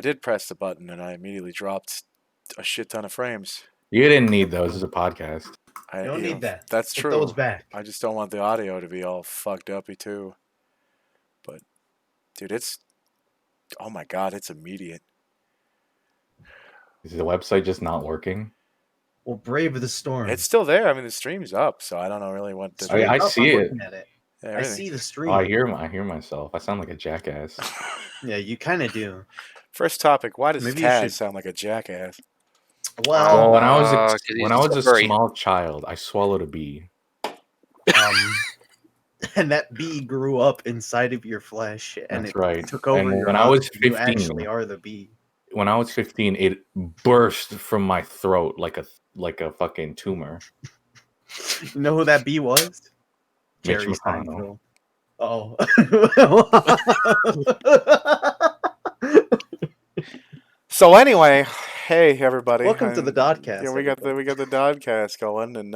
I did press the button, and I immediately dropped a shit ton of frames. You didn't need those as a podcast. You don't need that. That's Put true. those back. I just don't want the audio to be all fucked uppy too. But, dude, oh my god, it's immediate. Is the website just not working? Well, brave the storm. It's still there. I mean, the stream's up, so I don't know really what to. I see it. Yeah, I see the stream. Oh, I hear myself. I sound like a jackass. Yeah, you kind of do. First topic: why does Maybe Kaz should- sound like a jackass? Well, when I was a furry. small child, I swallowed a bee. and that bee grew up inside of your flesh, and That's it right. took over. And your when I was mouth, you 15, actually are the bee. When I was 15, it burst from my throat like a fucking tumor. You know who that bee was? Mitch Jerry McConnell. Seinfeld. Oh. So anyway, hey everybody. Welcome to the DoDCast. Yeah, we got the DoDCast going, and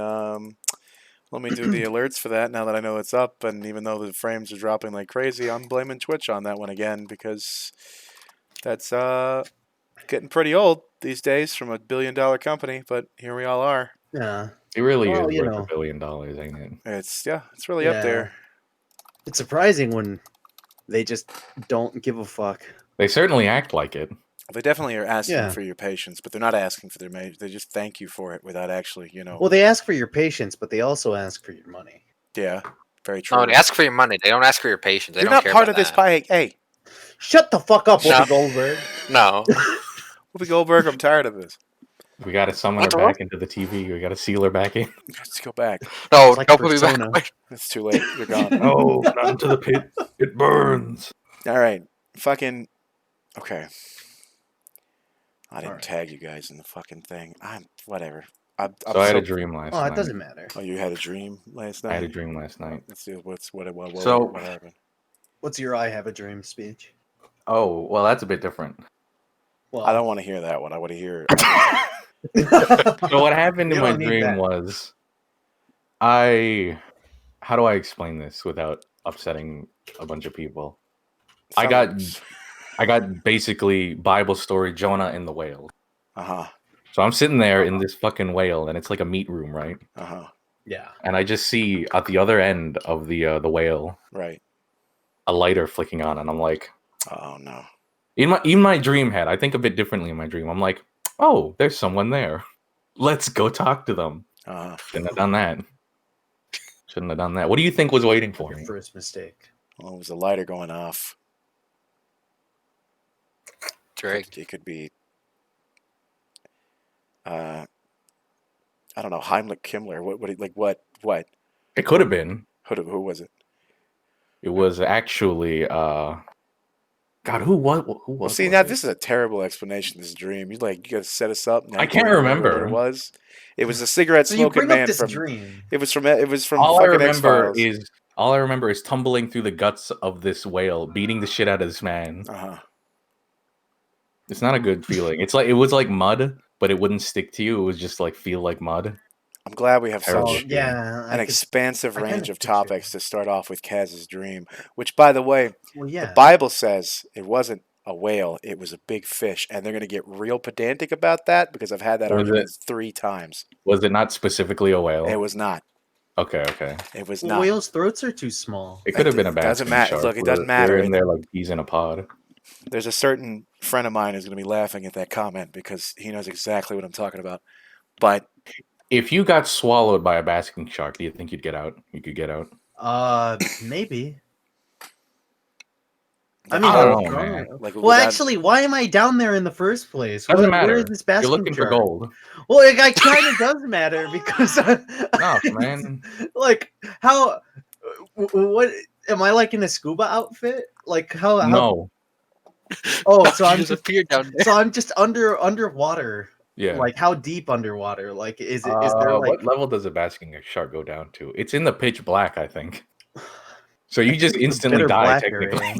let me do the alerts for that now that I know it's up. And even though the frames are dropping like crazy, I'm blaming Twitch on that one again because that's getting pretty old these days from $1 billion company. But here we all are. Yeah, It really Well, is you worth know. $1 billion, ain't it? It's really up there. it's surprising when they just don't give a fuck. They certainly act like it. They definitely are asking Yeah. for your patience, but they're not asking for their they just thank you for it without actually, Well, they ask for your patience, but they also ask for your money. Yeah, very true. No, they ask for your money. They don't ask for your patience. They You're don't not care part of about this that. pie. Hey, Shut the fuck up, No. Whoopi Goldberg. No. Whoopi Goldberg, I'm tired of this. We got to summon her back into the TV. We got to seal her back in. Let's go back. No, It's like don't put me Persona. back. It's too late. You're gone. No, not into the pit. It burns. All right. Fucking. Okay. I didn't All right. tag you guys in the fucking thing. Whatever. I'm So I had a dream last Oh, night. it doesn't matter. Oh, you had a dream last night? I had a dream last night. Let's see what So- happened. What's your I have a dream speech? Oh, well, that's a bit different. Well, I don't want to hear that one. I want to hear. So what happened in You my don't need dream that. was how do I explain this without upsetting a bunch of people? I got basically Bible story Jonah and the whale. Uh-huh. So I'm sitting there in this fucking whale, and it's like a meat room, right? Uh-huh. yeah. And I just see at the other end of the whale Right. a lighter flicking on, and I'm like, Oh, no. in my dream head, I think a bit differently in my dream. I'm like, oh, there's someone there. Let's go talk to them. Uh-huh. Shouldn't have done that. What do you think was waiting for Your me? first mistake. Well, it was a lighter going off. Drake. It could be... I don't know, Heimlich Kimmler. What? It could have been. Who was it? It was actually God, who was Well, see, was now it? this is a terrible explanation. This dream, you gotta set us up. Now I you can't remember remember. what it was. It was a cigarette So you smoking bring man up this from. dream. It was from all I fucking remember X-Files. all I remember is tumbling through the guts of this whale, beating the shit out of this man. Uh-huh. It's not a good feeling. It was like mud, but it wouldn't stick to you. It was just like feel like mud. I'm glad we have Terrible. such Yeah. an expansive I kinda range of picture topics to start off with Kaz's dream. Which, by the way, Well, yeah. the Bible says it wasn't a whale; it was a big fish, and they're gonna get real pedantic about that because I've had that Was argument 3 times. Was it not specifically a whale? It was not. Okay. It was Well, not. whales' throats are too small. It could have been a It doesn't basking matter. shark. Look, it doesn't matter. They're in there like bees in a pod. There's a certain friend of mine who's going to be laughing at that comment because he knows exactly what I'm talking about. But If you got swallowed by a basking shark, do you think you'd get out? You could get out. Maybe. I mean, I don't know, man. like, Well, actually, why am I down there in the first place? Doesn't Where matter. is this You're basking looking for shark? gold. Well, it kind of does matter because No, man. like how what am I like in a scuba outfit? Like how No. Oh, so You I'm just just appeared down there. so I'm just underwater. Yeah. Like how deep underwater? Like is there like what level does a basking shark go down to? It's in the pitch black, I think. So you just instantly bitter die, black technically. area?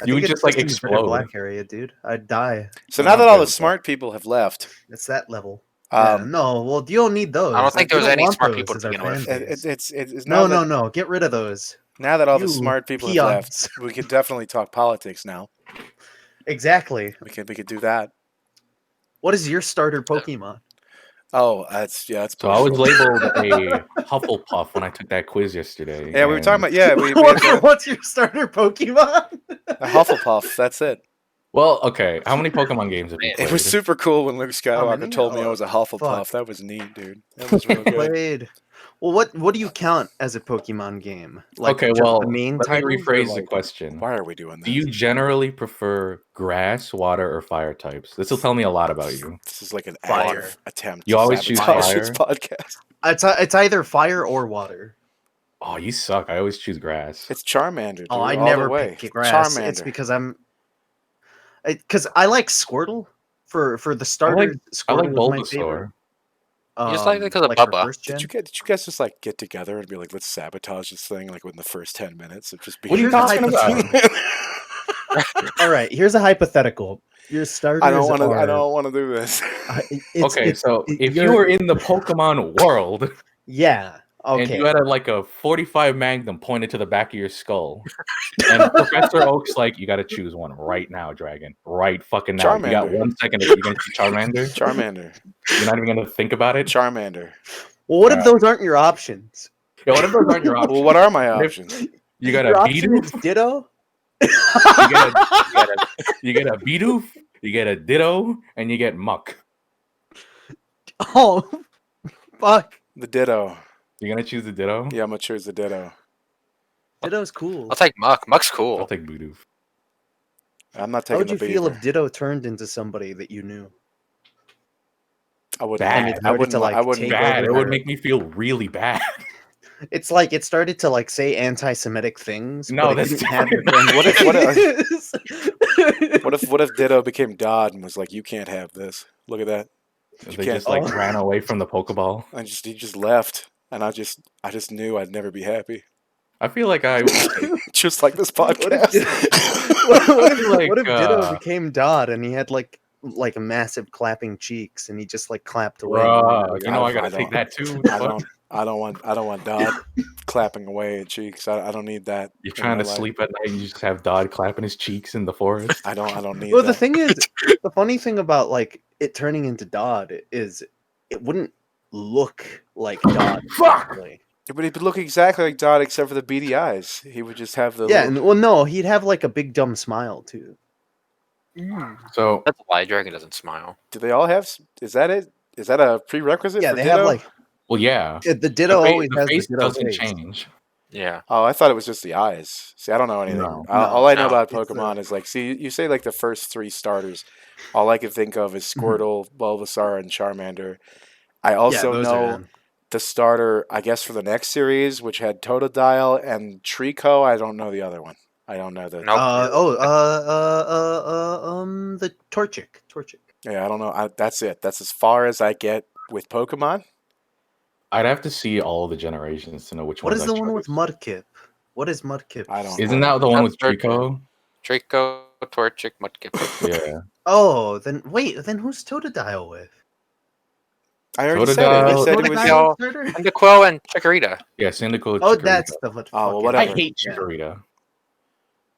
I You think would it's just like in the bitter explode. black area, dude. I'd die. So I'm now not that all good the with that. smart people have left, It's that level. Yeah, no, well, you don't need those. I don't think We there was any want smart those people as to our begin with. fan base. it's No, now no. Get rid of those. Now that all the You smart people peons. have left, we could definitely talk politics now. Exactly. We could do that. What is your starter Pokemon? Oh, that's So I was bullshit. labeled a Hufflepuff when I took that quiz yesterday. Yeah, we were talking and- about we had the, What's your starter Pokemon? a Hufflepuff. That's it. Well, okay. How many Pokemon games have you played? It was super cool when Luke Skywalker many? told me I Oh, was a Hufflepuff. fuck. That was neat, dude. That was real good. Played. Well, what do you count as a Pokemon game? Like Okay, just well, the main let me title. rephrase the question. Why are we doing Do this? you generally prefer grass, water, or fire types? This will tell me a lot about you. This is like an Fire. active attempt You to always choose sabotage this fire? podcast. It's either fire or water. Oh, you suck. I always choose grass. It's Charmander, dude. Oh, I all never the way. pick grass. Charmander. It's because I like Squirtle for the starter. I like Squirtle was my favorite. Bulbasaur. You just like it 'cause of for Bubba. first gen? Did you guys just like get together and be like, let's sabotage this thing like within the first 10 minutes of just being What are you talking about? All right, here's a hypothetical. Your starters I don't are. want to do this. If you were in the Pokemon world yeah, and okay. you had a 45 Magnum pointed to the back of your skull, and Professor Oak's like, you got to choose one right now, Dragon. Right fucking now. You got Charmander. 1 second. You're going to choose Charmander? Charmander. You're not even going to think about it? Charmander. Well, what if those aren't your options? Yeah, what if those aren't your options? Well, what are my What if- options? You got a Your option Bidoof, is Ditto. you get a Bidoof, you get a Ditto, and you get Muck. Oh, fuck. The Ditto. You're going to choose the Ditto? Yeah, I'm going to choose the Ditto. Ditto's cool. I'll take Muck. Muck's cool. I'll take Bidoof. I'm not How taking would the you feel Beaver. if Ditto turned into somebody that you knew? I wouldn't. Bad. I It started wouldn't. to, like, I wouldn't. take Bad. It over. would make me feel really bad. It's like it started to like say anti-Semitic things. No, but it that's didn't have your different. What if Ditto became Dodd and was like, you can't have this. Look at that. They can't- just like Oh. ran away from the Pokeball. He just left, and I just knew I'd never be happy. I feel like I Just like this What if, podcast. what if Like, Ditto became Dodd and he had like a massive clapping cheeks and he just like clapped away? Bruh, you know I I gotta don't- take that too. I don't want Dodd clapping away at cheeks. I don't need that. You're in trying my to life. sleep at night and you just have Dodd clapping his cheeks in the forest. I don't need Well, that. the thing is, the funny thing about like it turning into Dodd is it wouldn't look like Dodd. Fuck! exactly. But he'd look exactly like Dodd except for the beady eyes. He would just have the Yeah, little- and well, no, he'd have like a big dumb smile too. So That's why Dragon doesn't smile. Do they all have? Is that it? Is that a prerequisite? Yeah, for they Ditto? have like well, yeah. the Ditto always The has the face Ditto doesn't face. change. Yeah. Oh, I thought it was just the eyes. See, I don't know anything. No. All I know No, about it's Pokemon is like, see, you say like the first three starters. All I can think of is Mm-hmm. Squirtle, Bulbasaur, and Charmander. I also those know are- the starter, I guess, for the next series, which had Totodile and Trico. I don't know the other one. I don't know the. Nope. The Torchic. Yeah, I don't know. That's it. That's as far as I get with Pokemon. I'd have to see all the generations to know which What one. is the one with Mudkip? What is Mudkip? I don't. Isn't that the one with That's Trico? Draco, Torchic, Mudkip. Yeah. Oh, then wait, then who's Totodile with? I already said it. I Totodile- said it was. Totodile- starter? Cyndaquil and Chikorita. Yeah, Cyndaquil. Oh, Chikorita. that's the what. Oh, well, fucking- whatever. I hate Yeah. Chikorita.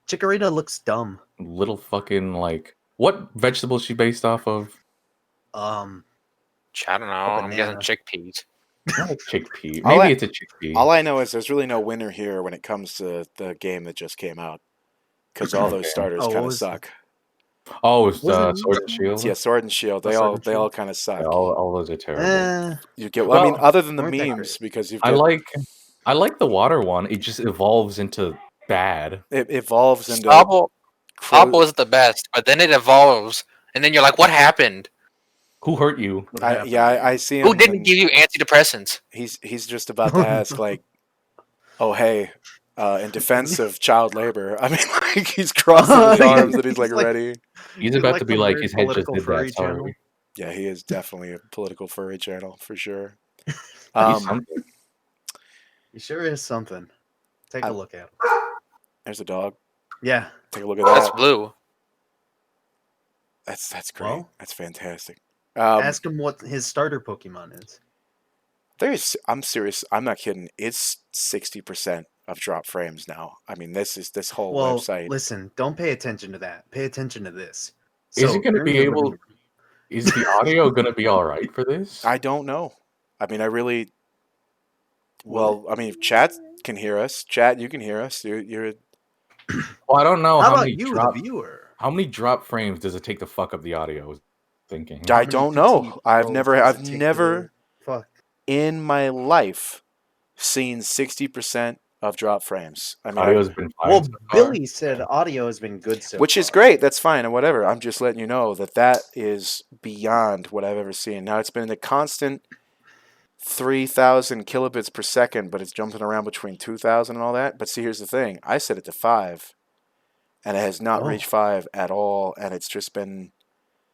Chikorita looks dumb. Little fucking like what vegetable is she based off of? I don't know. I'm guessing banana. chickpeas. Chickpea. All Maybe I- it's a chickpea. All I know is there's really no winner here when it comes to the game that just came out, because all those Okay. starters Oh, what kind of was- suck. Oh, it's Wasn't- Sword and Shield. Yeah, Sword and Shield. They Sword all and they Shield. all kind of suck. Yeah, all those are terrible. You get. Well, I mean, Well, other than the weren't that memes, great? because you've I got, like the water one. It just evolves into bad. it evolves into Sobble Cro- is the best, but then it evolves, and then you're like, what happened? Who hurt you? I see him. Who didn't and give you antidepressants? he's just about to ask like, oh hey, in defense of child labor. I mean, like he's crossing his arms and he's like ready. He's about like to be the like weird his head just political did furry that. Sorry. channel. Yeah, he is definitely a political furry channel for sure. He's Um, something. He sure is something. Take I- a look at him. there's a dog. Yeah. Take a look at That's that. blue. That's great. Well, That's fantastic. Ask him what his starter Pokemon is. I'm serious. I'm not kidding. It's 60% of drop frames now. I mean, this whole Well, website. listen, don't pay attention to that. Pay attention to this. Is it going to during be the able? Is the audio going to be all right for this? I don't know. I mean, I really. Will Well, I mean, if chat can hear us, chat, you can hear us. You're Well, I don't know How how about many you, drop. the viewer? How many drop frames does it take to fuck up the audio? I was thinking. I How many don't PT know. I've Pros never does it take to fuck. in my life seen 60% of drop frames. I mean, Audio's been fine Well, so far. Billy said audio has been good so which is far. great. That's fine and whatever. I'm just letting you know that is beyond what I've ever seen. Now, it's been a constant 3,000 kilobits per second, but it's jumping around between 2,000 and all that. But see, here's the thing. I set it to 5, and it has not Oh. reached 5 at all, and it's just been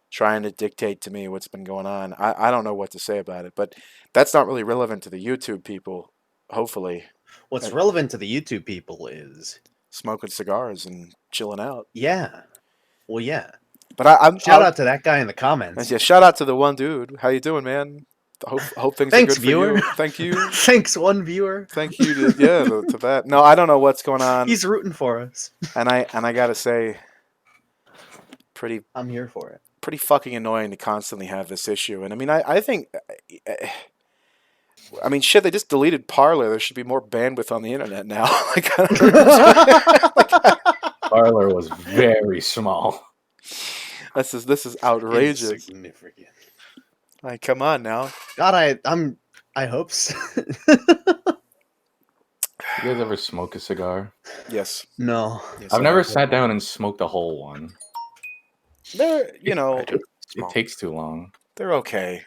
trying to dictate to me what's been going on. I don't know what to say about it, but that's not really relevant to the YouTube people, hopefully. What's relevant to the YouTube people is Smoking cigars and chilling out. yeah. Well, yeah. But I'm Shout out to that guy in the comments. Yeah, shout out to the one dude. How you doing, man? Hope things Thanks, are good viewer. for you. Thank you. Thanks, one viewer. Thank you to that. No, I don't know what's going on. He's rooting for us. And I gotta say, pretty I'm here for it. pretty fucking annoying to constantly have this issue. And I mean, I think, I mean, shit, they just deleted Parler. There should be more bandwidth on the internet now. Like, I don't know. Parler was very small. this is outrageous. Insignificant. Like, come on now. God, I hope so. You guys ever smoke a cigar? Yes. No. Yes, I've I never have. sat down and smoked a whole one. They're, you know, It takes too long. they're okay.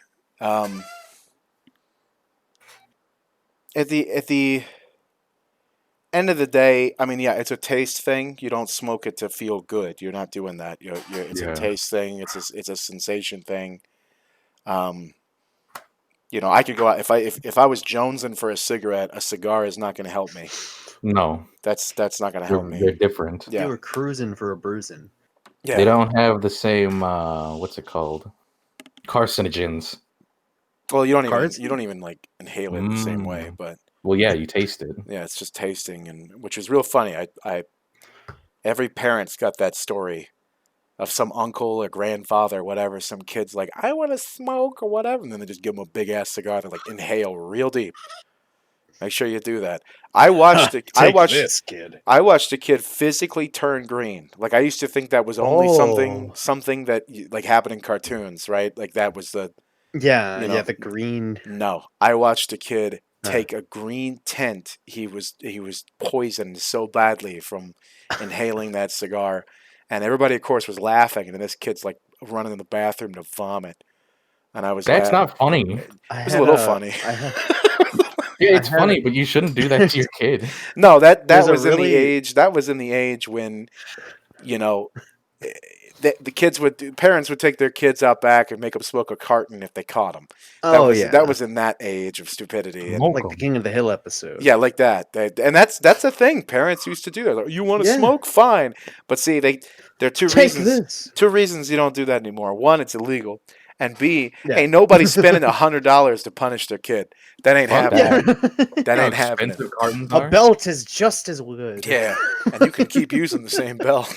At the end of the day, I mean, yeah, it's a taste thing. You don't smoke it to feel good. You're not doing that. It's Yeah. a taste thing. It's a sensation thing. You know, I could go out if I was jonesing for a cigarette, a cigar is not going to help me. No, That's not going to they're, help they're me. different. Yeah, You were cruising for a bruising. yeah. They don't have the same what's it called? Carcinogens. Well, you don't Cards? even like inhale it in the same way, but Well, yeah, you taste it. yeah, it's just tasting, and which is real funny. I every parent's got that story of some uncle or grandfather or whatever. Some kid's like, I want to smoke or whatever, and then they just give them a big ass cigar. They're like, inhale real deep. Make sure you do that. I watched this, kid. I watched a kid physically turn green. Like, I used to think that was only Oh. something that like happened in cartoons, right? Like that was the Yeah, You know. yeah, the green. no. I watched a kid Huh. take a green tent. He was poisoned so badly from inhaling that cigar, and everybody, of course, was laughing. And then this kid's like running in the bathroom to vomit, and I was That's like, not funny. it was a little funny. Yeah, it's I had funny, but you shouldn't do that to your kid. No, that There's a was in the really- age. That was in the age when, you know, the kids parents would take their kids out back and make them smoke a carton if they caught them. That was in that age of stupidity. And, like the King of the Hill episode. yeah, like that. And that's a thing. Parents used to do that. Like, you want to Yeah. smoke? Fine. But see, there are two Take reasons. this. Two reasons you don't do that anymore. One, it's illegal. And B, Yeah. ain't nobody spending $100 to punish their kid. That ain't Fuck happening. that. That How ain't happening. expensive cartons A are? belt is just as good. Yeah. And you can keep using the same belt.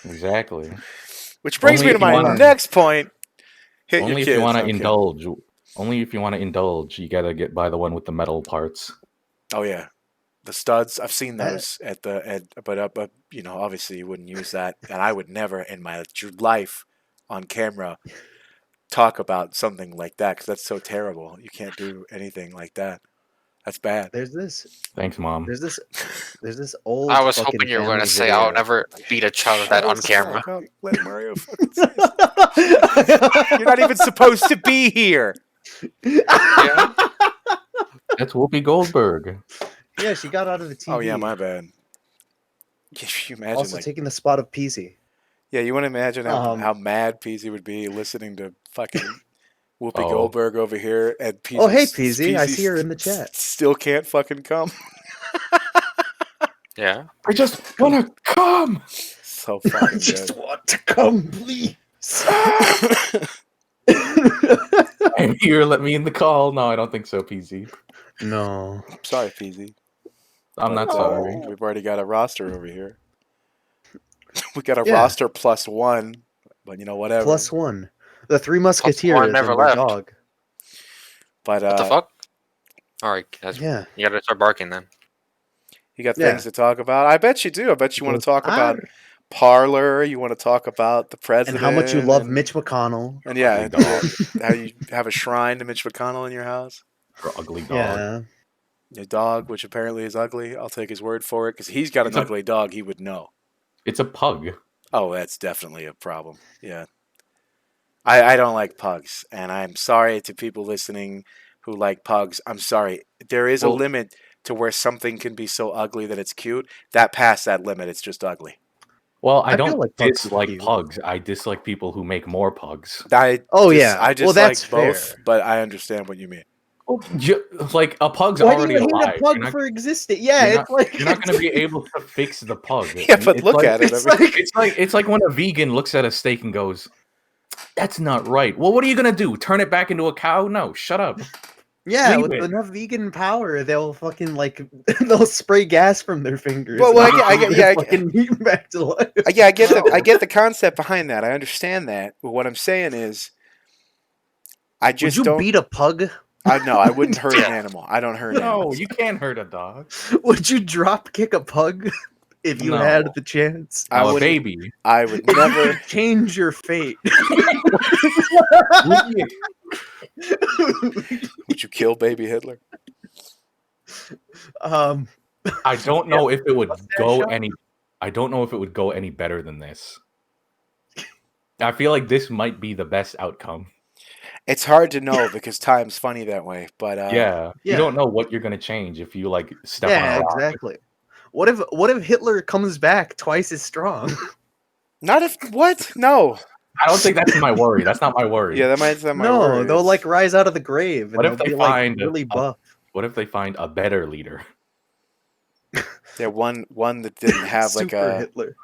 Exactly. Which brings Only me to if you my wanna- next point. Hit Only your if kids. you want to okay. indulge. Only if you want to indulge, you gotta get the one with the metal parts. Oh yeah, the studs. I've seen That- those but you know, obviously you wouldn't use that, and I would never in my life on camera talk about something like that because that's so terrible. You can't do anything like that. That's bad. There's this Thanks, Mom. there's this old I was fucking hoping you were going to family say, video. I'll never beat a child with that on camera. Let Mario fucking say something. You're not even supposed to be here. Yeah. That's Whoopi Goldberg. Yeah, she got out of the TV. Oh yeah, my bad. Can you imagine? Also like, taking the spot of Peasy. yeah, you want to imagine how, Um, how mad Peasy would be listening to fucking Whoopi Oh. Goldberg over here and Peasy. Oh, hey, Peasy, I see her in the chat. Still can't fucking come. Yeah. I just wanna come. So I fucking just good. want to come, please. I'm here. Let me in the call. No, I don't think so, PZ. No. Sorry, Peasy. I'm not But, sorry. We've already got a roster over here. We got a Yeah. roster +1, but whatever. +1. The Three Musketeers one never and their left. dog. But What the fuck? All right, guys, Yeah. you gotta start barking then. you got Yeah. things to talk about. I bet you do. I bet you want Goes, to talk about "Arr." Parlor. You want to talk about the And president how much you love and- Mitch McConnell. And yeah, Ugly dog. how you have a shrine to Mitch McConnell in your house. Your ugly dog. Yeah. Your dog, which apparently is ugly. I'll take his word for it because he's got an ugly dog. He would know. It's a pug. Oh, that's definitely a problem. Yeah. I don't like pugs, and I'm sorry to people listening who like pugs. I'm sorry. There is a limit to where something can be so ugly that it's cute. That past that limit, it's just ugly. Well, I I feel don't like pugs are dislike cute. pugs. I dislike people who make more pugs. I Oh, yeah. I Well, just that's like both, fair. but I understand what you mean. Well, like a pug's Why do already you hate alive. a pug You're not- for existing? Yeah, you're it's like You're not going to be able to fix the pug. Yeah, but It's look like- at it. It's I mean, like It's like when a vegan looks at a steak and goes, "That's not right." Well, what are you gonna do? Turn it back into a cow? No, shut up. yeah, leave with it. enough vegan power, they'll fucking they'll spray gas from their fingers. Well, and I get- bring yeah, their I get- fucking meat back to life. yeah, I get the concept behind that. I understand that. But what I'm saying is, I Would just you don't. beat a pug? I wouldn't hurt an animal. I don't hurt No, animals. you can't hurt a dog. Would you drop kick a pug if you No. had the chance? I A wouldn't- baby. I would never. Change your fate. Would you kill baby Hitler? I don't know if it would Mustache go shot? any. I don't know if it would go any better than this. I feel like this might be the best outcome. It's hard to know because time's funny that way. But Yeah, you Yeah. don't know what you're gonna change if you like step Yeah, on a rock. exactly. What if Hitler comes back twice as strong? not if what? No. I don't think that's my worry. That's not my worry. Yeah, that's not my No, worries. they'll like rise out of the grave and What if they'll they be like find really buff. What if they find a better leader? Yeah, one that didn't have like Super a Hitler.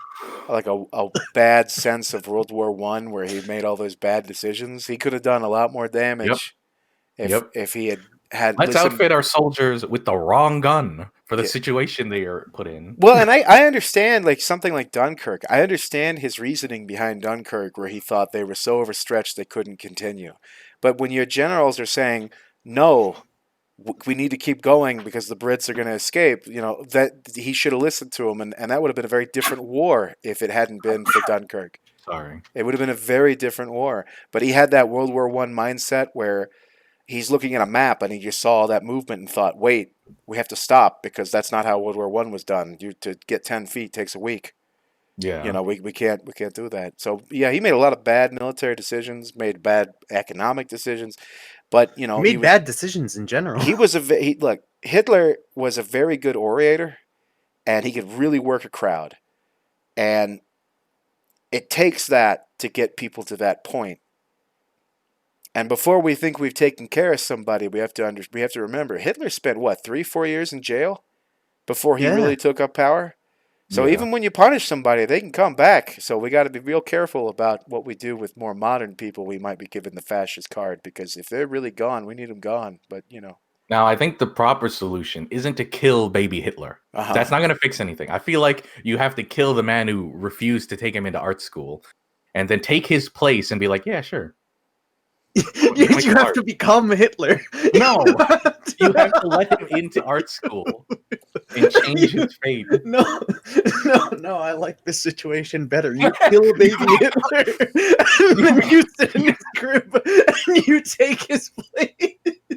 a bad sense of World War I, where he made all those bad decisions. He could have done a lot more damage if he had Let's listened. outfit our soldiers with the wrong gun for the Yeah. situation they are put in. Well, and I understand like something like Dunkirk. I understand his reasoning behind Dunkirk, where he thought they were so overstretched they couldn't continue. But when your generals are saying no, we need to keep going because the Brits are going to escape, that he should have listened to him, and that would have been a very different war if it hadn't been for Dunkirk. Sorry. It would have been a very different war. But he had that World War I mindset where he's looking at a map and he just saw that movement and thought, wait, we have to stop because that's not how World War I was done. To get 10 feet takes a week. Yeah. We can't do that. So yeah, he made a lot of bad military decisions, made bad economic decisions, but He made bad decisions in general. he was look, Hitler was a very good orator, and he could really work a crowd, and it takes that to get people to that point. And before we think we've taken care of somebody, we have to remember Hitler spent 3-4 years in jail before he Yeah. really took up power. So Yeah. even when you punish somebody, they can come back. So we got to be real careful about what we do with more modern people. We might be given the fascist card because if they're really gone, we need them gone. But Now, I think the proper solution isn't to kill baby Hitler. Uh-huh. That's not going to fix anything. I feel like you have to kill the man who refused to take him into art school and then take his place and be like, yeah, sure. you have to become Hitler. No, you have to let him into art school and change his fate. No, I like this situation better. You kill baby Hitler, and then you sit in his crib and you take his place.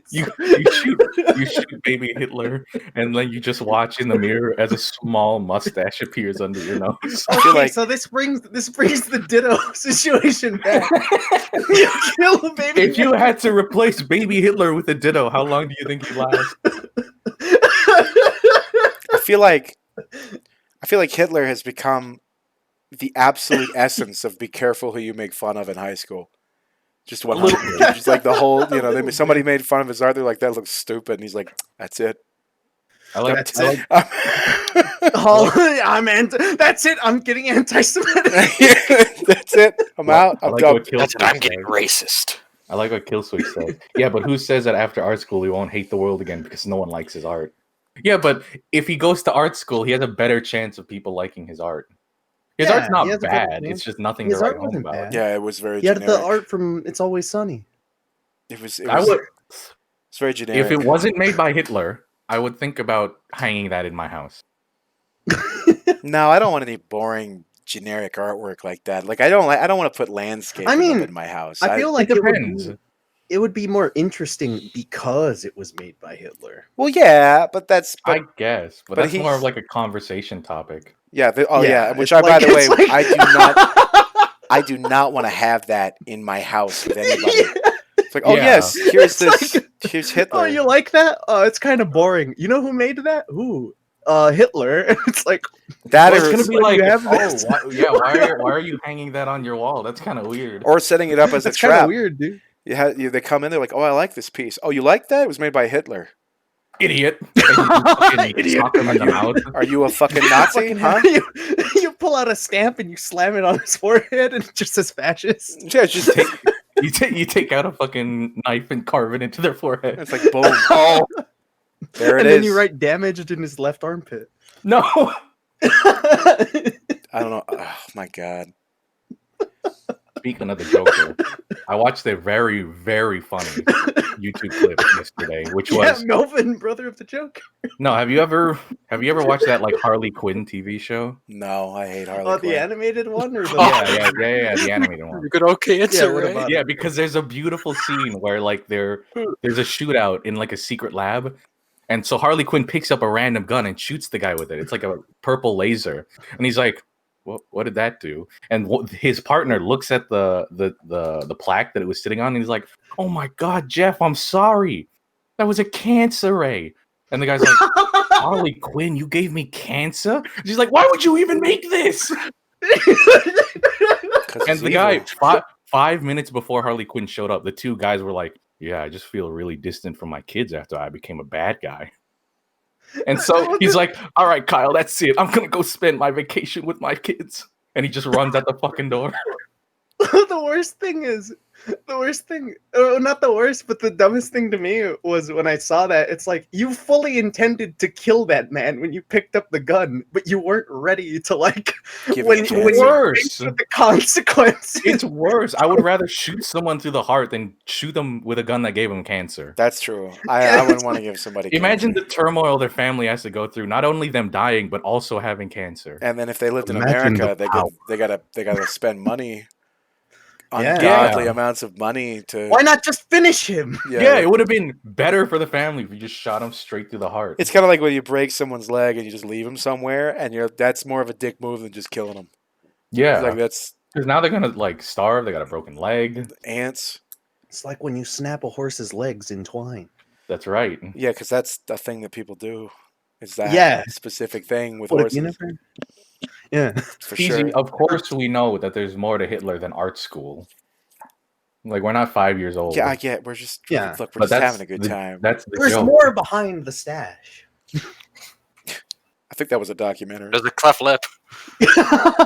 You shoot baby Hitler, and then you just watch in the mirror as a small mustache appears under your nose. I feel like so this brings the Ditto situation back. You kill baby. If you had to replace baby Hitler with a Ditto, how long do you think you'd last? I feel like Hitler has become the absolute essence of be careful who you make fun of in high school. Just 100, just like the whole, somebody made fun of his art. They're like, that looks stupid, and he's like, that's it. I like That's it. That's it. I'm getting anti-Semitic. That's it. I'm out. I I'm like done. what Killswitch That's I'm said. getting racist. I like what Killswitch said. Yeah, but who says that after art school he won't hate the world again because no one likes his art? Yeah, but if he goes to art school, he has a better chance of people liking his art. His art's he not has a better bad. It's chance. just nothing His to write art home wasn't about. bad. Yeah, it was very He had generic. the art from It's Always Sunny. It was I would, it's very generic. if it wasn't made by Hitler, I would think about hanging that in my house. No, I don't want any boring generic artwork like that. Like I don't want to put landscaping up in my house. I feel like it it depends. would be more interesting because it was made by Hitler. Well, yeah, but I guess, but that's more of he's- like a conversation topic. Yeah, which it's I, by like- the way, it's like- I do not want to have that in my house with anybody. Yeah. It's like, oh Yeah. yes, here's It's this, here's Hitler. Oh, you like that? Oh, it's kind of boring. You know who made that? Who? Hitler. It's like That Well, it's or, gonna be why like, you have this? why are you hanging that on your wall? That's kind of weird. or setting it up as a that's kind of trap. weird, dude. They come in, they're like, oh, I like this piece. Oh, you like that? It was made by Hitler. Idiot! And you Idiot. sock him in the mouth. Are you a fucking Nazi? Fucking Huh? you pull out a stamp and you slam it on his forehead and it just says fascist. Yeah, it's just You take out a fucking knife and carve it into their forehead. it's like boom. Oh, There it and is. then you write damaged in his left armpit. No. I don't know. Oh my god. Speaking of the Joker, I watched a very, very funny YouTube clip yesterday, which was Melvin, brother of the Joker. no. Have you ever watched that like Harley Quinn TV show? No, I hate Harley Oh, Quinn. the animated one or the Yeah, the animated one. good okay answer, what right? about- Yeah, because there's a beautiful scene where like there's a shootout in like a secret lab, and so Harley Quinn picks up a random gun and shoots the guy with it. It's like a purple laser, and he's like, "What did that do?" And his partner looks at the plaque that it was sitting on, and he's like, "Oh my god, Jeff, I'm sorry. That was a cancer ray." And the guy's like, "Harley Quinn, you gave me cancer?" She's like, "Why would you even make this?" 'Cause And it's the guy, evil. 5 minutes before Harley Quinn showed up, the two guys were like, "Yeah, I just feel really distant from my kids after I became a bad guy." And so he's like, "All right, Kyle, that's it. I'm gonna go spend my vacation with my kids." And he just runs out the fucking door. The worst thing, not the worst, but the dumbest thing to me was when I saw that. It's like, you fully intended to kill that man when you picked up the gun, but you weren't ready to like Give when it a when chance. you're Worse. faced with the consequences. It's worse. I would rather shoot someone through the heart than shoot them with a gun that gave them cancer. That's true. I wouldn't want to give somebody Imagine cancer. the turmoil their family has to go through, not only them dying, but also having cancer. And then if they lived in Imagine the America, power. they gotta spend money, Yeah. ungodly Yeah. amounts of money to. Why not just finish him? Yeah, it would have been better for the family if you just shot him straight through the heart. It's kind of like when you break someone's leg and you just leave him somewhere, and that's more of a dick move than just killing him. yeah, Like that's because now they're gonna like starve. They got a broken leg. ants. It's like when you snap a horse's legs in twine. That's right. Yeah, because that's the thing that people do. Is that Yeah. specific thing with What, horses? you never? Yeah. For Easy. sure. Of course, we know that there's more to Hitler than art school. Like we're not 5 years old. Yeah, I get. We're just Yeah. look. We're but just that's having a good the- time. That's the There's joke. more behind the stash. I think that was a documentary. There's a cleft lip.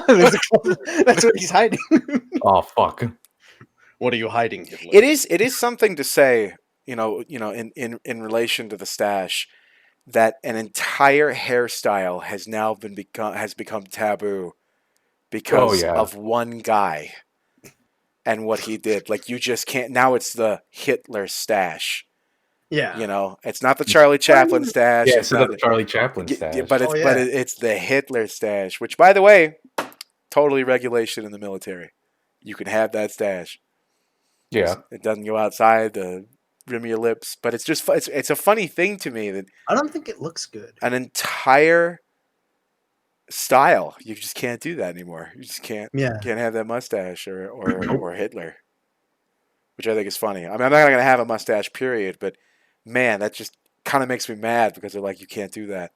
That's what he's hiding. Oh fuck. What are you hiding, Hitler? It is something to say, in relation to the stash, that an entire hairstyle has now become taboo because yeah. of one guy and what he did. Like you just can't. Now it's the Hitler stash. Yeah. It's not the Charlie Chaplin stash. Yeah, it's so not the Charlie Chaplin stash. but it's Oh, but yeah. it's the Hitler stash, which by the way, totally regulation in the military. You can have that stash. yeah, It doesn't go outside the rim of your lips, but it's just it's a funny thing to me that I don't think it looks good. an entire style you just can't do that anymore. You just can't Yeah. have that mustache or Hitler, which I think is funny. I mean, I'm not gonna have a mustache, period, but man, that just kind of makes me mad because they're like, you can't do that,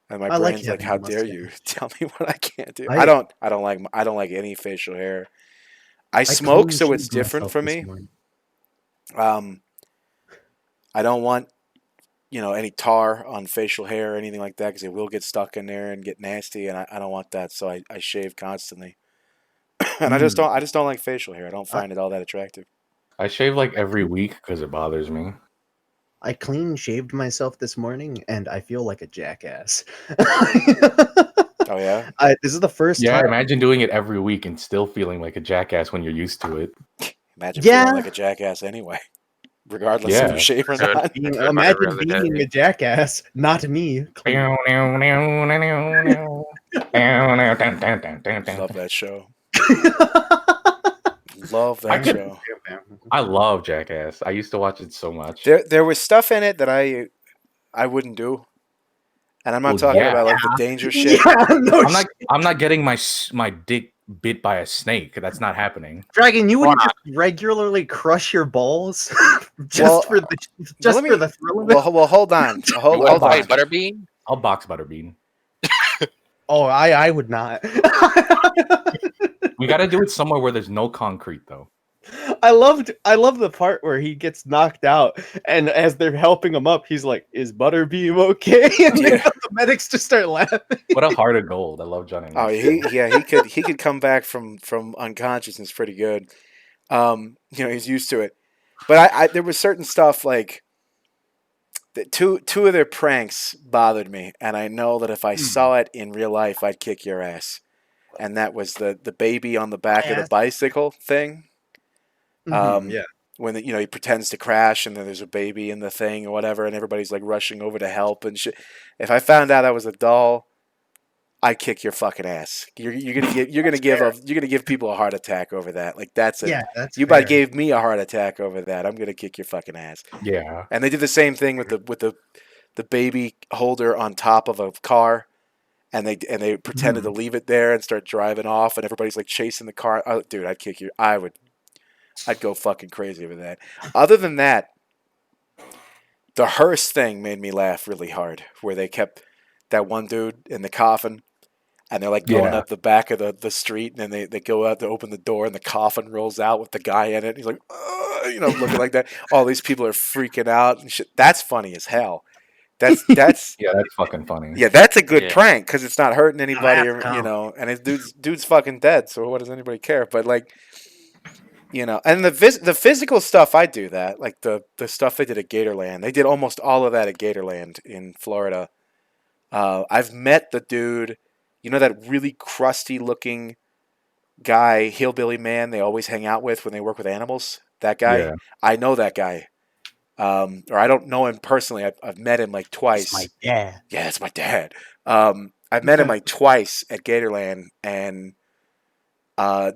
and my I like brain's like, having how a dare you tell me what I can't do? I- I don't like any facial hair. I smoke, so it's different for me. I don't want, any tar on facial hair or anything like that because it will get stuck in there and get nasty, and I don't want that. So I shave constantly, and I just don't like facial hair. I don't find it all that attractive. I shave like every week because it bothers me. I clean shaved myself this morning, and I feel like a jackass. Oh yeah. This is the first Yeah, time. imagine doing it every week and still feeling like a jackass when you're used to it. Imagine Yeah. feeling like a jackass anyway, regardless if Yeah. you shave or Good. not. Being, Good about imagine every other being day. a jackass, not me. Clean. Love that show. Love that show. I love Jackass. I used to watch it so much. There was stuff in it that I wouldn't do, and I'm not Well, talking yeah. about like the danger shit. Yeah, no I'm not getting my dick bit by a snake. That's not happening. Dragon, you wouldn't Why just regularly crush your balls Well, for the thrill of it. Well, hold on. Hold Well, on. Wait, Butterbean? I'll box Butterbean. Oh, I would not. We got to do it somewhere where there's no concrete, though. I love the part where he gets knocked out, and as they're helping him up, he's like, "Is Butterbean okay?" And then Yeah. the medics just start laughing. What a heart of gold! I love Johnny. Oh, he could come back from unconsciousness pretty good. He's used to it. But I there was certain stuff like two of their pranks bothered me, and I know that if I saw it in real life, I'd kick your ass. And that was the baby on the back of the bicycle thing. Yeah. When he pretends to crash, and then there's a baby in the thing or whatever, and everybody's like rushing over to help and shit. If I found out that was a doll, I'd kick your fucking ass. You're gonna give people a heart attack over that. Like that's you might gave me a heart attack over that. I'm gonna kick your fucking ass. Yeah. And they did the same thing with the baby holder on top of a car, and they pretended to leave it there and start driving off, and everybody's like chasing the car. Oh, dude, I'd kick you. I'd go fucking crazy over that. Other than that, the hearse thing made me laugh really hard, where they kept that one dude in the coffin, and they're like going up the back of the street, and then they go out to open the door, and the coffin rolls out with the guy in it. He's like, looking like that. All these people are freaking out and shit. That's funny as hell. That's Yeah, that's fucking funny. yeah, that's a good Yeah. prank because it's not hurting anybody, have to or and his dude's fucking dead. So what does anybody care? But like, and the physical stuff, I do that. Like the stuff they did at Gatorland, they did almost all of that at Gatorland in Florida. I've met the dude, that really crusty looking guy, hillbilly man they always hang out with when they work with animals. That guy, Yeah. I know that guy. Or I don't know him personally. I've met him like twice. My dad. Yeah, it's my dad. I've met him like twice at Gatorland and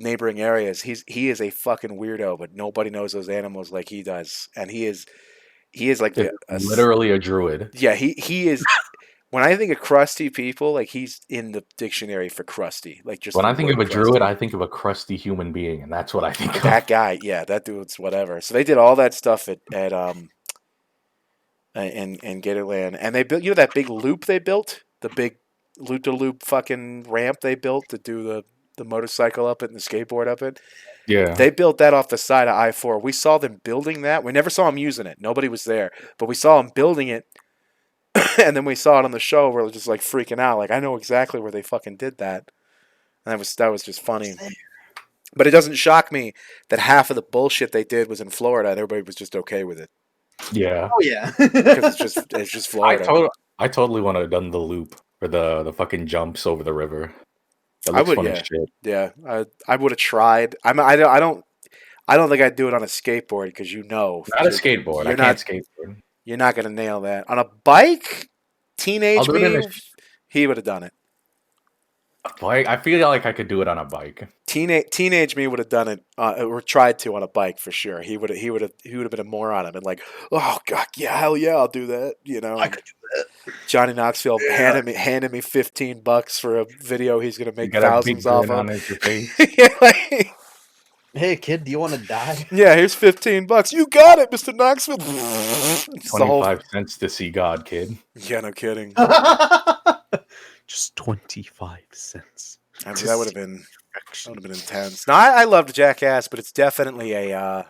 neighboring areas. He is a fucking weirdo, but nobody knows those animals like he does, and he is like Literally a druid. yeah. He is. When I think of crusty people, like he's in the dictionary for crusty. Like just When the I think of a word druid, crusty. I think of a crusty human being, and that's what I think of. That guy, yeah, that dude's whatever. So they did all that stuff at in Gatorland, and they built that big loop they built, the big loop-to-loop fucking ramp they built to do the motorcycle up it and the skateboard up it. Yeah. They built that off the side of I-4. We saw them building that. We never saw them using it. Nobody was there, but we saw them building it, and then we saw it on the show where we're just like freaking out. Like I know exactly where they fucking did that. And that was just funny. But it doesn't shock me that half of the bullshit they did was in Florida and everybody was just okay with it Yeah. Oh yeah. because it's just Florida. I totally want to have done the loop or the fucking jumps over the river. That I looks would, fun yeah. as shit. Yeah, I would have tried. I don't think I'd do it on a skateboard because Not a skateboard. I can't skateboard. You're not gonna nail that on a bike. Teenage I'll do it in me, he would have done it. Bike. I feel like I could do it on a bike. Teenage me would have done it or tried to on a bike for sure. He would have been a moron and been like, oh god, yeah, hell yeah, I'll do that. I could do that. Johnny Knoxville handed me $15 for a video he's gonna make You got a big thousands off grin of. on your face. Yeah, like, Hey kid, do you want to die? yeah, here's $15. You got it, Mr. Knoxville. It's the whole- 25 cents to see God, kid. Yeah, no kidding. Just 25 cents. I mean, that would have been intense. No, I loved Jackass, but it's definitely a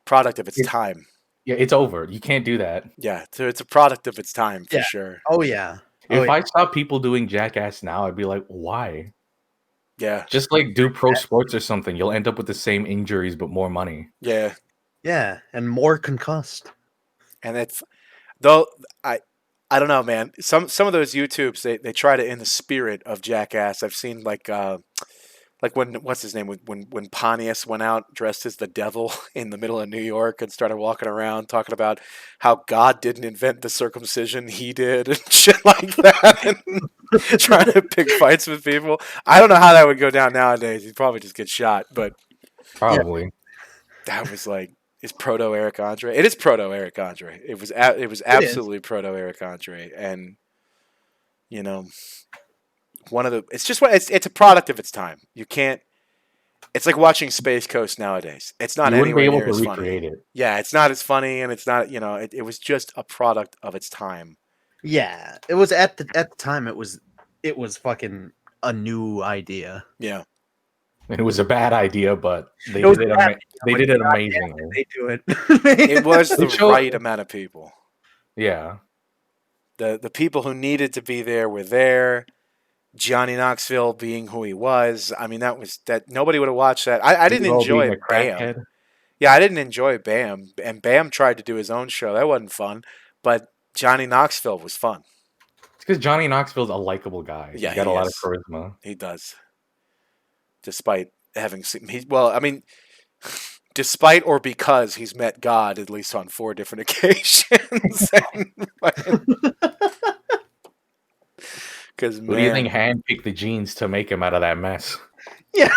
product of its time. Yeah, it's over. You can't do that. Yeah, so it's a product of its time for Yeah. sure. Oh yeah. If I saw people doing Jackass now, I'd be like, why? Yeah, Just like do pro sports or something. You'll end up with the same injuries but more money. yeah. Yeah, and more concussed. And it's though I don't know, man. Some of those YouTubes they try to in the spirit of Jackass. I've seen like when what's his name when Pontius went out dressed as the devil in the middle of New York and started walking around talking about how God didn't invent the circumcision, he did, and shit like that, and trying to pick fights with people. I don't know how that would go down nowadays. He'd probably just get shot, but Probably. that was like it's proto Eric Andre. It is proto Eric Andre. It was absolutely proto Eric Andre, and you know one of the it's just what it's a product of its time. You can't. It's like watching Space Coast nowadays. It's not You wouldn't be anywhere able near to as funny. recreate it. Yeah, it's not as funny, and it's not it was just a product of its time. Yeah, it was at the time. It was fucking a new idea. Yeah, And it was a bad idea, but they It was did it. a bad idea, They but did it goddamn amazingly. They do it. it was the Show- right amount of people. Yeah. The people who needed to be there were there. Johnny Knoxville being who he was. I mean, that nobody would have watched that. I didn't Well, enjoy being a Bam. crackhead. Yeah, I didn't enjoy Bam, and Bam tried to do his own show. That wasn't fun, but Johnny Knoxville was fun. It's because Johnny Knoxville's a likable guy. Yeah, He's got he a lot is. of charisma. He does, despite having seen well, I mean, despite or because he's met God at least on 4 different occasions. Because What do you think handpicked the genes to make him out of that mess? Yeah.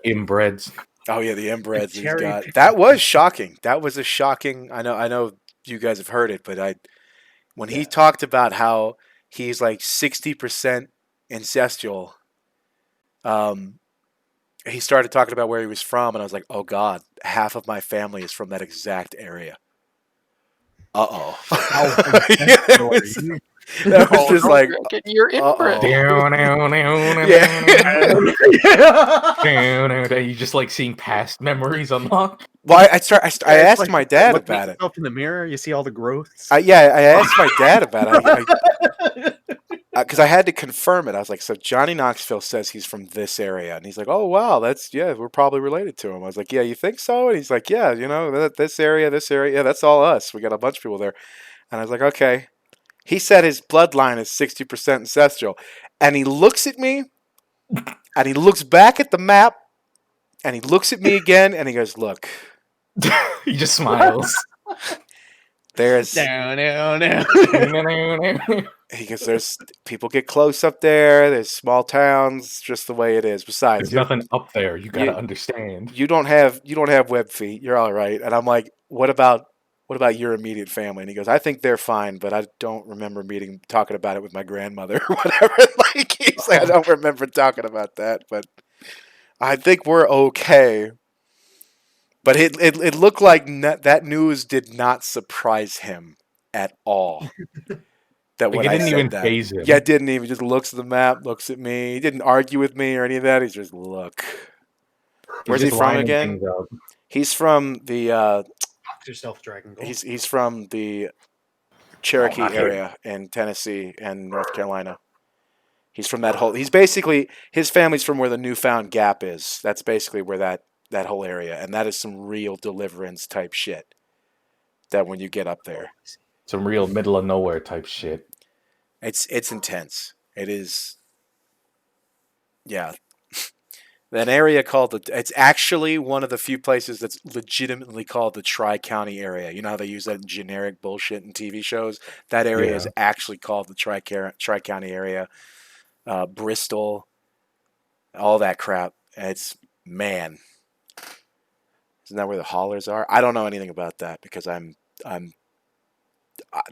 Inbreds. Oh yeah, the inbreds he's cherry got. pick- That was shocking. That was a shocking. I know you guys have heard it, but when he talked about how he's like 60% incestual, he started talking about where he was from, and I was like, oh god, half of my family is from that exact area. Uh-oh. That was just like, you're getting your inbred. yeah. You just like seeing past memories unlocked. Well, I asked my dad Look about it. yourself in the mirror, you see all the growths. I asked my dad about it. Because I had to confirm it. I was like, so Johnny Knoxville says he's from this area. And he's like, oh, wow, we're probably related to him. I was like, yeah, you think so? And he's like, yeah, this area, yeah, that's all us. We got a bunch of people there. And I was like, okay. He said his bloodline is 60% ancestral. And he looks at me, and he looks back at the map, and he looks at me again, and he goes, look. He just smiles. There's No. he goes, there's people get close up there. There's small towns, just the way it is. Besides, There's nothing up there. You gotta understand. you don't have web feet. You're all right. And I'm like, what about your immediate family? And he goes, I think they're fine, but I don't remember talking about it with my grandmother or whatever. Like he's like, I don't remember talking about that, but I think we're okay. But it looked like that news did not surprise him at all. That Like, when it I didn't said even that, faze him. yeah, it didn't even. He just looks at the map, looks at me. He didn't argue with me or any of that. He just look. Where's he just from lining again? things up. He's from the. Box yourself, Dragon Gold. He's from the Cherokee not here. area in Tennessee and North Carolina. He's from that whole. He's basically his family's from where the Newfound Gap is. That's basically where that whole area, and that is some real deliverance type shit. That when you get up there, Some real middle of nowhere type shit. it's intense. It is. Yeah. An area called it's actually one of the few places that's legitimately called the Tri-County area. You know how they use that in generic bullshit in TV shows? That area Yeah. is actually called the Tri-County area. Bristol, all that crap. It's, man. Isn't that where the hollers are? I don't know anything about that because I'm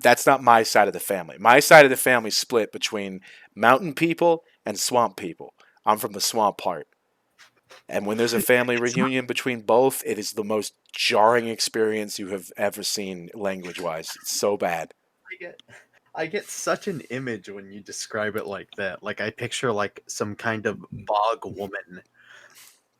that's not my side of the family. My side of the family split between mountain people and swamp people. I'm from the swamp part. And when there's a family reunion between both, it is the most jarring experience you have ever seen language-wise. It's so bad. I get such an image when you describe it like that. Like I picture like some kind of bog woman,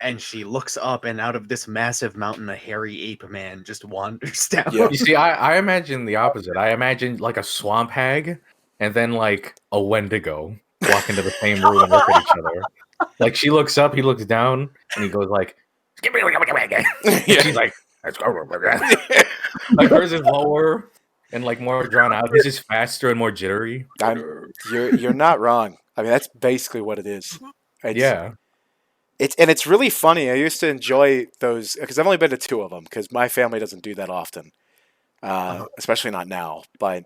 and she looks up, and out of this massive mountain, a hairy ape man just wanders down. Yeah. You see, I imagine the opposite. I imagine like a swamp hag and then like a Wendigo walk into the same room and look at each other. Like she looks up, he looks down, and he goes like, "Give me a She's like, Like hers is lower and like more drawn out. His is faster and more jittery. You're not wrong. I mean, that's basically what it is. Yeah. It's really funny. I used to enjoy those because I've only been to two of them because my family doesn't do that often, especially not now. But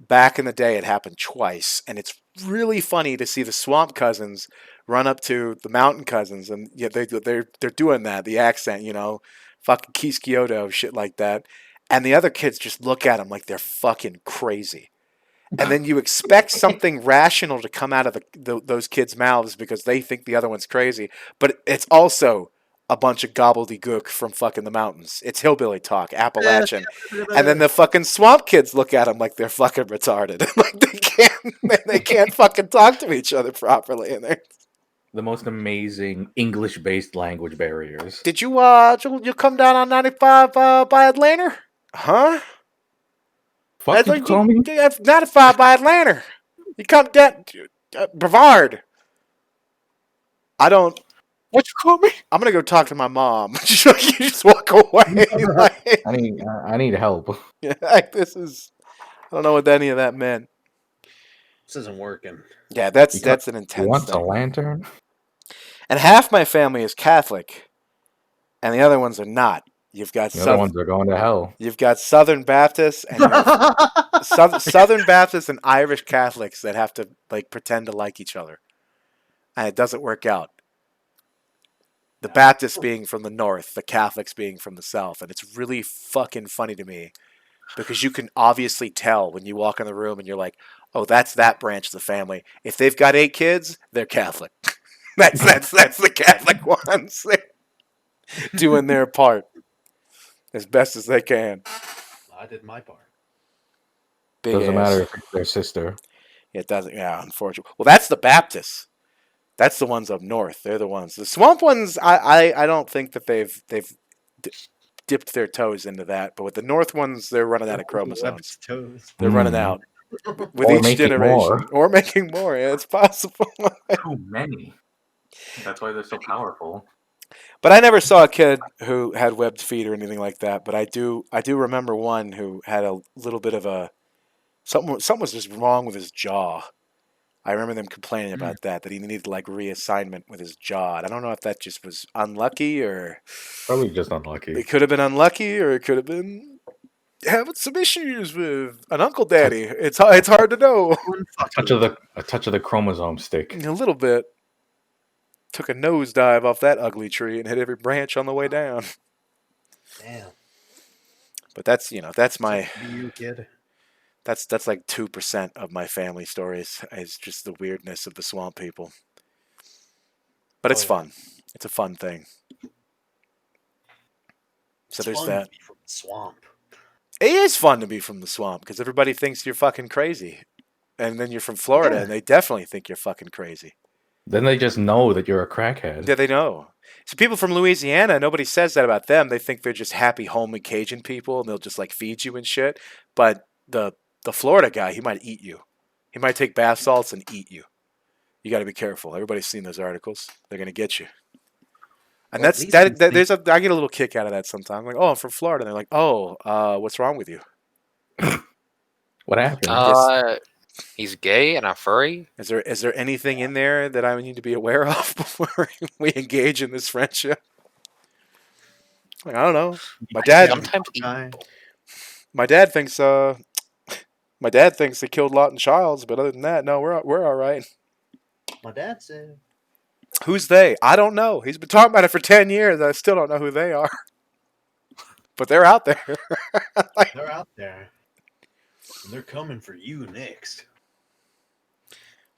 back in the day, it happened twice, and it's really funny to see the swamp cousins run up to the mountain cousins, and yeah, they're doing that, the accent, fucking Kiskyoto, shit like that, and the other kids just look at them like they're fucking crazy. And then you expect something rational to come out of those kids' mouths because they think the other one's crazy, but it's also a bunch of gobbledygook from fucking the mountains. It's hillbilly talk, Appalachian, and then the fucking swamp kids look at them like they're fucking retarded, like they can't fucking talk to each other properly. And they're The most amazing English-based language barriers. did you come down on 95 by Atlanta? Huh? Fuck did you call me? 95 by Atlanta. You come down, Brevard. I don't. What you call me? I'm gonna go talk to my mom. You just walk away. Like, I need help. like, this is. I don't know what any of that meant. This isn't working. Yeah, that's an You intense want a thing. lantern? And half my family is Catholic, and the other ones are not. You've got The other ones are going to hell. You've got Southern Baptists and Southern Baptists and Irish Catholics that have to like pretend to like each other, and it doesn't work out. The Baptists being from the north, the Catholics being from the south, and it's really fucking funny to me because you can obviously tell when you walk in the room and you're like, "Oh, that's that branch of the family. If they've got 8 kids, they're Catholic. that's the Catholic ones doing their part as best as they can." I did my part. Big Doesn't ass. matter if it's their sister. It doesn't. Yeah, unfortunately. Well, that's the Baptists. That's the ones up north. They're the ones. The swamp ones, I don't think that they've dipped their toes into that. But with the north ones, they're running out of chromosomes. Toes. They're running out with Or each making generation, more. or making more. Yeah, it's possible. Too many. That's why they're so powerful. But I never saw a kid who had webbed feet or anything like that. But I do remember one who had a little bit of a something was just wrong with his jaw. I remember them complaining about that he needed like reassignment with his jaw. And I don't know if that just was unlucky or Probably just unlucky. it could have been unlucky or it could have been having some issues with an uncle daddy. It's hard to know. A touch of the chromosome stick. A little bit. Took a nosedive off that ugly tree and hit every branch on the way down. Damn. But that's my You kid. that's like 2% of my family stories. Is just the weirdness of the swamp people. But it's fun. It's a fun thing. So It's there's fun that. to be from the swamp. It is fun to be from the swamp because everybody thinks you're fucking crazy. And then you're from Florida and they definitely think you're fucking crazy. Then they just know that you're a crackhead. Yeah, they know. So people from Louisiana, nobody says that about them. They think they're just happy, homely Cajun people and they'll just like feed you and shit. But the Florida guy, he might eat you. He might take bath salts and eat you. You got to be careful. Everybody's seen those articles. They're going to get you. And Well, I get a little kick out of that sometimes. Like, oh, I'm from Florida. And they're like, oh, what's wrong with you? What happened? He's gay and a furry. Is there anything in there that I need to be aware of before we engage in this friendship? Like, I don't know. My dad thinks they killed Lot and Childs, but other than that, no, we're all right. My dad said. Who's they? I don't know. He's been talking about it for 10 years. I still don't know who they are. But they're out there. They're out there. And they're coming for you next.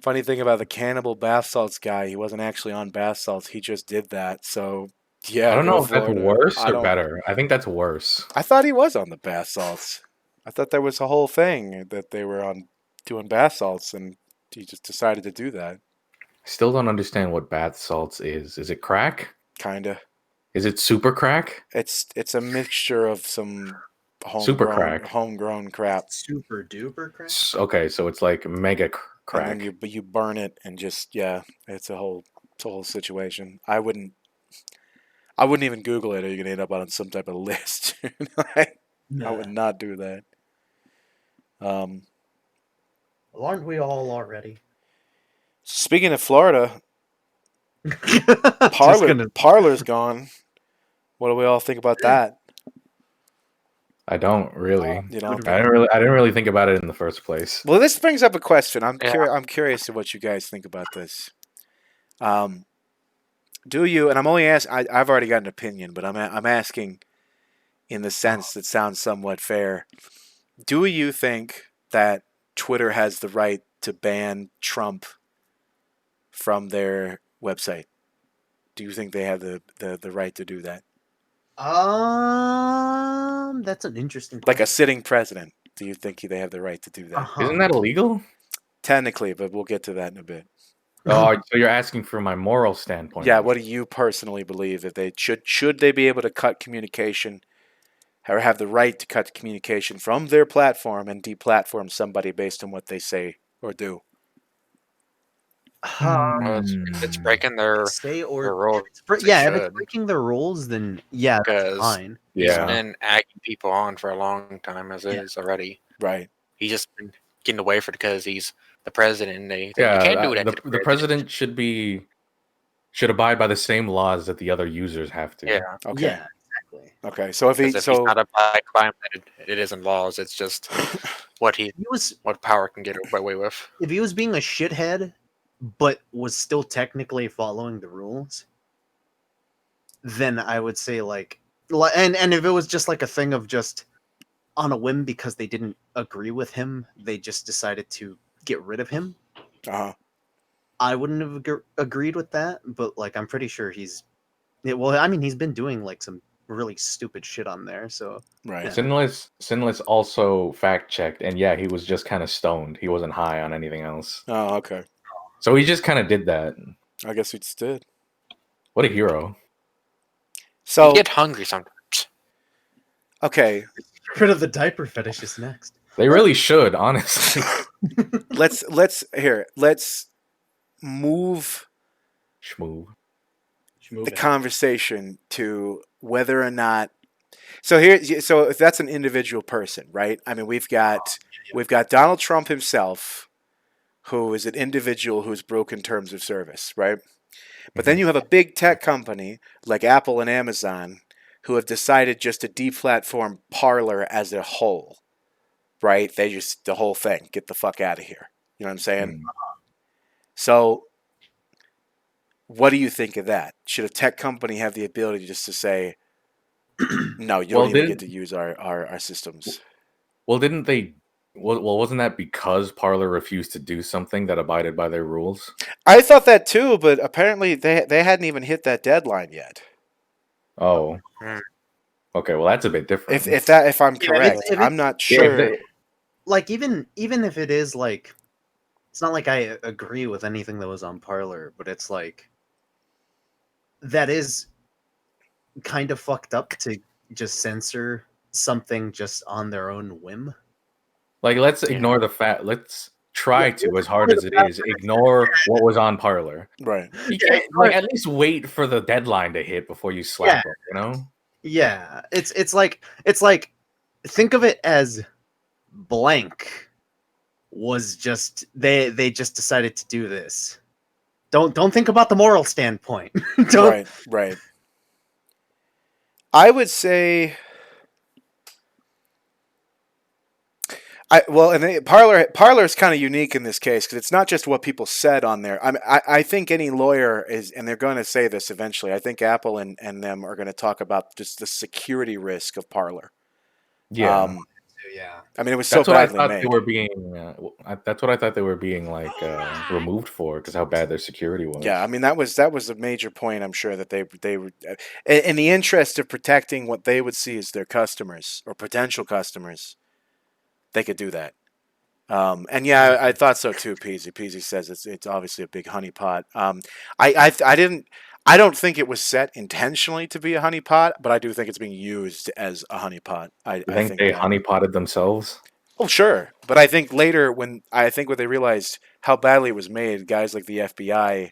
Funny thing about the cannibal bath salts guy, he wasn't actually on bath salts. He just did that. So, yeah. I don't know if that's Florida. worse or better. I think that's worse. I thought he was on the bath salts. I thought there was a whole thing that they were on doing bath salts, and he just decided to do that. I still don't understand what bath salts is. Is it crack? Kinda. Is it super crack? It's a mixture of some homegrown crap. Super duper crack? Okay, so it's like mega crack. And then you burn it and just it's a whole situation. I I wouldn't even Google it, or you're gonna end up on some type of list. I would not do that. Aren't we all already? Speaking of Florida, Just gonna- Parlor's gone. What do we all think about that? I don't really. You know, I didn't really think about it in the first place. well, this brings up a question. I'm Yeah. I'm curious to what you guys think about this. Do you? And I'm only asking. I've already got an opinion, but I'm asking in the sense that sounds somewhat fair. Do you think that Twitter has the right to ban Trump from their website? Do you think they have the right to do that? That's an interesting Like a question. sitting president, do you think they have the right to do that? Uh-huh. Isn't that illegal? Technically, but we'll get to that in a bit. Oh, so you're asking for my moral standpoint? Yeah, what do you personally believe that they should they be able to cut communication or have the right to cut communication from their platform and deplatform somebody based on what they say or do? Well, it's breaking their Say their or rules. if they if it's should. breaking the rules, then yeah, that's Because fine. He's Yeah. been egging people on for a long time as is already. Right. He's just been getting away for it because he's the president. And they Yeah, you can't do that. the to the president should abide by the same laws that the other users have to. Yeah. Okay. Yeah, exactly. Okay. So if Because if he's not abiding by it isn't laws. It's just what what power can get away with. If he was being a shithead, but was still technically following the rules, then I would say and if it was just like a thing of just on a whim because they didn't agree with him, they just decided to get rid of him. I wouldn't have agreed with that, but like I'm pretty sure he's been doing like some really stupid shit on there, so right. Sinless also fact checked, and yeah, he was just kind of stoned. He wasn't high on anything else. Oh, okay. So he just kind of did that. I guess we just did. What a hero! So You get hungry sometimes. okay, get rid of the diaper fetish is next. They really should, honestly. let's move Schmoo. the conversation to whether or not. So if that's an individual person, right? I mean, we've got Donald Trump himself, who is an individual who's broken terms of service, right? But then you have a big tech company like Apple and Amazon who have decided just to deplatform Parler as a whole, right? They just, the whole thing, get the fuck out of here. You know what I'm saying? So what do you think of that? Should a tech company have the ability just to say, no, you don't even get to use our systems? Well, didn't they? Well, wasn't that because Parler refused to do something that abided by their rules? I thought that too, but apparently they hadn't even hit that deadline yet. Oh. Okay, well that's a bit different. If I'm correct, I'm not sure. Like even if it is like, it's not like I agree with anything that was on Parler, but it's like that is kind of fucked up to just censor something just on their own whim. Like, let's ignore the fact. Let's try to, as hard as it is, ignore what was on Parler. Right. You can't, like, at least wait for the deadline to hit before you slap them. You know? Yeah, it's like think of it as blank was just they just decided to do this. Don't think about the moral standpoint. Right. I would say. Parler is kind of unique in this case because it's not just what people said on there. I think any lawyer is, and they're going to say this eventually. I think Apple and them are going to talk about just the security risk of Parler. Yeah. Yeah. I mean, it was That's so what I badly thought made. they were being. That's what I thought they were being like removed for, because how bad their security was. Yeah, I mean that was a major point. I'm sure that they were, in the interest of protecting what they would see as their customers or potential customers, they could do that. And yeah, I thought so too. Peasy says it's obviously a big honeypot. I don't think it was set intentionally to be a honeypot, but I do think it's being used as a honeypot. I think they honeypotted themselves. Oh, sure. But I think later when they realized how badly it was made, guys like the FBI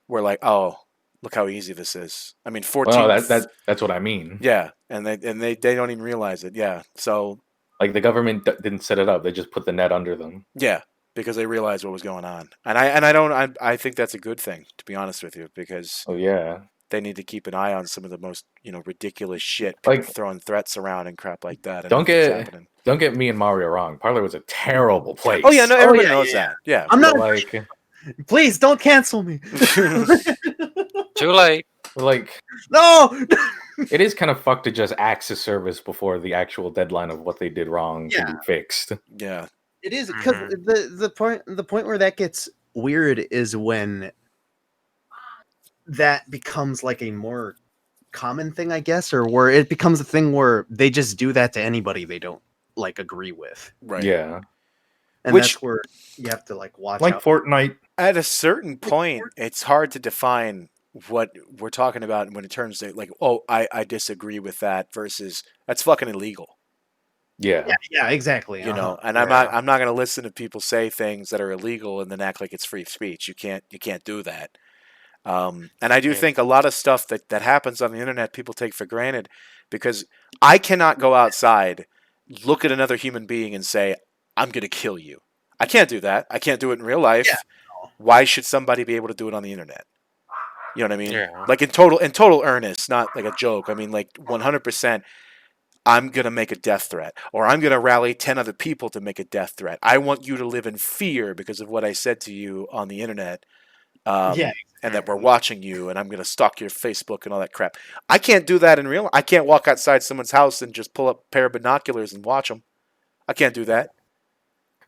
were like, oh, Look how easy this is. I mean, Well, 14. that's what I mean. Yeah, and they don't even realize it. Yeah, so Like the government didn't set it up; they just put the net under them. yeah, because they realized what was going on, and I don't I think that's a good thing, to be honest with you, because Oh yeah, they need to keep an eye on some of the most ridiculous shit, people like throwing threats around and crap like that, and don't nothing's get happening. don't get me and Mario wrong. Parlor was a terrible place. Oh yeah, no, Oh, everybody yeah, knows yeah. that. Yeah, I'm But not. like, Please don't cancel me. Too late. like No. it is kind of fucked to just axe a service before the actual deadline of what they did wrong can be fixed. yeah, It is because the point where that gets weird is when that becomes like a more common thing, I guess, or where it becomes a thing where they just do that to anybody they don't like agree with, right. Yeah, and Which- that's where you have to like watch like out. Fortnite. At a certain point, it's hard to define what we're talking about when it turns to like, oh, I disagree with that versus that's fucking illegal. Yeah, Yeah, exactly. And Yeah. I'm not going to listen to people say things that are illegal and then act like it's free speech. You can't do that. And I do Yeah. think a lot of stuff that happens on the internet people take for granted, because I cannot go outside, look at another human being and say, I'm going to kill you. I can't do that. I can't do it in real life. Yeah. Why should somebody be able to do it on the internet? You know what I mean? Yeah. Like in total earnest, not like a joke. I mean, like 100%. I'm going to make a death threat, or I'm going to rally 10 other people to make a death threat. I want you to live in fear because of what I said to you on the internet. Yeah, And that we're watching you, and I'm going to stalk your Facebook and all that crap. I can't do that in real life. I can't walk outside someone's house and just pull up a pair of binoculars and watch them. I can't do that.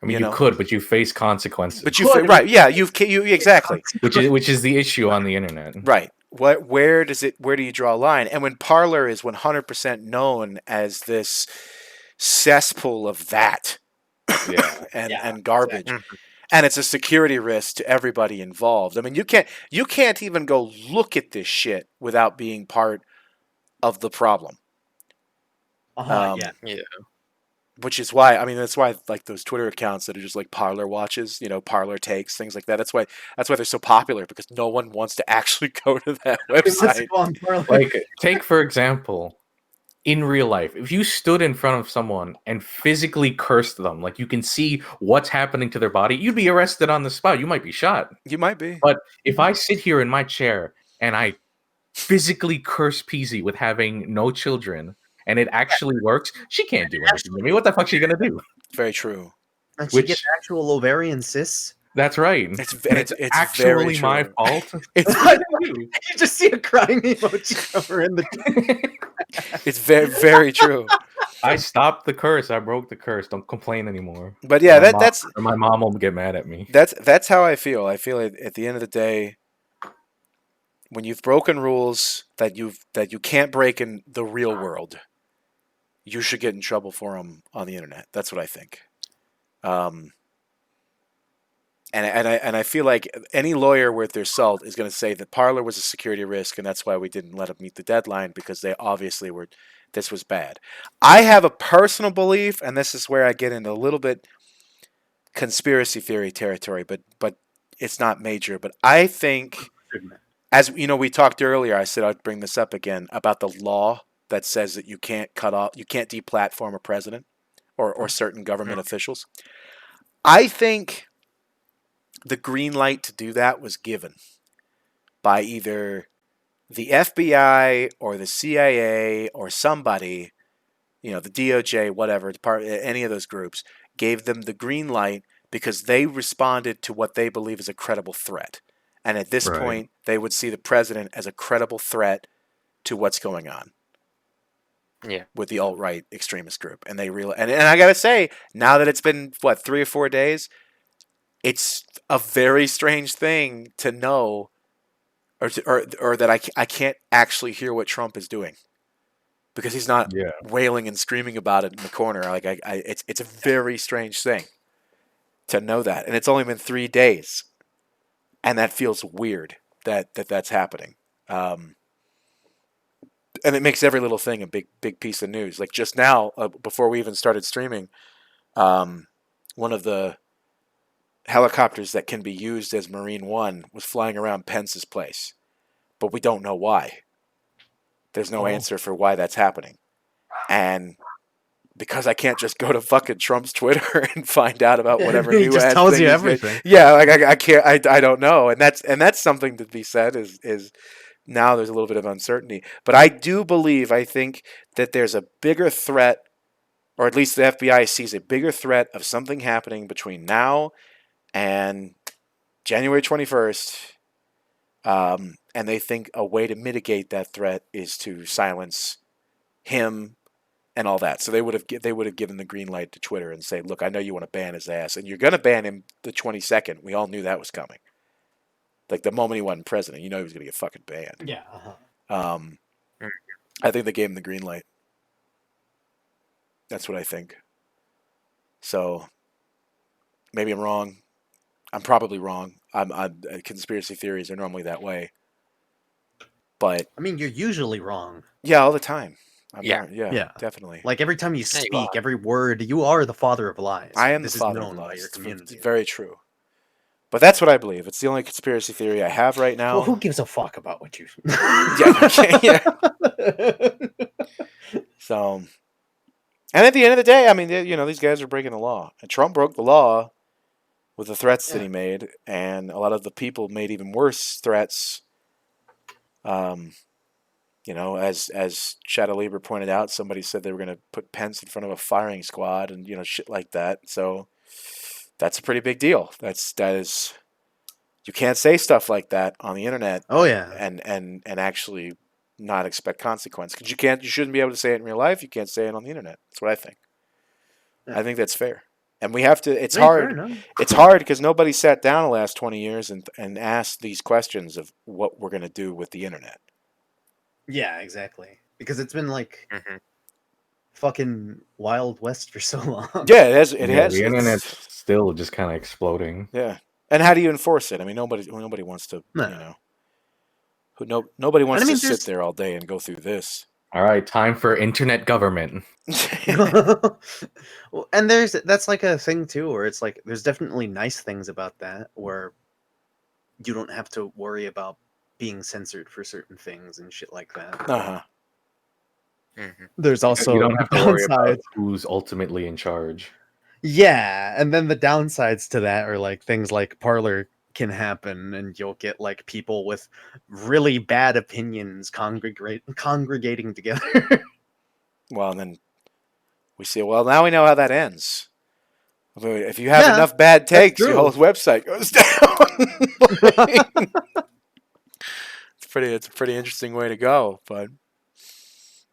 I mean You you know? could, but you face consequences. But right, yeah, you exactly. which is the issue on the internet. Right. Where do you draw a line? And when Parler is 100% known as this cesspool of that Yeah, and garbage, Mhm. and it's a security risk to everybody involved. I mean, you can't even go look at this shit without being part of the problem. yeah. Yeah. Which is why, I mean, that's why like those Twitter accounts that are just like Parlor watches, Parlor takes, things like that. That's why they're so popular, because no one wants to actually go to that Let's website. go on Parler. like take for example, in real life, if you stood in front of someone and physically cursed them, like you can see what's happening to their body, you'd be arrested on the spot. You might be shot. You might be. But if I sit here in my chair and I physically curse Peasy with having no children, and it actually works, she can't do anything to me. What the fuck's she gonna do? Very true. And she gets actual ovarian cysts. That's right. It's And it's very actually my true. fault. It's You just see a crying emoji over in the. it's very true. I stopped the curse. I broke the curse. Don't complain anymore. But yeah, My mom will get mad at me. that's how I feel. I feel like at the end of the day, when you've broken rules that you can't break in the real world, you should get in trouble for them on the internet. That's what I think. And I feel like any lawyer worth their salt is going to say that Parler was a security risk, and that's why we didn't let them meet the deadline, because they obviously were. This was bad. I have a personal belief, and this is where I get into a little bit conspiracy theory territory, but it's not major. But I think, as you know, we talked earlier. I said I'd bring this up again about the law that says that you can't deplatform a president or certain government officials. I think the green light to do that was given by either the FBI or the CIA or somebody, the DOJ, whatever, any of those groups, gave them the green light because they responded to what they believe is a credible threat. And at this point, they would see the president as a credible threat to what's going on. Yeah. With the alt-right extremist group. And they and I got to say, now that it's been, 3 or 4 days, it's a very strange thing to know, or that I can't actually hear what Trump is doing, because he's not wailing and screaming about it in the corner. Like it's a very strange thing to know that, and it's only been 3 days, and that feels weird that's happening. And it makes every little thing a big piece of news. Like just now, before we even started streaming, one of the helicopters that can be used as Marine One was flying around Pence's place. but we don't know why. There's no Oh. answer for why that's happening. And because I can't just go to fucking Trump's Twitter and find out about whatever He new just ass tells thing you he's made. everything. Yeah, like I can't. I don't know, and that's something to be said. Is now there's a little bit of uncertainty, but I do believe. I think that there's a bigger threat, or at least the FBI sees a bigger threat of something happening between now and January 21st. And they think a way to mitigate that threat is to silence him and all that. So they would have given the green light to Twitter and say, "Look, I know you want to ban his ass, and you're going to ban him the 22nd. We all knew that was coming. Like the moment he wasn't president, you know he was going to get fucking banned." Yeah. I think they gave him the green light. That's what I think. So maybe I'm wrong. I'm probably wrong. Conspiracy theories are normally that way. But I mean, you're usually wrong. yeah, all the time. Yeah. Definitely. Like every time you Yeah, you speak, are. every word, you are the father of lies. I am This the father is of known by lies. your It's community. very true. But that's what I believe. It's the only conspiracy theory I have right now. Well, who gives a fuck about what you? Yeah, okay, yeah. So, and at the end of the day, I mean, these guys are breaking the law, and Trump broke the law with the threats that he made, and a lot of the people made even worse threats. As Shadow Lieber pointed out, somebody said they were going to put Pence in front of a firing squad, and shit like that. So that's a pretty big deal. That is, you can't say stuff like that on the internet. Oh yeah. and actually not expect consequence, because you shouldn't be able to say it in real life. You can't say it on the internet. That's what I think. Yeah. I think that's fair, and we have to. It's Hey, fair hard. enough. It's hard because nobody sat down the last 20 years and asked these questions of what we're going to do with the internet. Yeah, exactly. Because it's been like hmm fucking Wild West for so long. Yeah, it has. It Yeah, has. the It's- internet's still just kind of exploding. Yeah, and how do you enforce it? I mean, nobody wants to. No. Nobody wants And I mean, to sit there's- there all day and go through this. All right, time for internet government. Well, and that's like a thing too, where it's like there's definitely nice things about that, where you don't have to worry about being censored for certain things and shit like that. Uh-huh. hmm There's also You don't have to worry about downsides. who's ultimately in charge. Yeah, and then the downsides to that are like things like Parler can happen, and you'll get like people with really bad opinions congregating together. Well, and then we see. Well, now we know how that ends. If you have Yeah, enough bad takes, your true. whole website goes down. It's a pretty interesting way to go, but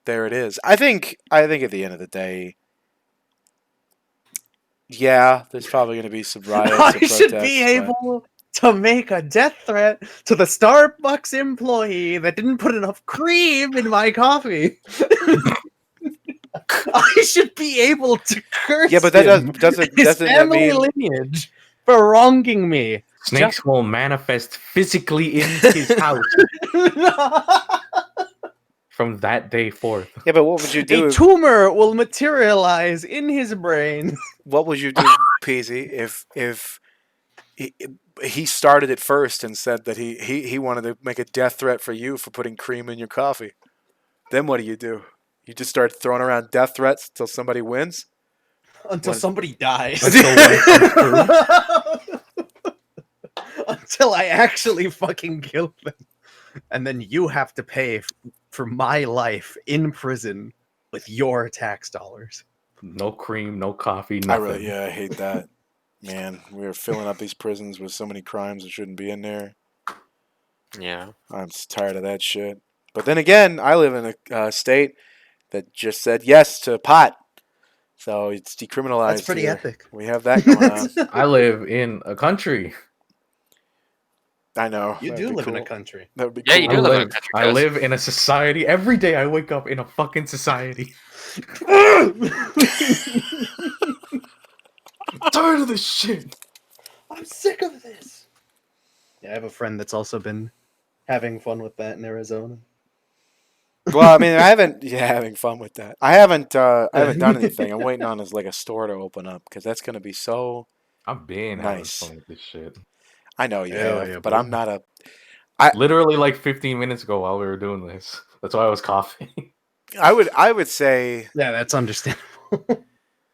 there it is. I think at the end of the day, yeah, there's probably going to be some riots or I protests. should be but- able to make a death threat to the Starbucks employee that didn't put enough cream in my coffee. I should be able to curse Yeah, but that him, doesn't his that family mean lineage for wronging me. Snakes will manifest physically in his house from that day forth. Yeah, but what would you do? A tumor will materialize in his brain. What would you do, Peasy, if he started it first and said that he wanted to make a death threat for you for putting cream in your coffee? Then what do? You just start throwing around death threats until somebody wins? Until What- somebody dies. Until one comes through. Until I actually fucking kill them. And then you have to pay for my life in prison with your tax dollars. No cream, no coffee, I nothing. I hate that. Man, we're filling up these prisons with so many crimes that shouldn't be in there. Yeah. I'm just tired of that shit. But then again, I live in a state that just said yes to pot. So it's decriminalized. That's pretty here. epic. We have that going on. I live in a country. I know. You that'd do be live in a cool. country. That would be Yeah, cool. you do live in a country, I Kaz. live in a society. Every day I wake up in a fucking society. I'm tired of this shit. I'm sick of this. Yeah, I have a friend that's also been having fun with that in Arizona. Well, I mean, I haven't. Yeah, having fun with that. I haven't done anything. I'm waiting on a store to open up because that's going to be so. I've been Nice. having fun with this shit. I know you Hell have, yeah, but boy. I'm not a. Literally like 15 minutes ago while we were doing this. That's why I was coughing. I would say Yeah, that's understandable.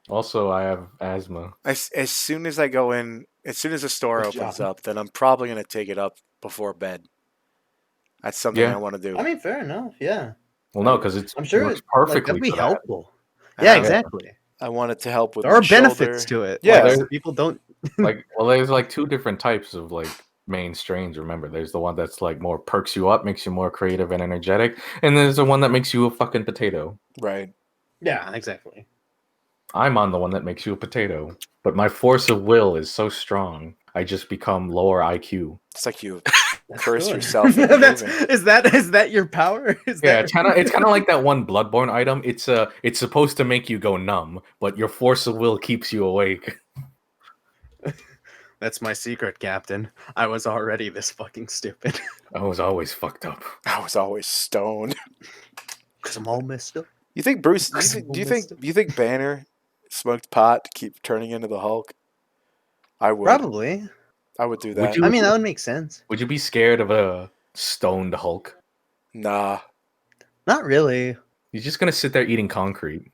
Also, I have asthma. as soon as I go in, as soon as the store Good opens job. up, then I'm probably gonna take it up before bed. That's something Yeah. I want to do. I mean, fair enough. Yeah, Well, no, because I'm sure works it, perfectly that'd be for that. helpful. And Yeah, I- exactly. I want it to help with There my are benefits shoulder. to it. Yeah. Like, Well, people don't. There's like two different types of like main strains. Remember, there's the one that's like more perks you up, makes you more creative and energetic, and there's the one that makes you a fucking potato. Right. Yeah, exactly. I'm on the one that makes you a potato, but my force of will is so strong, I just become lower IQ. It's like you That's curse good. yourself into That's, moving. is that your power? Is Yeah, that it's kind of like that one Bloodborne item. It's supposed to make you go numb, but your force of will keeps you awake. That's my secret, Captain. I was already this fucking stupid. I was always fucked up. I was always stoned. Cause I'm all messed up. You think Bruce? Cause Do you think Banner smoked pot to keep turning into the Hulk? I would. Probably. I would do Would that. you- I mean, that would make sense. Would you be scared of a stoned Hulk? Nah. Not really. He's just gonna sit there eating concrete.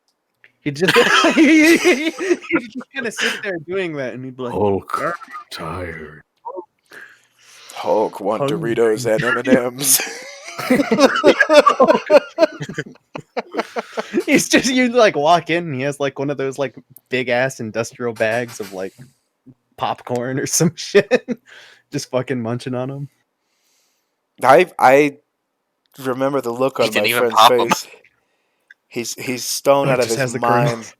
He just he's just gonna sit there doing that, and he'd be like, Hulk, tired. Hulk want Hungry. Doritos and M&Ms. he's just you like walk in, and he has like one of those like big ass industrial bags of like popcorn or some shit, just fucking munching on them. I remember the look He on my didn't even friend's pop 'em. face. He's stoned Oh, out it of just his has the kernels. mind,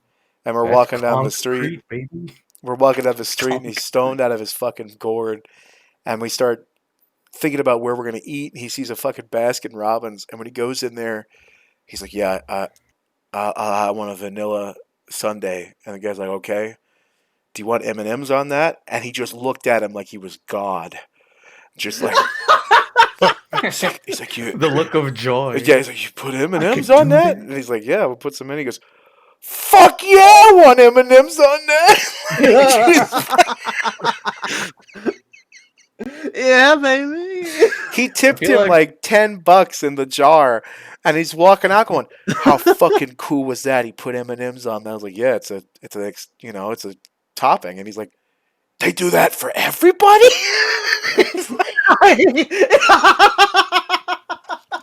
and we're That's walking down the street. concrete, baby. We're walking down the street, and he's stoned out of his fucking gourd, and we start thinking about where we're gonna eat. And he sees a fucking Baskin Robbins, and when he goes in there, he's like, "Yeah, I want a vanilla sundae," and the guy's like, "Okay, do you want M&Ms on that?" And he just looked at him like he was God, just like he's like you. The look of joy. Yeah, he's like, "You put M&Ms could on do that?" that. And he's like, "Yeah, we'll put some in." He goes, "Fuck yeah, I want M&Ms on that." Yeah, baby. He tipped feel him like- like $10 in the jar, and he's walking out going, "How fucking cool was that? He put M&Ms on." And I was like, "Yeah, it's a topping." And he's like, "They do that for everybody?"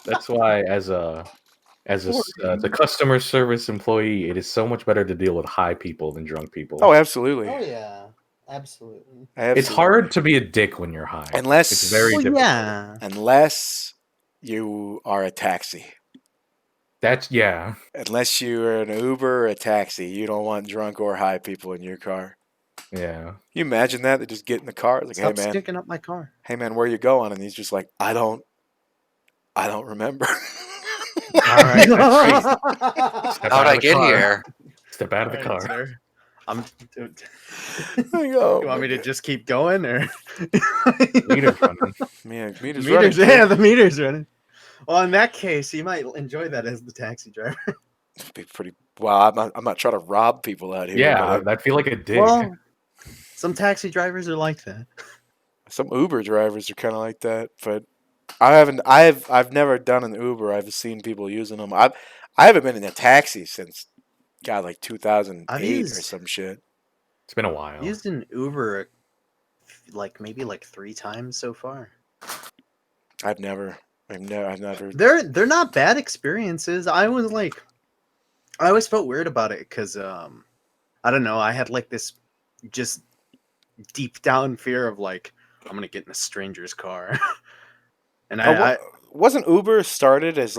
That's why, as the customer service employee, it is so much better to deal with high people than drunk people. Oh, absolutely. yeah, absolutely. It's hard to be a dick when you're high. Unless It's very difficult. yeah. unless you are a taxi. That's yeah. Unless you're an Uber or a taxi, you don't want drunk or high people in your car. Yeah. You imagine that? They just get in the car, like, Stop "Hey man, sticking up my car. where you going?" And he's just like, I don't remember." All right. That's crazy. Step How'd out of I the get car. here? Step out of the car. Sir. I'm. I go, You want me to just keep going, or Meter's running. Man, meters? running, Yeah, kid. the meter's running. Well, in that case, you might enjoy that as the taxi driver. It'd be pretty. Well, I'm not trying to rob people out here. Yeah, but I'd feel like a dick. Well, some taxi drivers are like that. some Uber drivers are kind of like that. But I've never done an Uber. I've seen people using them. I haven't been in a taxi since, God, like 2008 or used- some shit. It's been a while. Used an Uber, maybe 3 times so far. I've never. They're not bad experiences. I always felt weird about it because I don't know. I had this just deep down fear of I'm gonna get in a stranger's car, and Wasn't Uber started as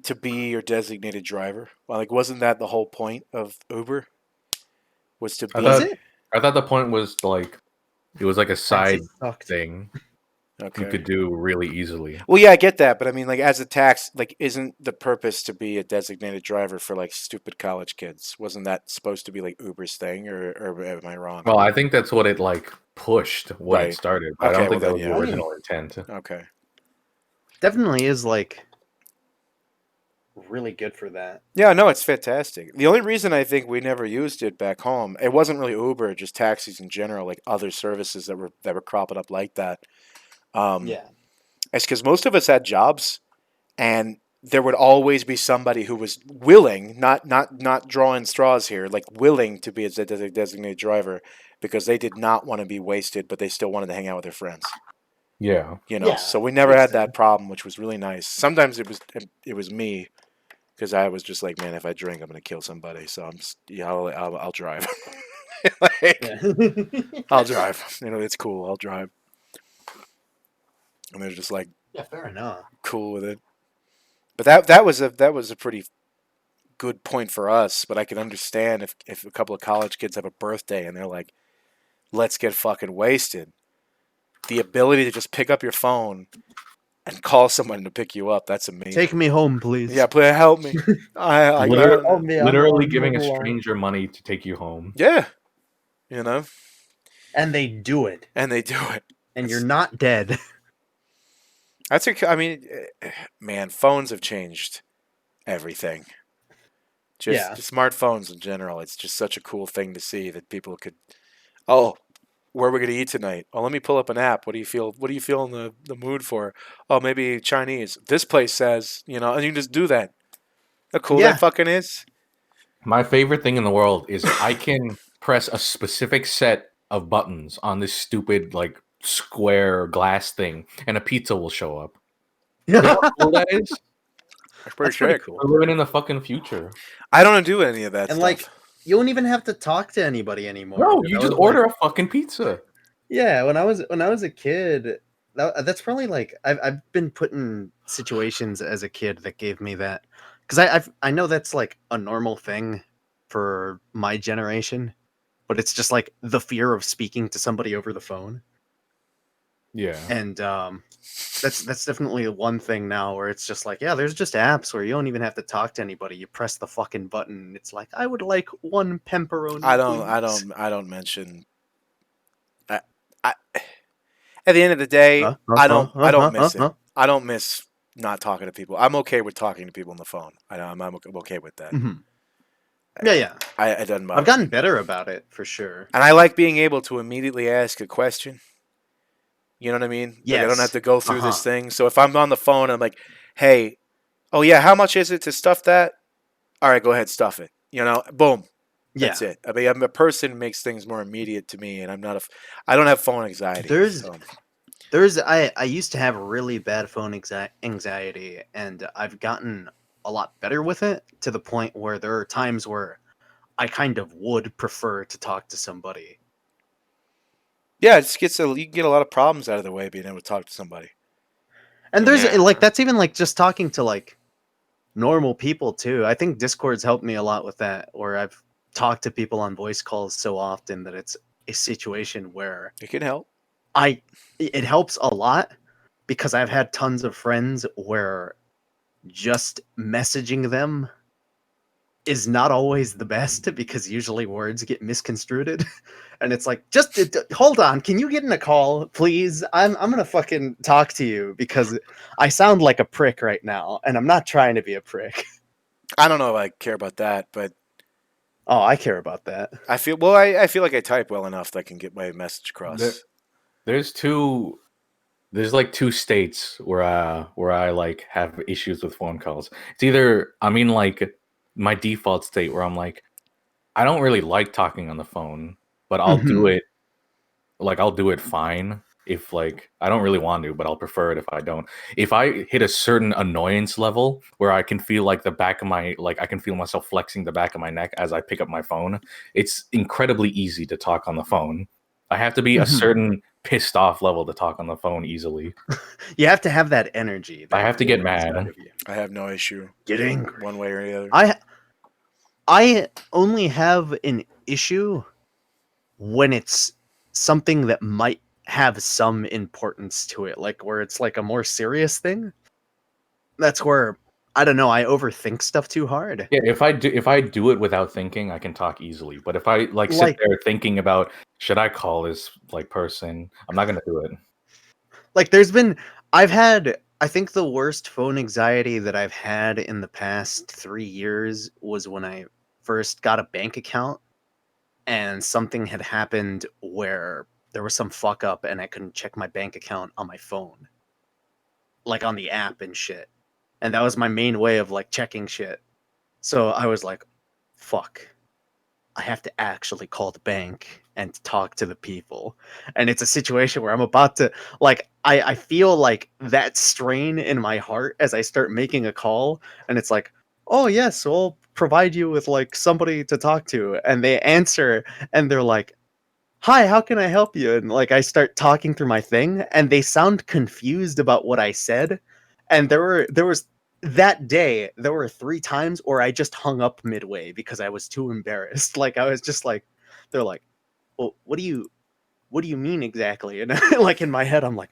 to be your designated driver? Well, wasn't that the whole point of Uber? Was to be. I thought the point was it was like a side Taxi sucked. thing Okay. you could do really easily. Well, yeah, I get that, but I mean, as a tax, isn't the purpose to be a designated driver for stupid college kids? Wasn't that supposed to be Uber's thing, or am I wrong? Well, I think that's what it pushed when Right. it started. But I Okay, don't think well, that was then, the yeah. original intent. Okay. Definitely is really good for that. Yeah, no, it's fantastic. The only reason I think we never used it back home, it wasn't really Uber, just taxis in general, other services that were cropping up like that. Yeah. is because most of us had jobs, and there would always be somebody who was willing, not drawing straws here, like willing to be a designated driver because they did not want to be wasted, but they still wanted to hang out with their friends. Yeah. Yeah, so we never makes had that sense. problem, which was really nice. Sometimes it was me because I was just like, man, if I drink, I'm gonna kill somebody. So I'm just, yeah, I'll drive. Like, I'll drive. It's cool. I'll drive. And they're just like Yeah, fair enough. cool with it. But that was a pretty good point for us. But I can understand if a couple of college kids have a birthday and they're like, let's get fucking wasted. The ability to just pick up your phone and call someone to pick you up, that's amazing. Take me home, please. Yeah, please help me. I Literally giving a stranger money to take you home. Yeah. And they do it. And they do it. And you're not dead. I mean, man, phones have changed everything. Just smartphones in general. It's just such a cool thing to see that people could. Oh, where are we going to eat tonight? Oh, let me pull up an app. What do you feel? What do you feel in the mood for? Oh, maybe Chinese. This place says, and you can just do that. How cool that fucking is. My favorite thing in the world is I can press a specific set of buttons on this stupid like square glass thing, and a pizza will show up. You know how cool that is? That's pretty sick. Cool. We're living in the fucking future. I don't do any of that And stuff. like, you don't even have to talk to anybody anymore. No, you just order a fucking pizza. Yeah, when I was a kid, that's probably like I've been put in situations as a kid that gave me that, because I know that's like a normal thing for my generation, but it's just like the fear of speaking to somebody over the phone. Yeah, and that's definitely one thing now where it's just like, yeah, there's just apps where you don't even have to talk to anybody. You press the fucking button. And it's like, I would like one pepperoni. I please. don't mention. I at the end of the day, I don't miss it. I don't miss not talking to people. I'm okay with talking to people on the phone. I'm okay with that. Mhm. Yeah. It doesn't bother I've gotten me. better about it for sure. And I like being able to immediately ask a question. You know what I mean? Yes. Like I don't have to go through this thing. So if I'm on the phone, I'm like, hey, oh yeah, how much is it to stuff that? All right, go ahead, stuff it. Boom. That's it. I mean, I'm a person who makes things more immediate to me, and I don't have phone anxiety. I used to have really bad phone anxiety, and I've gotten a lot better with it to the point where there are times where I kind of would prefer to talk to somebody. Yeah, it just you can get a lot of problems out of the way being able to talk to somebody. And there's like, that's even like just talking to like normal people too. I think Discord's helped me a lot with that, where I've talked to people on voice calls so often that it's a situation where it can help. It helps a lot, because I've had tons of friends where just messaging them is not always the best, because usually words get misconstrued. And it's like, just hold on, can you get in a call, please? I'm gonna fucking talk to you, because I sound like a prick right now, and I'm not trying to be a prick. I don't know if I care about that, but I care about that. I feel like I type well enough that I can get my message across. There's like two states where I like have issues with phone calls. It's either I'm in like my default state where I'm like, I don't really like talking on the phone, but I'll do it. Like I'll do it fine if like I don't really want to, but I'll prefer it if I don't. If I hit a certain annoyance level where I can feel like I can feel myself flexing the back of my neck as I pick up my phone, it's incredibly easy to talk on the phone. I have to be a certain pissed off level to talk on the phone easily. You have to have that energy. I have to get mad. I have no issue getting one way or the other. I only have an issue when it's something that might have some importance to it, like where it's like a more serious thing. That's where, I don't know, I overthink stuff too hard. Yeah, if I do it without thinking, I can talk easily. But if I like sit there thinking about, should I call this like person, I'm not gonna do it. Like I think the worst phone anxiety that I've had in the past 3 years was when I first got a bank account and something had happened where there was some fuck up and I couldn't check my bank account on my phone. like on the app and shit. And that was my main way of like checking shit. So I was like, fuck. I have to actually call the bank and talk to the people. And it's a situation where I'm about to like I feel like that strain in my heart as I start making a call, and it's like, oh yes, we'll provide you with like somebody to talk to. And they answer and they're like, hi, how can I help you? And like I start talking through my thing and they sound confused about what I said. And there was that day there were 3 times where I just hung up midway because I was too embarrassed. Like I was just like, they're like, well, what do you mean exactly? And like in my head I'm like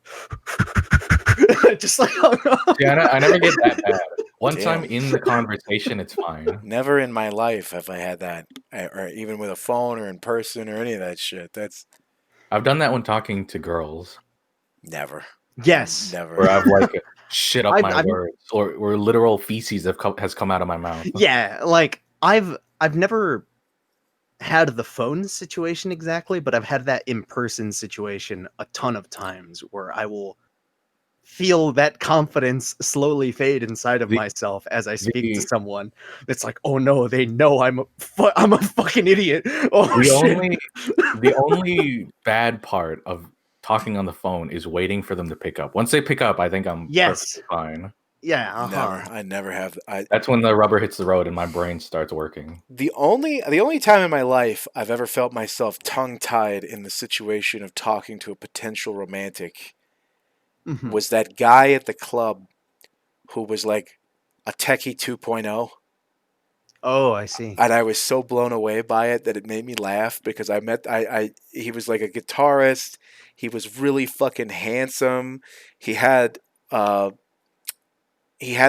just like hung up. Yeah, I never get that bad. Once Damn. I'm in the conversation, it's fine. Never in my life have I had that, or even with a phone or in person or any of that shit. That's I've done that when talking to girls, never. Yes. Never. where I've like shit up my I've- words, or literal feces has come out of my mouth. Yeah, like I've never had the phone situation exactly, but I've had that in-person situation a ton of times where I will feel that confidence slowly fade inside of The- myself as I speak to the- someone. It's like, oh no, they know I'm a fucking idiot. Oh shit. The only bad part of talking on the phone is waiting for them to pick up. Once they pick up, I think I'm Yes. perfectly fine. Yeah, Never. I never have. That's when the rubber hits the road and my brain starts working. The only time in my life I've ever felt myself tongue tied in the situation of talking to a potential romantic Mhm. was that guy at the club who was like a techie 2.0. Oh, I see. And I was so blown away by it that it made me laugh because he was like a guitarist. He was really fucking handsome. He had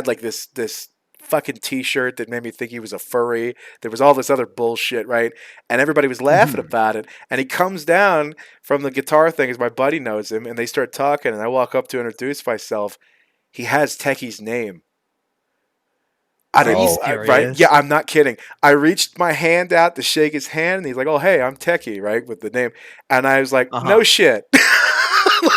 like this fucking t-shirt that made me think he was a furry. There was all this other bullshit, right? And everybody was laughing Mhm. about it. And he comes down from the guitar thing as my buddy knows him, and they start talking, and I walk up to introduce myself. He has Techie's name. Are you Right? serious? Yeah, I'm not kidding. I reached my hand out to shake his hand, and he's like, "Oh, hey, I'm Techie," right, with the name. And I was like, "No shit."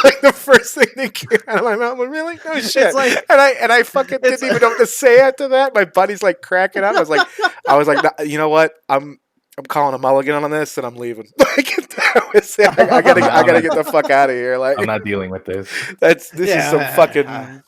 Like the first thing that came out of my mouth was, "Really? No shit." It's like and I fucking didn't even know what to say after that. My buddy's like cracking up. I was like, "No, you know what? I'm calling a mulligan on this, and I'm leaving. Like that was it. I gotta get the fuck out of here. Like I'm not dealing with this. this is Yeah, some fucking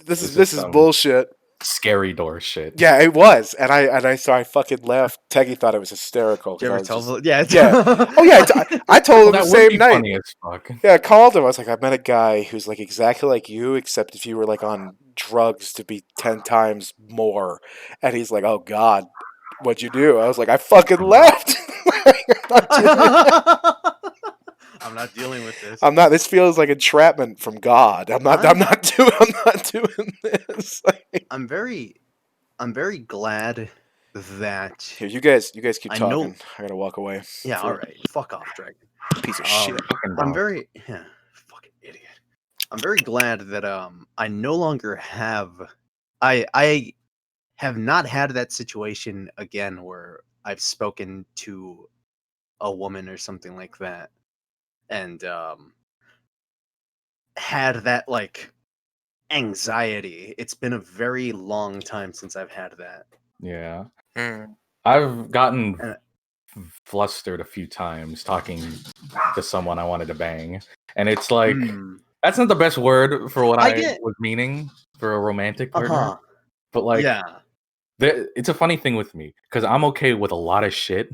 this is some bullshit. Scary door shit. Yeah, it was, and I fucking laughed. Teggy thought it was hysterical. Did you 'Cause I ever was tell just- yeah. Oh yeah, I told him Well, the that would same be night. funny as fuck. Yeah, I called him. I was like, I met a guy who's like exactly like you, except if you were like on drugs to be 10 times more. And he's like, oh God, what'd you do? I was like, I fucking left. I'm not dealing with this. I'm not. This feels like entrapment from God. I'm not doing this. I'm very glad that Here, you guys keep I know- talking. I gotta walk away. yeah, all right. Fuck off, Dragon. Piece of Um, shit. Fucking I'm dog. very fucking idiot. I'm very glad that I no longer have I have not had that situation again where I've spoken to a woman or something like that and had that like anxiety. It's been a very long time since I've had that. Yeah. Hmm. I've gotten Uh, flustered a few times talking to someone I wanted to bang. And it's like, mm, that's not the best word for what I I get- was meaning for a romantic partner. uh-huh. But like, Yeah. it's a funny thing with me because I'm okay with a lot of shit.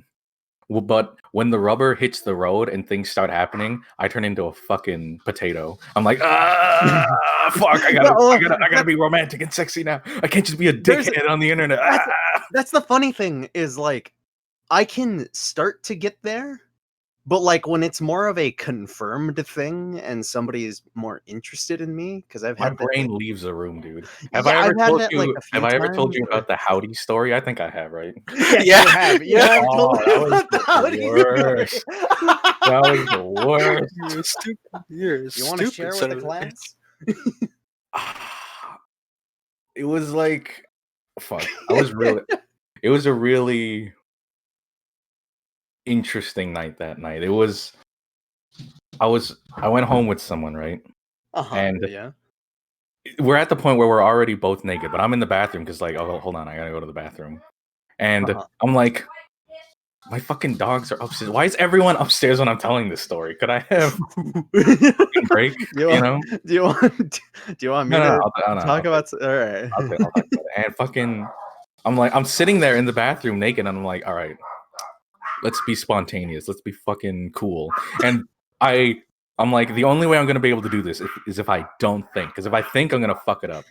But when the rubber hits the road and things start happening, I turn into a fucking potato. I'm like, fuck! I gotta be romantic and sexy now. I can't just be a dickhead on the internet. That's the funny thing is like I can start to get there, but like when it's more of a confirmed thing and somebody is more interested in me because I've My had that, brain leaves the room, dude. Have Yeah, I ever I've had told that, you? like, a few Have I ever told you times, or- about the howdy story? I think I have, right? Yes, Yeah. you have. You Yeah. have Oh, told me that was about the the howdy worst. story. That was the worst. You're stupid. You're You want to share with the class? It was like, fuck. It was a really interesting night that night. I went home with someone, right? Uh-huh. And- yeah. we're at the point where we're already both naked, but I'm in the bathroom because like, oh, hold on, I gotta go to the bathroom, and I'm like, my fucking dogs are upstairs. Why is everyone upstairs when I'm telling this story? Could I have a fucking break? Do you want me to talk about? All right. I'll talk about it. And fucking, I'm sitting there in the bathroom naked, and I'm like, all right, let's be spontaneous. Let's be fucking cool. And I'm like, the only way I'm gonna be able to do this is if I don't think. Because if I think, I'm gonna fuck it up.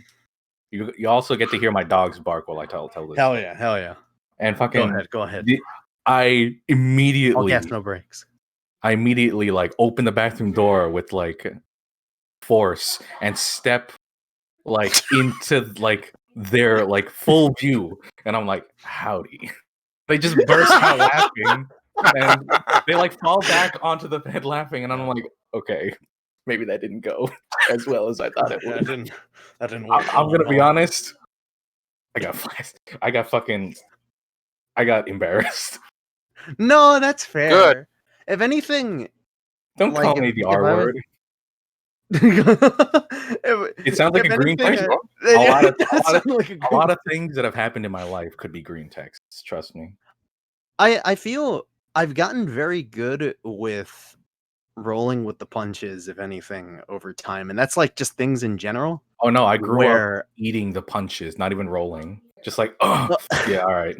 You also get to hear my dogs bark while I tell this. Hell yeah. And fucking Go ahead. I immediately gas, no brakes. I immediately like open the bathroom door with like force and step like into like their like full view, and I'm like, howdy. They just burst out laughing, and they like fall back onto the bed laughing, and I'm like, okay, maybe that didn't go as well as I thought it would. That didn't work. I'm gonna be honest. I got embarrassed. No, that's fair. Good. If anything, Don't call me the R word. It sounds like a green text. A lot of things that have happened in my life could be green texts. Trust me. I feel I've gotten very good with rolling with the punches, if anything, over time, and that's like just things in general. Oh no, I grew up eating the punches, not even rolling. Just like, oh, yeah, all right.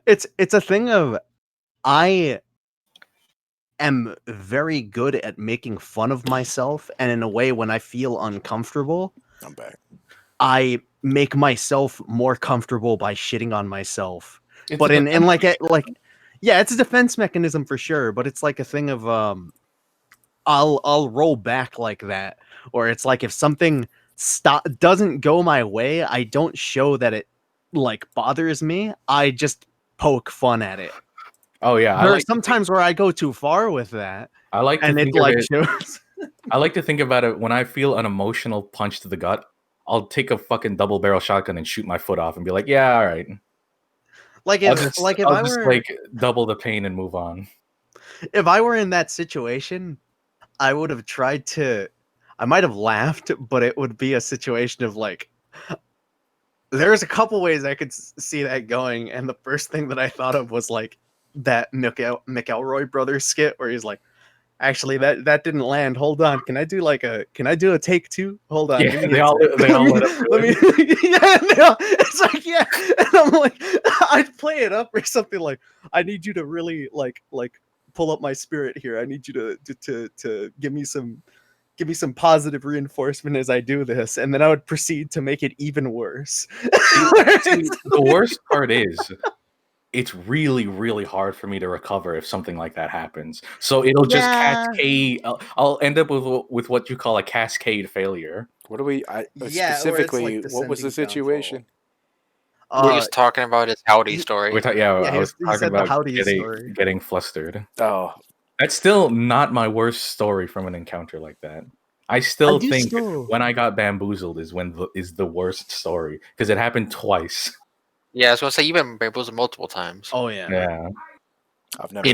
It's a thing of I am very good at making fun of myself, and in a way, when I feel uncomfortable, I'm back. I make myself more comfortable by shitting on myself. But in like yeah, it's a defense mechanism for sure. But it's like a thing of I'll roll back like that, or it's like if something doesn't go my way, I don't show that it like bothers me. I just poke fun at it. Oh yeah, there are sometimes where I go too far with that. I like to and think it like of it, shows. I like to think about it when I feel an emotional punch to the gut. I'll take a fucking double barrel shotgun and shoot my foot off and be like, yeah, all right. Like I'll if just double the pain and move on. If I were in that situation, I would have tried to. I might have laughed, but it would be a situation of like. There's a couple ways I could see that going, and the first thing that I thought of was like that McElroy brothers skit where he's like, "Actually, that didn't land. Hold on, can I do a take two? Hold on." Yeah, they all let me. Yeah, it's like yeah, and I'm like, I'd play it up or something like, I need you to really like pull up my spirit here. I need you to give me some positive reinforcement as I do this, and then I would proceed to make it even worse. The worst part is it's really, really hard for me to recover if something like that happens. So it'll just cascade. I'll end up with what you call a cascade failure. What do we? Specifically, what was the situation? We're just talking about his howdy story. I was talking about getting flustered. Oh, that's still not my worst story from an encounter like that. I still think when I got bamboozled is the worst story because it happened twice. Yeah, I was gonna say you've been bamboozled multiple times. Oh yeah. Yeah. I've never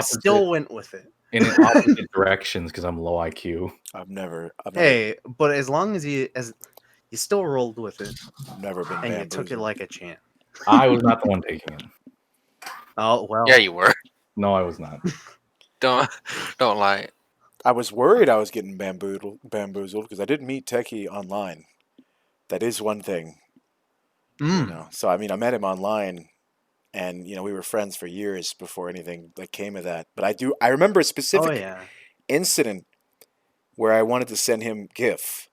still went with it in opposite directions because I'm low IQ. I've never. But as long as you still rolled with it, I've never been. And you took it like a champ. I was not the one taking it. Oh well. Yeah, you were. No, I was not. Don't lie. I was worried I was getting bamboozled because I didn't meet Techie online. That is one thing. You know, so I mean, I met him online, and we were friends for years before anything like came of that. But I remember a specific incident where I wanted to send him GIF,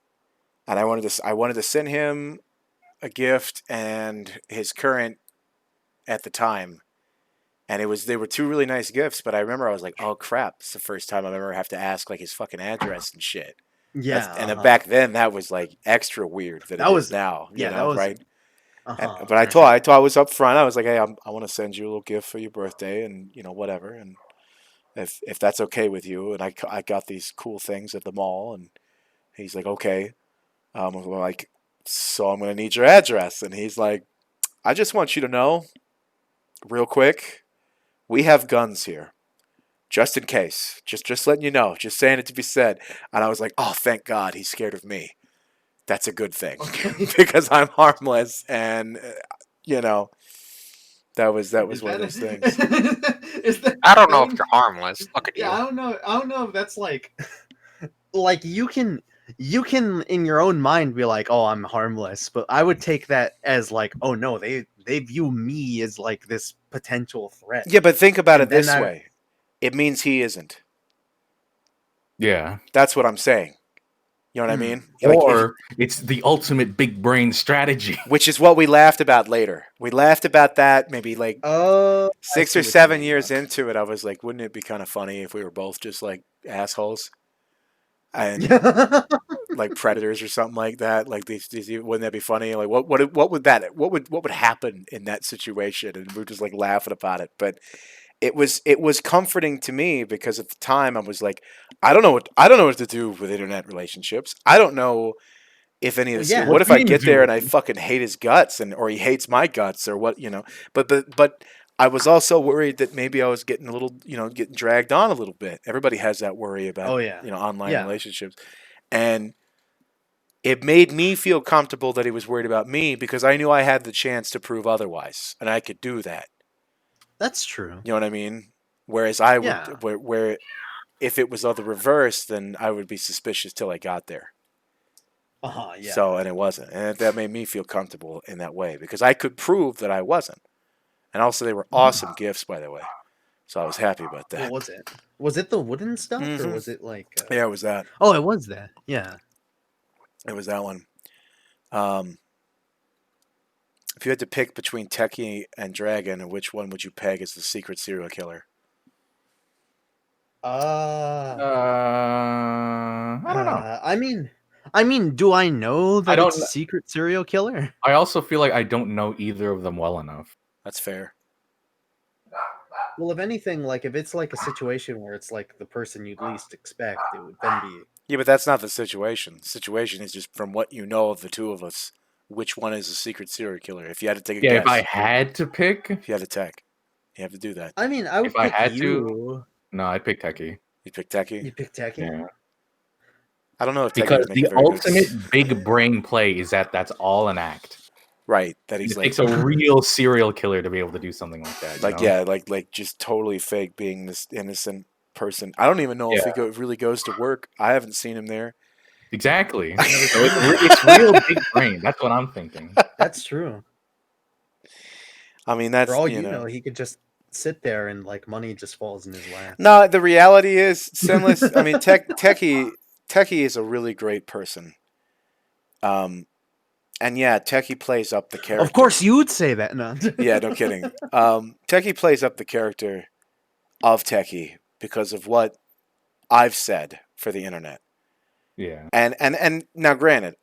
and I wanted to send him a gift and his current at the time, and they were two really nice gifts. But I remember I was like, oh crap, it's the first time I ever have to ask like his fucking address and shit. Yeah, and back then that was like extra weird than it is now. Right. But I told I was up front. I was like, hey, I want to send you a little gift for your birthday, and whatever, and if that's okay with you. And I got these cool things at the mall, and he's like, okay. I'm like, so I'm gonna need your address, and he's like, I just want you to know, real quick, we have guns here, just in case. Just letting you know, just saying it to be said. And I was like, oh, thank God, he's scared of me. that's a good thing Okay. because I'm harmless, and you know that was Is one of that those things. is that I don't know if going? you're harmless. Look at Yeah, you. I don't know. I don't know if that's like like you can in your own mind be like, "Oh, I'm harmless," but I would take that as like, "Oh no, they view me as like this potential threat." Yeah, but think about And it then this way: it means he isn't. Yeah. That's what I'm saying. You know what I Hmm. mean? Like, Or it's the ultimate big brain strategy. which is what we laughed about later. We laughed about that maybe like Oh, I 6 see or what you 7 mean years now. into it. I was like, wouldn't it be kind of funny if we were both just like assholes and Yeah. like predators or something like that? Like these wouldn't that be funny? Like what would happen in that situation? And we are just like laughing about it. But it was comforting to me because at the time I was like, I don't know what to do with internet relationships. I don't know if any of Well, this. yeah. What What if do you I mean get do there and with I them? fucking hate his guts or he hates my guts or what, you know? But I was also worried that maybe I was getting a little, getting dragged on a little bit. Everybody has that worry about, Oh yeah. online Yeah. relationships. And it made me feel comfortable that he was worried about me because I knew I had the chance to prove otherwise and I could do that. That's true. You know what I mean? Whereas I Yeah. would, where if it was of the reverse, then I would be suspicious till I got there. Uh-huh, yeah. So, and it wasn't. And that made me feel comfortable in that way because I could prove that I wasn't. And also, they were awesome gifts, by the way. So I was happy about What that. was it? Was it the wooden stuff or Hmm. was it like Yeah, it was that. Oh, it was that. Yeah. It was that one. Um, if you had to pick between Techie and Dragon, which one would you peg as the secret serial killer? I don't know. I mean, do I know I that it's don't. a secret serial killer? I also feel like I don't know either of them well enough. That's fair. Well, if anything, like if it's like a situation where it's like the person you'd least expect, it would then be Yeah, but that's not the situation. The situation is just from what you know of the two of us, which one is a secret serial killer? If you had to take a Yeah, if I guess, had to pick, if you had to tech, you have to do that. I mean, I if would I pick had to, you. no, I'd pick Techie. You pick Techie? You pick Techie? Yeah, I don't know if Techie because would make a the very good. ultimate big brain play is that's all an act. Right, that And he's it like, takes a real serial killer to be able to do something like that. You know? yeah, like just totally fake being this innocent person. I don't even know if Yeah. really goes to work. I haven't seen him there. Exactly. Never So seen it's real big brain. That's what I'm thinking. That's true. I mean, For that's all you know, he could just sit there and like money just falls in his lap. no. The reality is, Sinless. I mean, Techie is a really great person. And yeah, Techie plays up the character. Of course, you would say that, no? Yeah, no kidding. Techie plays up the character of Techie because of what I've said for the internet. Yeah. And now, granted,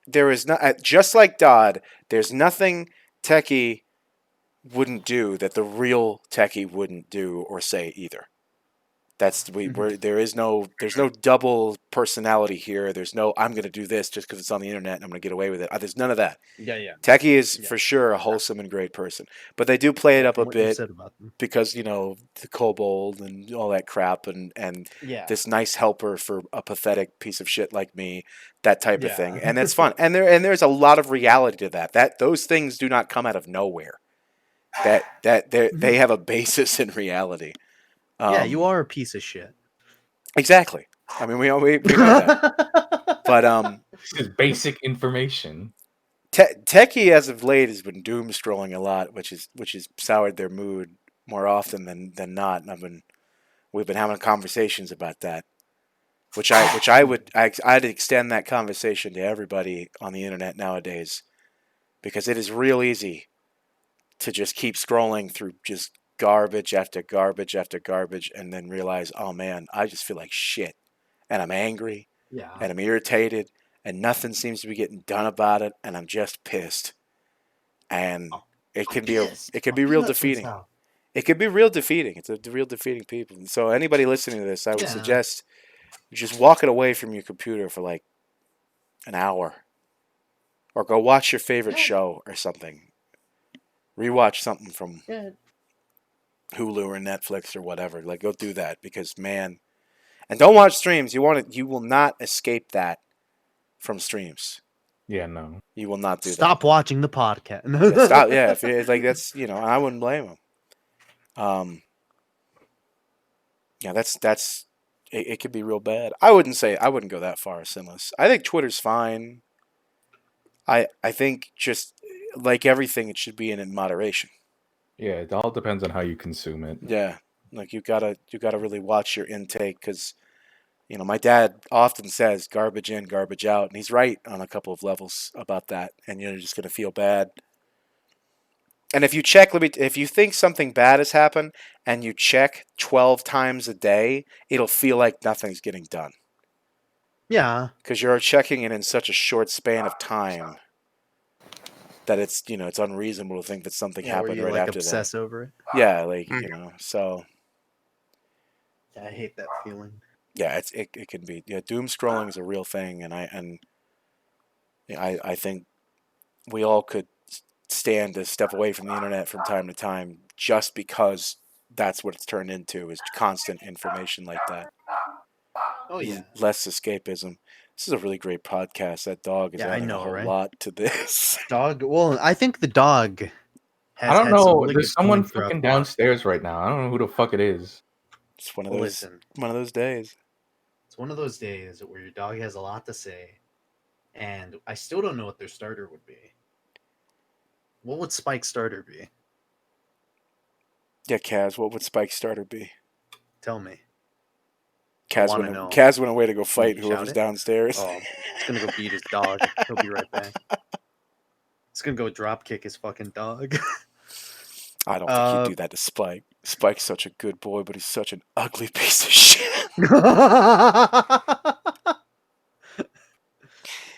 there is not just like Dodd. There's nothing Techie wouldn't do that the real Techie wouldn't do or say either. That's where there's no double personality here. There's no I'm going to do this just because it's on the internet and I'm going to get away with it. There's none of that. Yeah. Techie is Yeah. for sure a wholesome and great person, but they do play it up From a what you bit said about them. because the kobold and all that crap and Yeah. this nice helper for a pathetic piece of shit like me, that type of thing, Yeah. and that's fun. And there's a lot of reality to that. That those things do not come out of nowhere. That they have a basis in reality. Yeah, you are a piece of shit. Exactly. I mean, we know that. But This is basic information. Techie as of late has been doom scrolling a lot, which has soured their mood more often than not. And we've been having conversations about that, I'd extend that conversation to everybody on the internet nowadays, because it is real easy to just keep scrolling through just garbage after garbage after garbage, and then realize, oh man, I just feel like shit, and I'm angry, Yeah. and I'm irritated, and nothing seems to be getting done about it, and I'm just pissed, and it can be real defeating. It could be real defeating. It's a real defeating people. And so anybody listening to this, I would suggest just walk it away from your computer for like an hour, or go watch your favorite show or something. Rewatch something from Hulu or Netflix or whatever. Like, go do that, because man, and don't watch streams. You will not escape that from streams. Yeah, no. You will not do Stop watching the podcast. that. Yeah, stop. Yeah, if it's like that's I wouldn't blame him. Yeah, that's it could be real bad. I wouldn't go that far, sinless. I think Twitter's fine. I think just like everything, it should be in moderation. Yeah, it all depends on how you consume it. Yeah, like you gotta really watch your intake because my dad often says garbage in, garbage out, and he's right on a couple of levels about that. And you're just gonna feel bad. And if you think something bad has happened and you check 12 times a day, it'll feel like nothing's getting done. Yeah. Because you're checking it in such a short span of time that it's unreasonable to think that something happened right after obsess that. over it. Yeah, so. Yeah, I hate that feeling. Yeah, it can be. Yeah, doom scrolling is a real thing, and I think we all could stand to step away from the internet from time to time just because that's what it's turned into is constant information like that. Oh yeah, less escapism. This is a really great podcast. That dog is adding a whole lot to this. Dog. Well, I think the dog. I don't know. There's someone fucking downstairs right now. I don't know who the fuck it is. It's one of those days. It's one of those days where your dog has a lot to say, and I still don't know what their starter would be. What would Spike's starter be? Yeah, Kaz, what would Spike's starter be? Tell me. Kaz went away to go fight whoever's downstairs. Oh, he's gonna go beat his dog. He'll be right back. He's gonna go drop kick his fucking dog. I don't think he'd do that to Spike. Spike's such a good boy, but he's such an ugly piece of shit.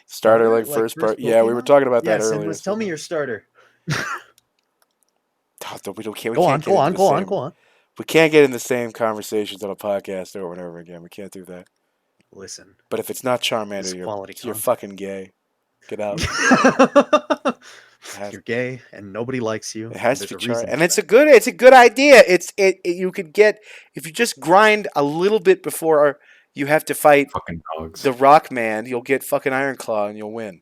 Starter like first part. Yeah, we were talking about that earlier. Tell me your starter. Go on. We can't get in the same conversations on a podcast over and over again. We can't do that. Listen. But if it's not Charmander, you're fucking gay. Get out. You're gay and nobody likes you. It has to be Charmander, and it's a good idea. You could get if you just grind a little bit before you have to fight fucking dogs. The Rock Man. You'll get fucking Iron Claw and you'll win.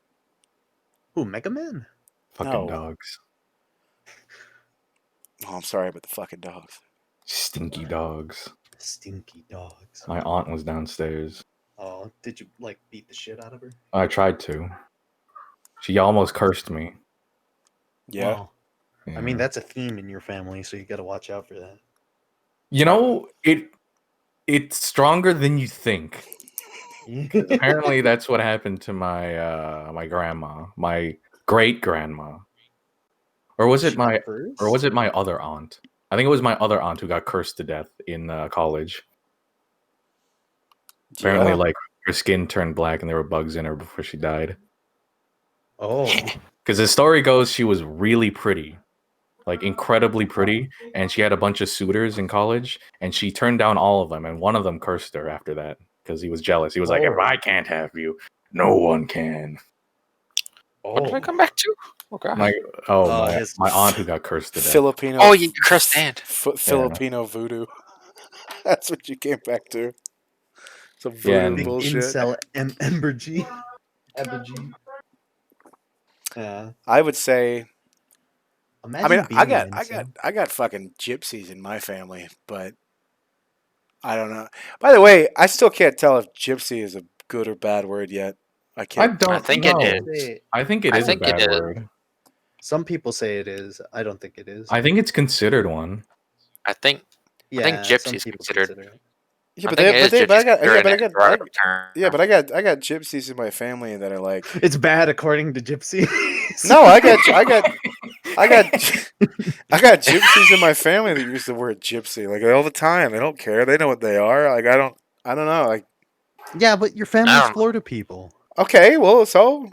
Who, Mega Man? Fucking dogs. Oh, I'm sorry about the fucking dogs. Stinky dogs. Stinky dogs. My aunt was downstairs. Oh, did you beat the shit out of her? I tried to. She almost cursed me. Yeah. Well, I mean, that's a theme in your family, so you got to watch out for that. It's stronger than you think. Apparently, that's what happened to my grandma, my great grandma, or was it my other aunt? I think it was my other aunt who got cursed to death in college. Apparently, her skin turned black and there were bugs in her before she died. Oh. Because the story goes she was really pretty. Incredibly pretty. And she had a bunch of suitors in college. And she turned down all of them. And one of them cursed her after that. Because he was jealous. He was like, if I can't have you, no one can. What did I come back to? Oh, God. My aunt who got cursed to death. Filipino. Oh, you cursed aunt. Filipino voodoo. That's what you came back to. Some voodoo bullshit. Incel Ember G. Yeah. I would say. Imagine I got fucking gypsies in my family, but I don't know. By the way, I still can't tell if gypsy is a good or bad word yet. I can't. I think it is. I think it is a bad word. Some people say it is. I don't think it is. I think it's considered one. I think gypsy is considered. Yeah, but I got gypsies in my family that are like. It's bad according to gypsy. No, I got gypsies in my family that use the word gypsy all the time. They don't care. They know what they are. I don't know. Yeah, but your family's Florida people. Okay, well, so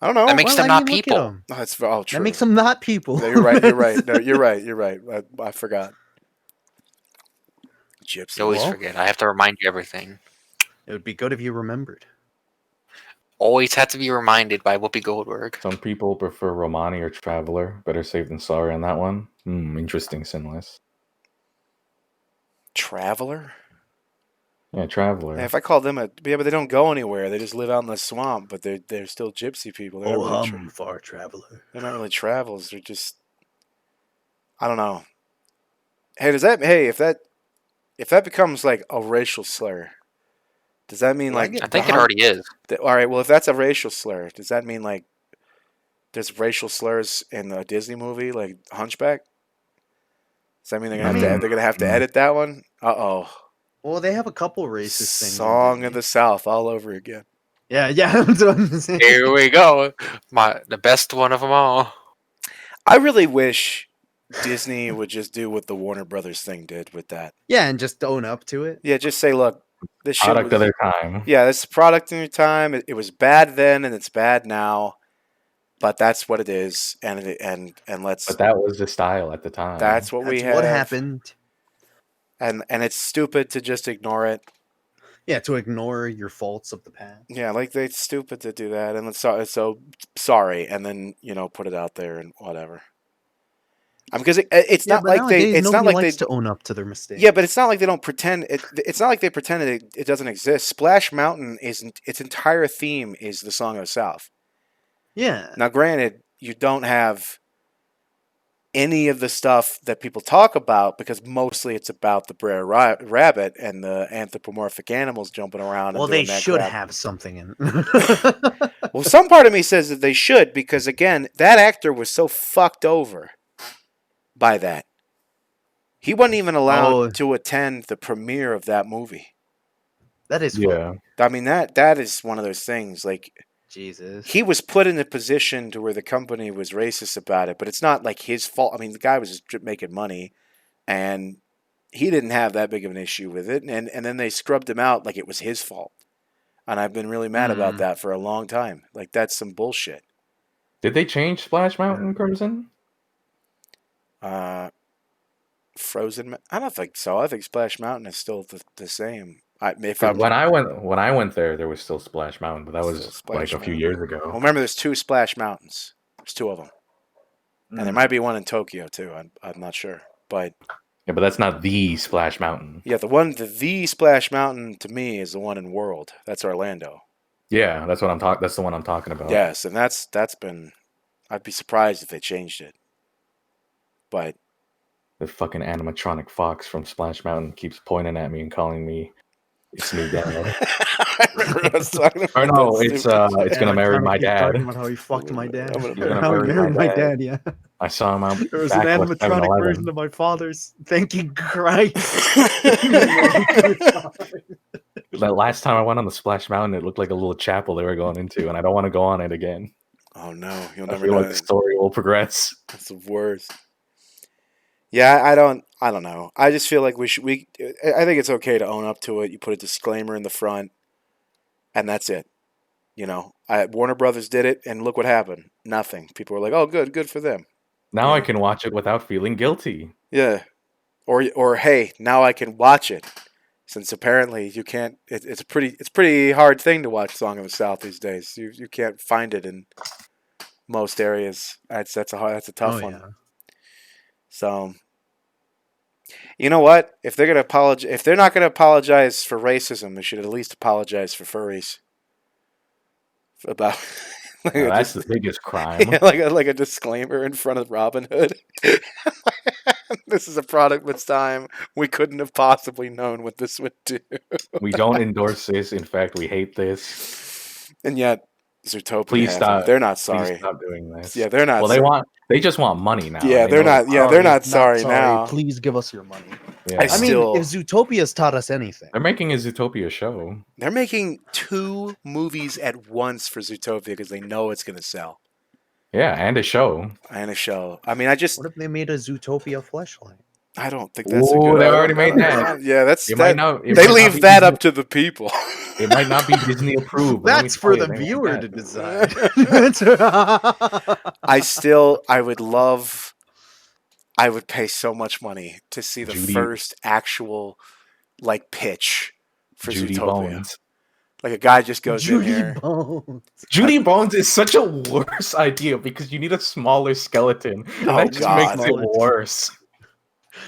I don't know. That makes them not people. Oh, that's all true. That makes them not people. No, you're right. You're right. No, you're right. I forgot. Gypsy. You always forget. I have to remind you everything. It would be good if you remembered. Always have to be reminded by Whoopi Goldberg. Some people prefer Romani or Traveler. Better safe than sorry on that one. Interesting, Sinless. Traveler? Yeah, traveler. And if I call them but they don't go anywhere. They just live out in the swamp, but they're still gypsy people. They're Oh, not really far traveler. they're not really travels. They're just I don't know. Hey, if that becomes like a racial slur, does that mean Well, I like get I think it already is. all right, well if that's a racial slur, does that mean like there's racial slurs in the Disney movie like Hunchback? Does that mean they're gonna have to edit that one? Uh-oh. Well, they have a couple racist things. Song of the South all over again. Yeah. That's what I'm saying. Here we go. The best one of them all. I really wish Disney would just do what the Warner Brothers thing did with that. Yeah, and just own up to it. Yeah, just say, look, this shit Product was, of their time. yeah, this is a product in your time. It was bad then, and it's bad now, but that's what it is, and let's. But that was the style at the time. That's what we That's have. what happened. And it's stupid to just ignore it. Yeah, to ignore your faults of the past. Yeah, like it's stupid to do that, and so sorry, and then put it out there and whatever. Because it's not like nobody likes to own up to their mistakes. Yeah, but it's not like they don't pretend. It's not like they pretend it doesn't exist. Splash Mountain isn't. Its entire theme is the Song of the South. Yeah. Now, granted, you don't have any of the stuff that people talk about because mostly it's about the Brer Rabbit and the anthropomorphic animals jumping around. Well, and they doing that should crap. have something in. Well, some part of me says that they should because again, that actor was so fucked over by that. He wasn't even allowed to attend the premiere of that movie. That is yeah. I mean that is one of those things. Like Jesus, he was put in a position to where the company was racist about it, but it's not like his fault. I mean, the guy was just making money, and he didn't have that big of an issue with it. And then they scrubbed him out like it was his fault. And I've been really mad about that for a long time. Like that's some bullshit. Did they change Splash Mountain, Crimson? Frozen. I don't think so. I think Splash Mountain is still the same. When I went there was still Splash Mountain, but that was like a few years ago. Well, remember, there's 2 Splash Mountains. There's 2 of them, and there might be one in Tokyo too. I'm not sure, but yeah, but that's not the Splash Mountain. yeah, the Splash Mountain to me is the one in World. That's Orlando. Yeah, that's what I'm talking. That's the one I'm talking about. Yes, and that's been. I'd be surprised if they changed it, but the fucking animatronic fox from Splash Mountain keeps pointing at me and calling me its new dad. I remember what I was talking about. Or no, it's gonna marry my dad. Talking about how he fucked my dad. He's How gonna he marry married my dad. Yeah. I saw him out. There was an back with animatronic 7-Eleven. version of my father's. Thank you, Christ. The last time I went on the Splash Mountain, it looked like a little chapel they were going into, and I don't want to go on it again. Oh no, you'll I never feel know. like the story will progress. That's the worst. Yeah, I don't know. I just feel like I think it's okay to own up to it. You put a disclaimer in the front, and that's it. Warner Brothers did it, and look what happened. Nothing. People were like, "Oh, good for them." Now I can watch it without feeling guilty. Yeah. Or hey, now I can watch it, since apparently you can't. It's a pretty hard thing to watch Song of the South these days. You can't find it in most areas. That's a tough one. Yeah. So, you know what? If they're not gonna apologize for racism, they should at least apologize for furries. About That's the biggest crime. yeah, like a disclaimer in front of Robin Hood. This is a product of its time. We couldn't have possibly known what this would do. We don't endorse this. In fact, we hate this. And yet, Zootopia. Please stop. They're not Please sorry. stop doing this. Yeah, they're not. Well, they just want money now. Yeah, they're not. Yeah, they're not sorry now. Please give us your money. Yeah. I mean, if Zootopia's taught us anything, They're making a Zootopia show. They're making 2 movies at once for Zootopia because they know it's going to sell. Yeah, and a show. And a show. I mean, what if they made a Zootopia fleshlight? I don't think that's a Ooh, good. they already made that. Yeah, that's. It might not- it they might not leave be that Disney- up to the people. It might not be Disney approved. but let me That's for tell the you, they viewer made to that. decide. I would pay so much money to see the Judy- first actual pitch for Judy Zootopia. Bones. Like a guy just goes in Judy here. Bones. Judy Bones is such a worse idea because you need a smaller skeleton. And Oh, that just God. makes it worse.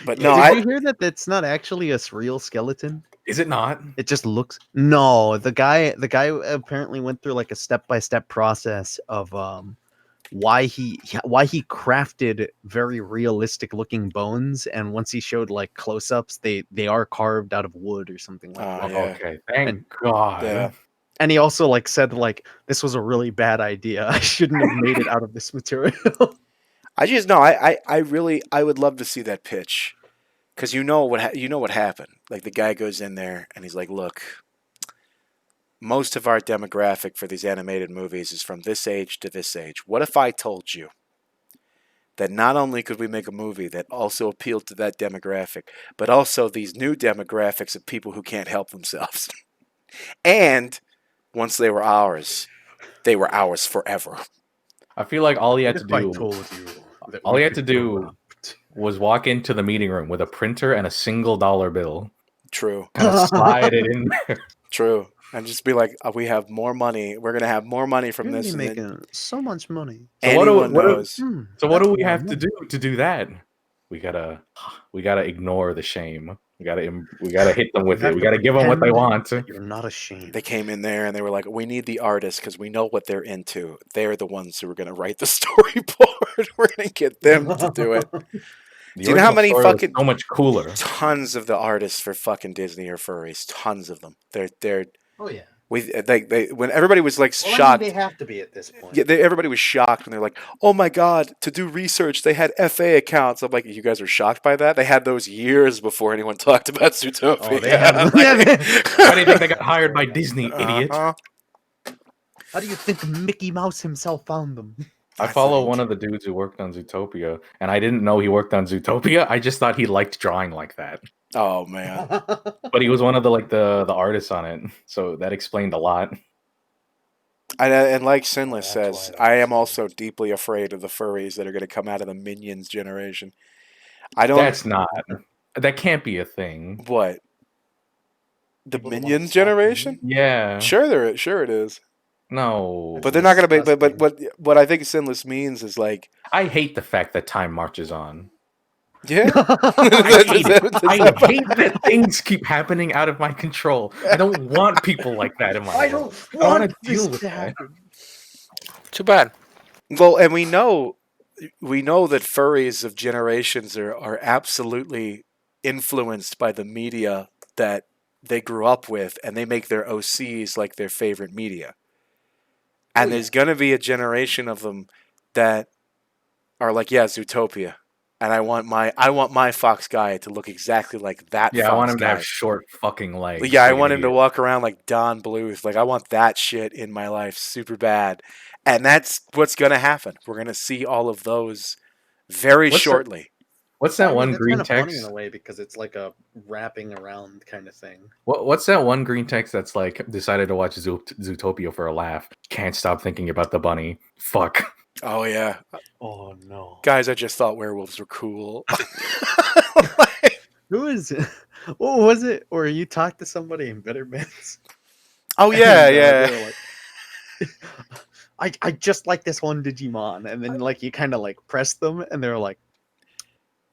But no, Did you hear that? That's not actually a real skeleton. Is it not? It just looks no. The guy apparently went through like a step-by-step process of why he crafted very realistic looking bones, and once he showed like close-ups, they are carved out of wood or something like Oh, that. yeah. Okay, thank And- God. Yeah. And he also like said like this was a really bad idea. I shouldn't have made it out of this material. I just know I would love to see that pitch, because you know what happened. Like the guy goes in there and he's like, "Look, most of our demographic for these animated movies is from this age to this age. What if I told you that not only could we make a movie that also appealed to that demographic, but also these new demographics of people who can't help themselves, and once they were ours forever." I feel like all he had What to if I do, told you that all we he had to could do corrupt? was walk into the meeting room with a printer and a single dollar bill, True, kind of slide it in there. true. And just be like, we have more money. We're gonna have more money from You're gonna this, be and then making so much money. So what anyone do, what do, knows. so what That's do we more have money. to do that? We gotta ignore the shame. We gotta hit them with You it. have We to gotta give them what they pretend want. that you're not ashamed. They came in there and they were like, "We need the artists because we know what they're into. They're the ones who are gonna write the storyboard. We're gonna get them to do it." The Do you know how original many story was fucking so much cooler? tons of the artists for fucking Disney are furries? Tons of them. They're Oh yeah. they when everybody was like Well, shocked. I mean, they have to be at this point. Yeah, everybody was shocked when they're like, "Oh my god!" To do research, they had FA accounts. I'm like, "You guys are shocked by that? They had those years before anyone talked about Zootopia." Oh, they had. Like, Why do you think they got hired by Disney, idiot? uh-huh. How do you think Mickey Mouse himself found them? I follow think- one of the dudes who worked on Zootopia, and I didn't know he worked on Zootopia. I just thought he liked drawing like that. Oh man. But he was one of the artists on it, so that explained a lot. And like Sinless that's says, why I I don't am see also deeply afraid of the furries that are going to come out of the Minions generation. I don't. That's not. That can't be a thing. What? The People that wanna Minions slap their generation? meat? Yeah. Sure it is. No. But they're not going to be. But disgusting. what I think Sinless means is like, I hate the fact that time marches on. yeah. I hate it. Does I that- hate that things keep happening out of my control. I don't want people like that in my I world. don't I wanna want deal this with to that. happen. Too bad. Well, and we know that furries of generations are absolutely influenced by the media that they grew up with, and they make their OCs like their favorite media. And there's going to be a generation of them that are like, yeah, Zootopia, and I want my Fox guy to look exactly like that. Yeah, Fox I want him guy. to have short fucking legs. Yeah, I like an want him to idiot. walk around like Don Bluth. Like I want that shit in my life super bad. And that's what's going to happen. We're going to see all of those very What's that- shortly. What's that one that's green kind of funny text? in a way because it's like a wrapping around kind of thing. What's that one green text that's like decided to watch Zootopia for a laugh? Can't stop thinking about the bunny. Fuck. Oh yeah. Oh no. Guys, I just thought werewolves were cool. Who is it? What was it? Or you talked to somebody in Bettermans? Oh yeah, And, yeah. they were like, I just like this one Digimon, and then like you kind of like press them, and they're like,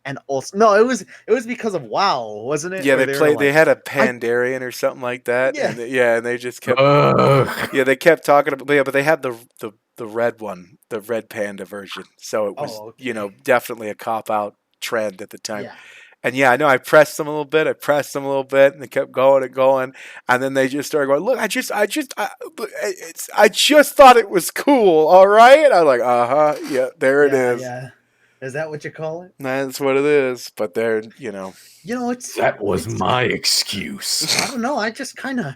and also no, it was because of WoW, wasn't it? Yeah, Where they were played. They like, had a Pandarian or something like that. Yeah. And they just kept. Ugh. Yeah, they kept talking about. But they had the red one, the red panda version. So it was, Oh, okay. definitely a cop out trend at the time. Yeah. And yeah, I know I pressed them a little bit. And they kept going and going. And then they just started going, "Look, I just thought it was cool. All right." I was like, yeah, there it is. Yeah. Is that what you call it? That's what it is. But they're, You know, it's That was it's- my excuse. I don't know. I just kind of,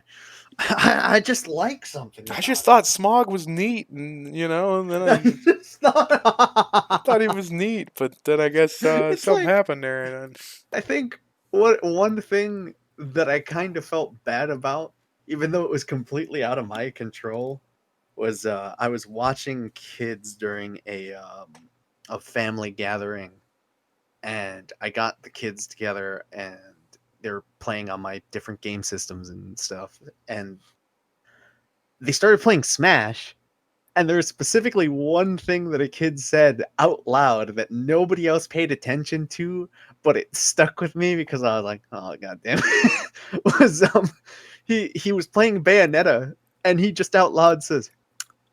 I just like something. I just thought Smog was neat, and and then I thought he was neat, but then I guess It's something like- happened there. And I think one thing that I kind of felt bad about, even though it was completely out of my control, was I was watching kids during a family gathering, and I got the kids together, and they're playing on my different game systems and stuff, and they started playing Smash, And there's specifically one thing that a kid said out loud that nobody else paid attention to, but it stuck with me because I was like, "Oh god damn it!" was he was playing Bayonetta, and he just out loud says,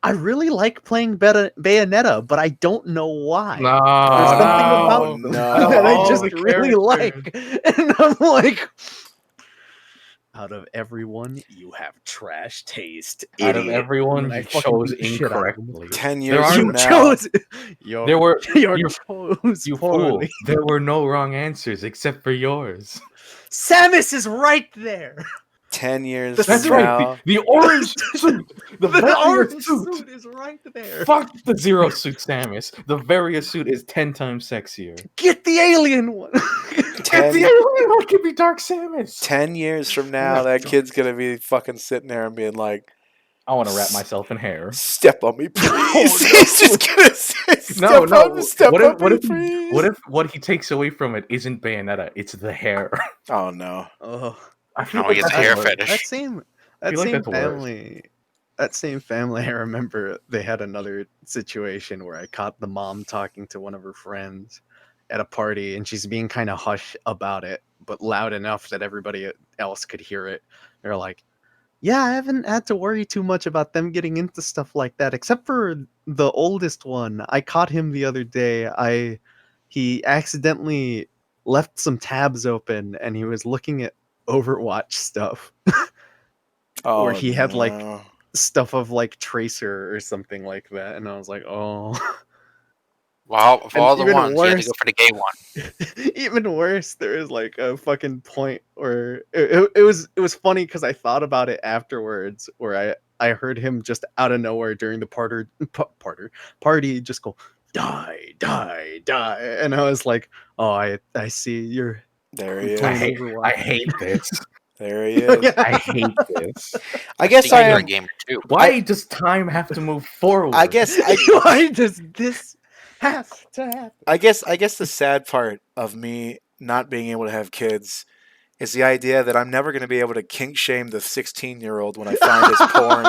"I really like playing Bayonetta, but I don't know why. No, There's something Oh, about them no. that I All just the really characters. like." And I'm like, out of everyone, you have trash taste. Out of Idiot. everyone, And I you fucking chose beat the shit out of him. incorrectly. 10 There years are from You now. chose. There were You you chose you fool. poorly. There were no wrong answers except for yours. Samus is right there. 10 years That's from That's right. now. The orange suit, the The Varia orange suit. suit is right there. Fuck the Zero Suit Samus. The Varia suit is 10 times sexier. Get the alien one. Get 10, the alien one can be Dark Samus. 10 years from now, that kid's going to be fucking sitting there and being like, I want to wrap myself in hair. step on me, please. no. He's just going to say, step on me, please. What if he takes away from it isn't Bayonetta? It's the hair. Oh, no. Oh, I feel No, like he has that's a hair worse. fetish. that same feel like that's worse. family. That same family, I remember they had another situation where I caught the mom talking to one of her friends at a party, and she's being kind of hush about it, but loud enough that everybody else could hear it. They're like, "Yeah, I haven't had to worry too much about them getting into stuff like that, except for the oldest one. I caught him the other day. He accidentally left some tabs open, and he was looking at Overwatch stuff, Oh, or he had like no. stuff of like Tracer or something like that." And I was like, "Oh." Well, of And all the even ones, you had to go worse- for the gay one. Even worse, there is like a fucking point where it was funny because I thought about it afterwards, where I heard him just out of nowhere during the party just go, "Die, die, die," and I was like, "Oh, I see you're There he playing is. Overwatch." I hate this. There he is. I hate this. I guess See, I you're a am. gamer too. Why does time have to move forward? I guess Why does this have to happen? I guess the sad part of me not being able to have kids is the idea that I'm never going to be able to kink shame the 16-year-old when I find his porn,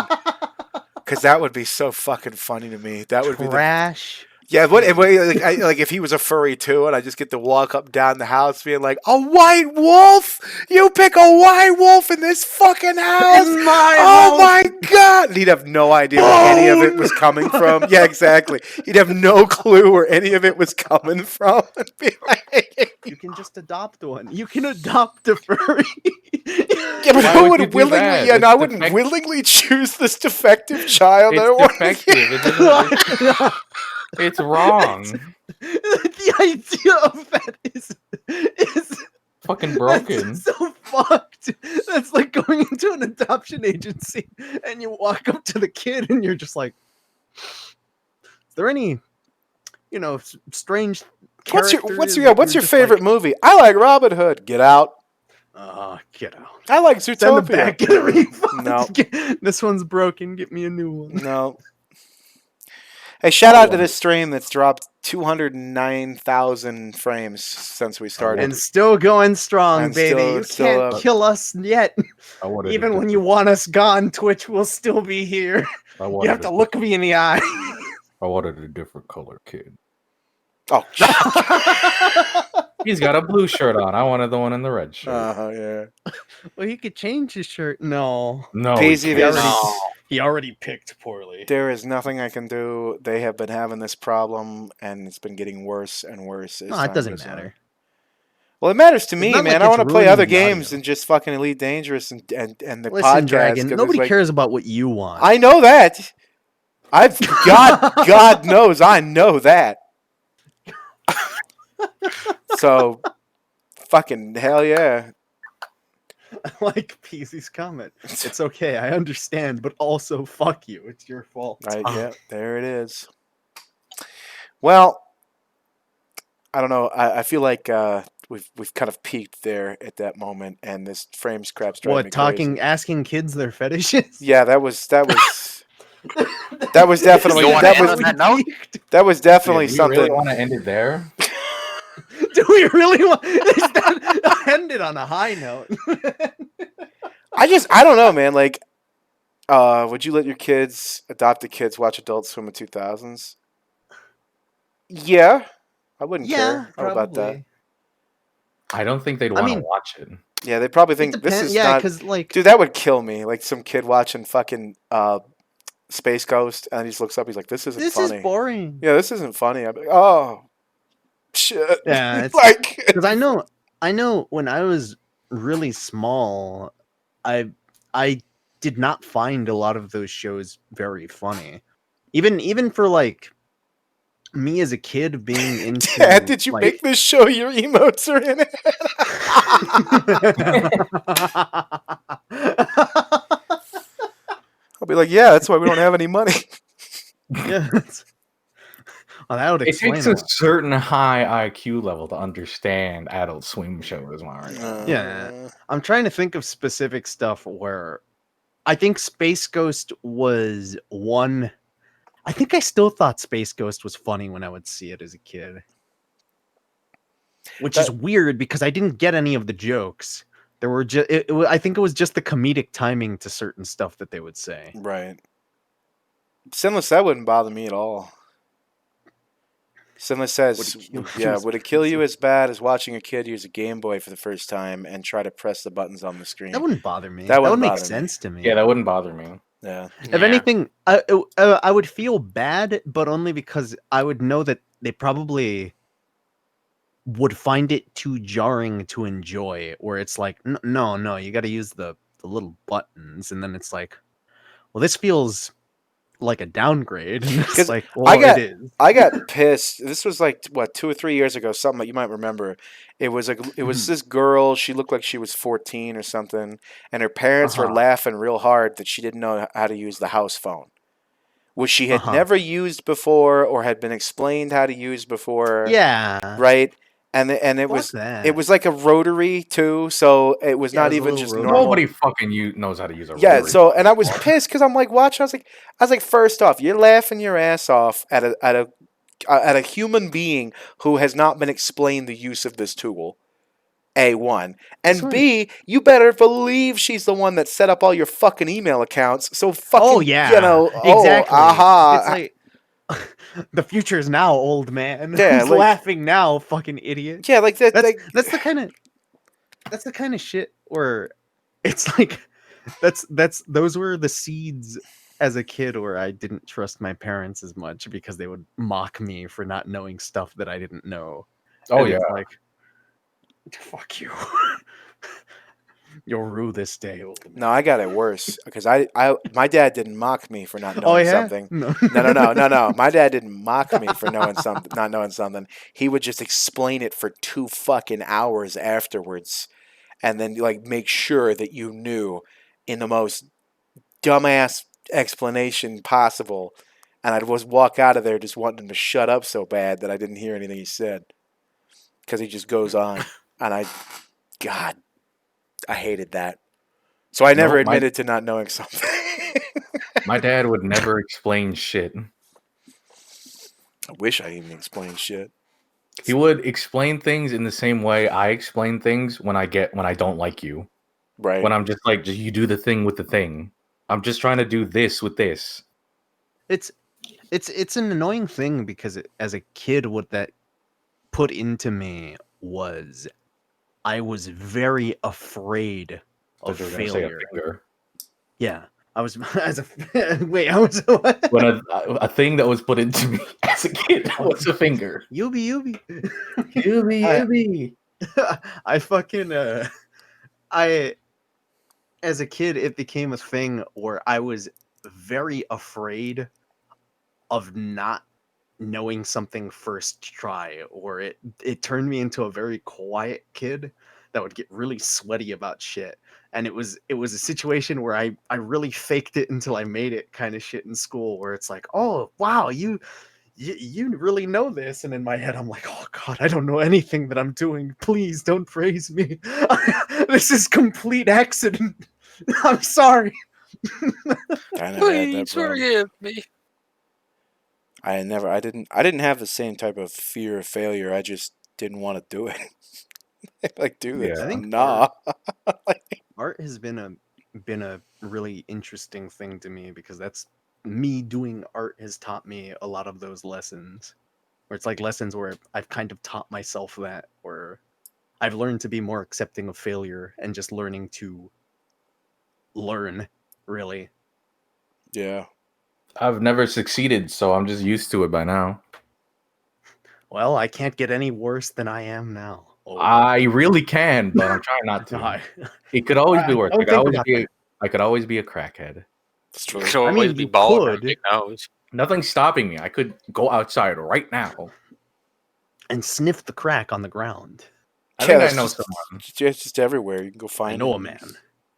because that would be so fucking funny to me. That would be the Trash. yeah. What like if he was a furry too, and I just get to walk up down the house being like, a white wolf? You pick a white wolf in this fucking house? In my Oh house. my god! And he'd have no idea where any of it was coming from. Yeah, exactly. He'd have no clue where any of it was coming from. And be like, You can just adopt one. You can adopt a furry. yeah, but Why I would would you do willingly. that? Yeah, no, I It's wouldn't defect- willingly choose this defective child. I don't It's want to. defective. It doesn't, it's wrong. The idea of that is Fucking broken. That's so fucked. That's like going into an adoption agency and you walk up to the kid and you're just like, "Is there any, strange What's your characters that what's you're your just favorite like, movie? I like Robin Hood. Get out. Get out. I like Send it Zootopia. back. Get a refund. No. This one's broken. Get me a new one." No. Hey, shout out to this stream that's dropped 209,000 frames since we started. And still going strong, And baby. still- You still can't up. kill us yet. I wanted Even a when you want us gone, Twitch will still be here. different- I You wanted have to a look me in the eye. I wanted a different color kid. Oh, He's got a blue shirt on. I wanted the one in the red shirt. yeah. Well, he could change his shirt. No. No, Peasy, he there's- can't. No. He already picked poorly. There is nothing I can do. They have been having this problem, and it's been getting worse and worse. As No, time it doesn't goes on. matter. Well, it matters to me, not man. like I it's want to play ruining other the games audio. than just fucking Elite Dangerous and the Listen, podcast. Dragon, 'cause nobody it's like, cares about what you want. I know that. God knows I know that. So, fucking hell yeah. I like Peasy's comment. It's okay, I understand, but also fuck you. It's your fault. Yeah, there it is. Well, I don't know. I feel like we've kind of peaked there at that moment, and this frames crap's driving me crazy. Asking kids their fetishes? Yeah, that was definitely You wanna end on that note? that was definitely Do we something. really want to end it there? Do we really want that ended on a high note? I don't know, man. Like, Would you let your adopted kids, watch Adult Swim in 2000s? Yeah, I wouldn't Yeah, care. How about that? probably. I don't think they'd I want to mean, watch it. Yeah, they probably it think this depends. is Yeah, not. because like, Dude, that would kill me. Like some kid watching fucking Space Ghost, and he just looks up. He's like, "This isn't this is funny." boring. Yeah, this isn't funny. I'm like, "Oh shit!" Yeah, it's like, because I know when I was really small, I did not find a lot of those shows very funny. Even for like me as a kid being Dad, into did you like make this show? Your emotes are in it. I'll be like, "Yeah, that's why we don't have any money." yeah, well, that would It explain takes a a lot. certain high IQ level to understand Adult Swim shows, Mario. Yeah, I'm trying to think of specific stuff where I think Space Ghost was one. I think I still thought Space Ghost was funny when I would see it as a kid. Which is That- weird because I didn't get any of the jokes. There were just I think it was just the comedic timing to certain stuff that they would say. Right. Sinless, that wouldn't bother me at all. Sinless says, would it kill you as bad as watching a kid use a Game Boy for the first time and try to press the buttons on the screen? That wouldn't bother me. That That wouldn't would make bother me. sense to me. Yeah, that wouldn't bother me. Yeah. If anything, I would feel bad, but only because I would know that they probably would find it too jarring to enjoy. Where it's like, no, you got to use the little buttons, and then it's like, well, this feels like a downgrade. And it's 'Cause like, I well, got- it is. I got pissed. This was like what 2 or 3 years ago. Something that you might remember. It was this girl. She looked like she was 14 or something, and her parents were Uh-huh. laughing real hard that she didn't know how to use the house phone, which she had Uh-huh. never used before or had been explained how to use before. Yeah. Right. And it Fuck was that. like a rotary too, so it was Yeah, not it was a even little just rotary. normal. Nobody fucking knows how to use a Yeah, rotary. so and I was pissed because I'm like watching. I was like, first off, you're laughing your ass off at a human being who has not been explained the use of this tool. A1 and This one- B, you better believe she's the one that set up all your fucking email accounts. So fucking, Oh yeah, It's exactly. It's like the future is now, old man. Yeah, Who's like- laughing now, fucking idiot. yeah, like that. That's the kind of shit where it's like those were the seeds as a kid where I didn't trust my parents as much because they would mock me for not knowing stuff that I didn't know. Oh And yeah. it's like, fuck you. You'll rue this day, old man. No, I got it worse because my dad didn't mock me for not knowing Oh yeah, something. no. No. My dad didn't mock me for not knowing something. He would just explain it for 2 fucking hours afterwards, and then like make sure that you knew in the most dumbass explanation possible. And I'd walk out of there just wanting him to shut up so bad that I didn't hear anything he said because he just goes on, and God, I hated that. So I never No, admitted to not knowing something. My dad would never explain shit. I wish I even explained shit. He would explain things in the same way I explain things when I don't like you. Right. When I'm just like, you do the thing with the thing. I'm just trying to do this with this. It's an annoying thing because as a kid, what that put into me was I was very afraid of Thought you were gonna say a failure. finger. Yeah, I was as a wait. I was what? When a thing that was put into me as a kid was a finger. Yubi. Yubi. I fucking I as a kid it became a thing where I was very afraid of not knowing something first try, or it turned me into a very quiet kid that would get really sweaty about shit. And it was a situation where I really faked it until I made it kind of shit in school, where it's like, oh wow, you really know this. And in my head I'm like, oh god, I don't know anything that I'm doing, please don't praise me. This is complete accident. I'm sorry. I never had that Please problem. forgive me. I didn't have the same type of fear of failure. I just didn't want to do it. Like do this. Yeah. I think Nah. art has been been a really interesting thing to me because that's me doing art has taught me a lot of those lessons. Where it's like lessons where I've kind of taught myself that, where I've learned to be more accepting of failure and just learning to learn, really. Yeah. I've never succeeded, so I'm just used to it by now. Well, I can't get any worse than I am now. Oh, I really can, but I'm trying not to. I It could always be worse. don't think about that. I could always be a crackhead. It's You true. could always mean, be you bald or could. big nose. Nothing's stopping me. I could go outside right now. And sniff the crack on the ground. I think I that's know just, someone. just everywhere. You can go find I know a it. man.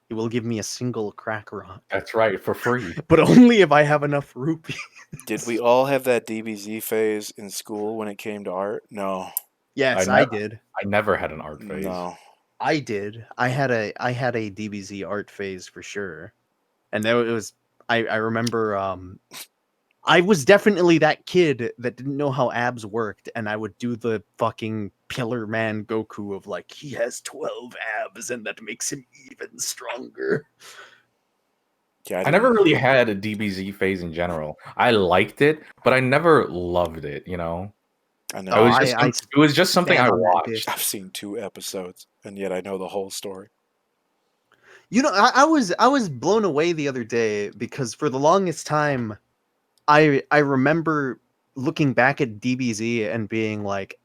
He will give me a single crack rock. That's right, for free. But only if I have enough rupees. Did we all have that DBZ phase in school when it came to art? No. Yes, I I never- did. I never had an art phase. No. I did. I had a DBZ art phase for sure. And there it was I remember I was definitely that kid that didn't know how abs worked, and I would do the fucking Pillar Man Goku of like, he has 12 abs and that makes him even stronger. Yeah, I never really had a DBZ phase in general. I liked it, but I never loved it, you know? I know. It was just something I stand on that watched. dick. I've seen 2 episodes, and yet I know the whole story. You know, I was blown away the other day because for the longest time, I remember looking back at DBZ and being like,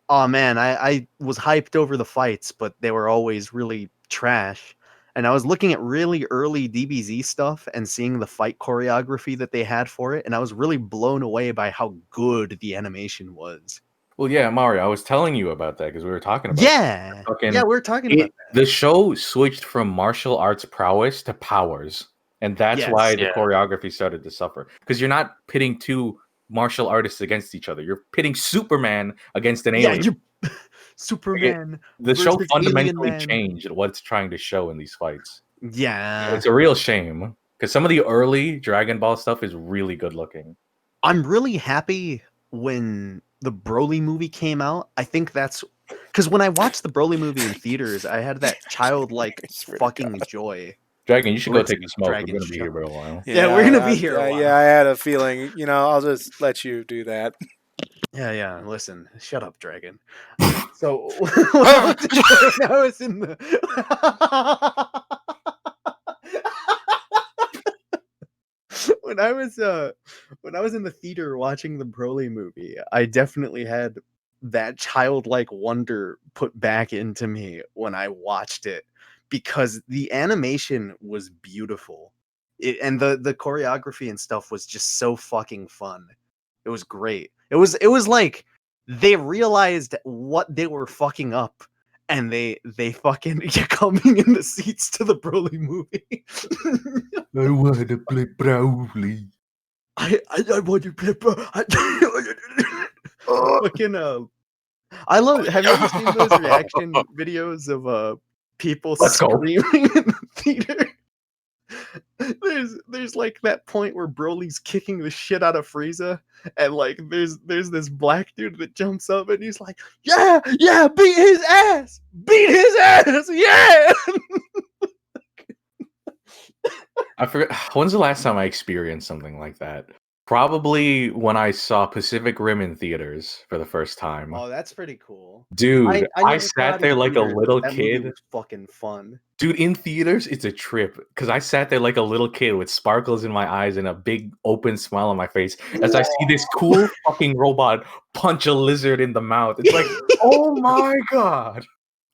oh man, I was hyped over the fights, but they were always really trash. And I was looking at really early DBZ stuff and seeing the fight choreography that they had for it, and I was really blown away by how good the animation was. Well, yeah, Mario, I was telling you about that because we were talking about Yeah, Fucking- yeah, we were talking about that. The show switched from martial arts prowess to powers. And that's Yes. why the Yeah. choreography started to suffer. Because you're not pitting two martial artists against each other. You're pitting Superman against an Yeah, alien. you're Superman. The show versus fundamentally Alien Man. changed what it's trying to show in these fights. Yeah, It's a real shame. Because some of the early Dragon Ball stuff is really good looking. I'm really happy when the Broly movie came out. I think that's because when I watched the Broly movie in theaters, I had that childlike I swear to fucking God. joy. Dragon, you should go Listen, take a smoke. We're Dragon, going to be here shut for a while. Yeah, we're gonna be here a while. Yeah, I had a feeling. You know, I'll just let you do that. Yeah. Listen, shut up, Dragon. So when I was in the when I was in the theater watching the Broly movie, I definitely had that childlike wonder put back into me when I watched it because the animation was beautiful. And the choreography and stuff was just so fucking fun. It was great. It was like they realized what they were fucking up and they fucking coming in the seats to the Broly movie. I want to play Broly. I want to play fucking I love have you ever seen those reaction videos of people Let's go. screaming in the theater? There's like that point where Broly's kicking the shit out of Frieza, and like there's this black dude that jumps up and he's like, yeah, beat his ass, yeah. I forget when's the last time I experienced something like that. Probably when I saw Pacific Rim in theaters for the first time. Oh, that's pretty cool. Dude, I never saw sat it there in like a theaters, but little that movie kid. was fucking fun. Dude, in theaters, it's a trip because I sat there like a little kid with sparkles in my eyes and a big open smile on my face as I see this cool fucking robot punch a lizard in the mouth. It's like, oh my god,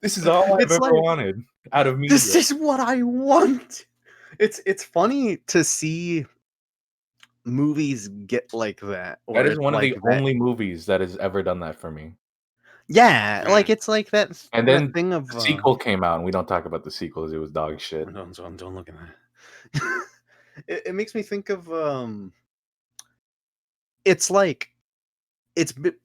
this is all I've It's ever like, wanted out of media. This is what I want. It's funny to see movies get like that. That where is it's one of like the that. only movies that has ever done that for me. Yeah, like it's like that. And that then thing of the sequel came out, and we don't talk about the sequels. It was dog shit. Don't look at that. It makes me think of it's like the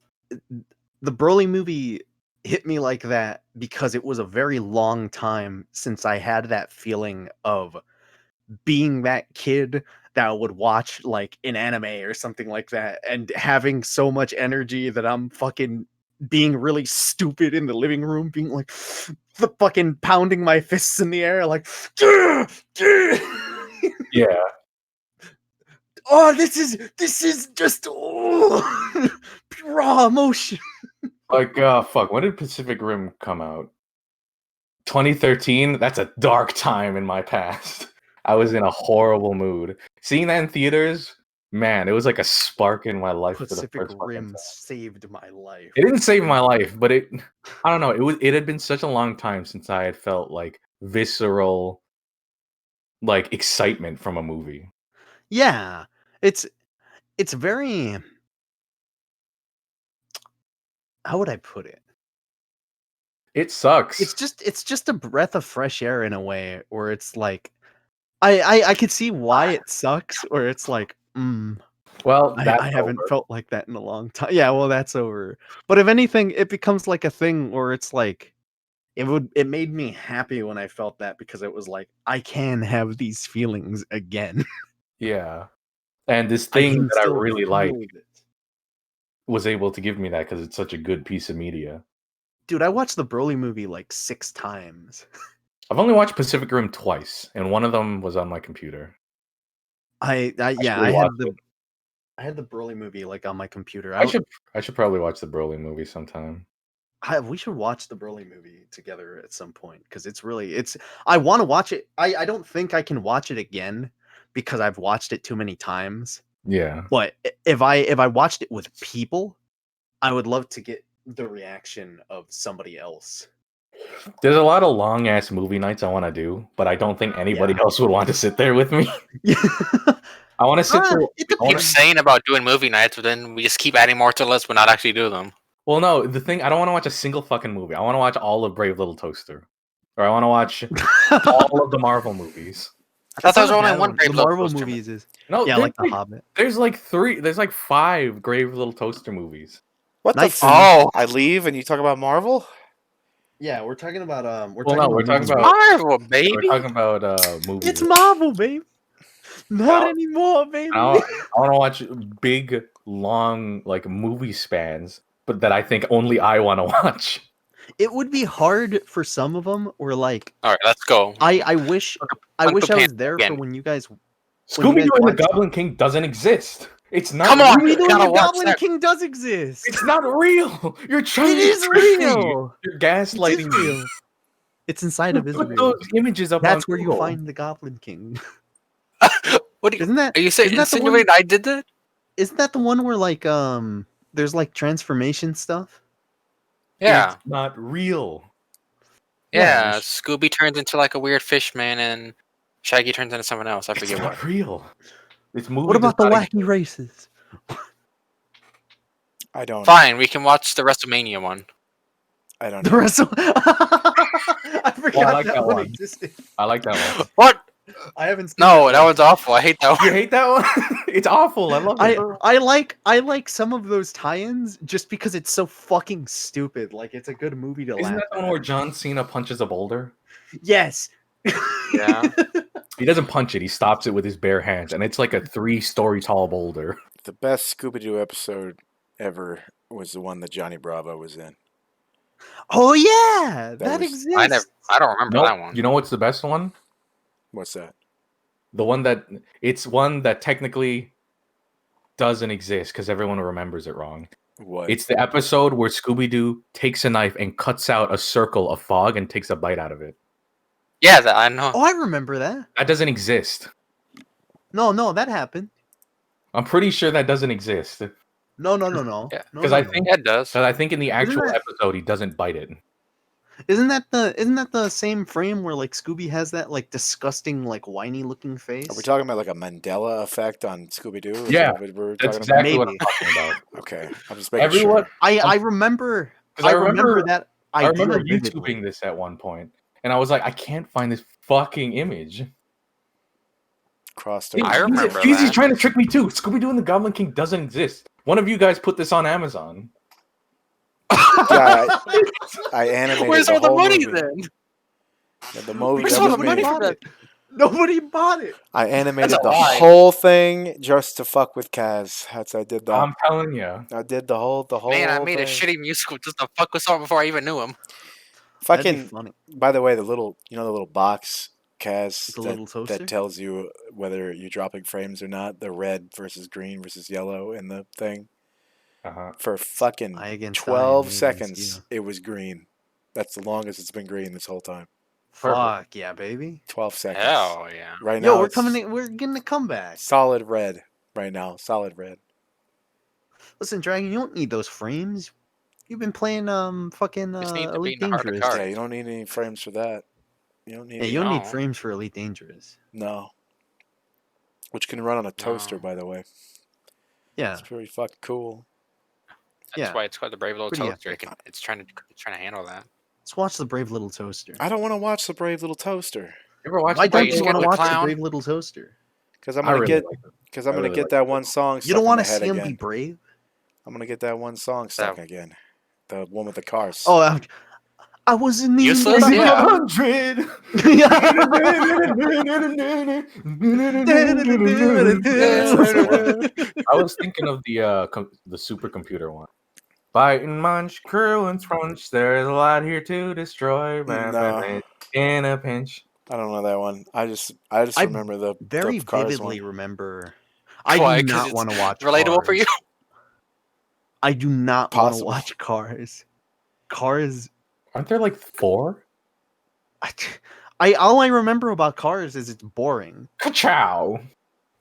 Broly movie hit me like that because it was a very long time since I had that feeling of being that kid that would watch like an anime or something like that and having so much energy that I'm fucking being really stupid in the living room, being like the fucking pounding my fists in the air, like Yeah. oh, this is just raw emotion. Like, fuck, when did Pacific Rim come out? 2013? That's a dark time in my past. I was in a horrible mood. Seeing that in theaters, man, it was like a spark in my life for the Pacific first fucking Rim time. saved my life. It didn't save my life, but I don't know, it had been such a long time since I had felt like visceral like excitement from a movie. Yeah, it's very. How would I put it? It sucks. It's just a breath of fresh air in a way, where it's like, I could see why it sucks, where it's like, Well, that's I haven't over. felt like that in a long time. Yeah, well, that's over. But if anything, it becomes like a thing where it's like, it made me happy when I felt that, because it was like, I can have these feelings again. Yeah. And this I thing can that I still really feel like it. was able to give me that because it's such a good piece of media. Dude, I watched the Broly movie like 6 times. I've only watched Pacific Rim twice, and one of them was on my computer. I should had watch the it. I had the Broly movie like on my computer. I should probably watch the Broly movie sometime. We should watch the Broly movie together at some point, because I want to watch it. I don't think I can watch it again because I've watched it too many times. Yeah. But if I watched it with people, I would love to get the reaction of somebody else. There's a lot of long ass movie nights I want to do, but I don't think anybody else would want to sit there with me. I want to sit there. Keep saying about doing movie nights, but then we just keep adding more to the list, but not actually do them. Well, no, the thing, I don't want to watch a single fucking movie. I want to watch all of Brave Little Toaster, or I want to watch all of the Marvel movies. I thought there was only one Brave The Little Marvel Toaster movies is No, yeah, there's like The Hobbit. There's like 3. There's like 5 Brave Little Toaster movies. What the Nice. Oh, I leave and you talk about Marvel? Yeah, we're talking about We're talking about Marvel, baby. We're talking about movies. It's Marvel, babe. Not No. anymore, baby. I want to watch big, long, like movie spans, but that I think only I want to watch. It would be hard for some of them, or like, All right, let's go. I wish I was there again. for when you guys. Scooby-Doo and the Goblin King doesn't exist. It's not. Come on, Scooby-Doo and gotta the watch Goblin that. King does exist. It's not real. You're trying It to is trick me. real. You're It gaslighting is me. real. It's inside of Put Israel. those images up That's on where you Google. find the Goblin King. What do you, Isn't that? are you saying? Isn't that the one? Insinuating I did that? Isn't that the one where like there's like transformation stuff? Yeah, It's not real. yeah. Yeah. Scooby turns into like a weird fish man, and Shaggy turns into someone else. I It's forget not what. real. This movie. What about the does not wacky races? I don't. Fine, we can watch the WrestleMania one. I don't The know. rest of I forgot like that that one one. existed. I like that one. What? I haven't seen No, that one's awful. I hate that You one. hate that one? It's awful. I love it. I like some of those tie-ins just because it's so fucking stupid. Like, it's a good movie to Isn't laugh that the one at. where John Cena punches a boulder? Yes. Yeah. He doesn't punch it. He stops it with his bare hands, and it's like a 3-story tall boulder. The best Scooby-Doo episode ever was the one that Johnny Bravo was in. Oh yeah, that was- exists. I don't remember No, that one. you know what's the best one? What's that? The one that technically doesn't exist because everyone remembers it wrong. What? It's the episode where Scooby-Doo takes a knife and cuts out a circle of fog and takes a bite out of it. Yeah, that I know. Oh, I remember that. That doesn't exist. No, that happened. I'm pretty sure that doesn't exist. No. Yeah, because I think Yeah, it does. I think in the actual that- episode he doesn't bite it. Isn't that the same frame where like Scooby has that like disgusting like whiny looking face? Are we talking about like a Mandela effect on Scooby-Doo? Is Yeah, that what we're That's talking exactly what I'm Maybe. talking about. about? Okay, I'm just making Everyone, sure. I remember. 'Cause I remember that. I remember idea vividly. YouTubing this at one point, and I was like, I can't find this fucking image. Crossed I over. remember He's that. trying to trick me too. Scooby-Doo and the Goblin King doesn't exist. One of you guys put this on Amazon. Yeah, I animated Where's the all the whole money movie. then? Yeah, the movie. Where's that all was the money me. for that? Nobody bought it. I animated That's a the lie. whole thing just to fuck with Kaz. I did that. I'm telling you. I did the whole Man, I made thing. a shitty musical just to fuck with someone before I even knew him. That'd be Fucking. funny. By the way, the little box, Kaz, The little toaster? that tells you whether you're dropping frames or not. The red versus green versus yellow in the thing. For fucking Eye against eye, 12 me against seconds, you. it was green. That's the longest it's been green this whole time. Fuck yeah, baby. 12 seconds. Hell yeah. Right Yo, now, we're it's coming in, we're getting a comeback. solid red right now. Solid red. Listen, Dragon, you don't need those frames. You've been playing fucking Just need to be Elite in the heart of Dangerous. cards. Yeah, you don't need any frames for that. You don't need Yeah, you don't need No. frames for Elite Dangerous. No. Which can run on a toaster, No. by the way. Yeah. It's pretty fucking cool. That's Yeah. why it's called the Brave Little Pretty Toaster. It's trying to handle that. Let's watch the Brave Little Toaster. I don't want to watch the Brave Little Toaster You ever watch Why the don't you you scared want to of the watch the clown? Brave Little Toaster? because I'm I gonna really get like it. because I'm I gonna really get like that it. one song. You Stuck don't in want my to head see him again. be brave? I'm gonna get that one song stuck again. The one with the cars. Oh, I wasn't even Useless? gonna Yeah. 100. I was thinking of the supercomputer one. Fighting Munch, crew and Crunch, there's a lot here to destroy. No. In a pinch. I don't know that one. I just I remember the very cars vividly one. remember. I Why? do 'Cause not it's want to watch relatable for Cars. you? I do not want to Possible. watch Cars. Cars. Aren't there like 4? All I remember about Cars is it's boring. Ka-chow.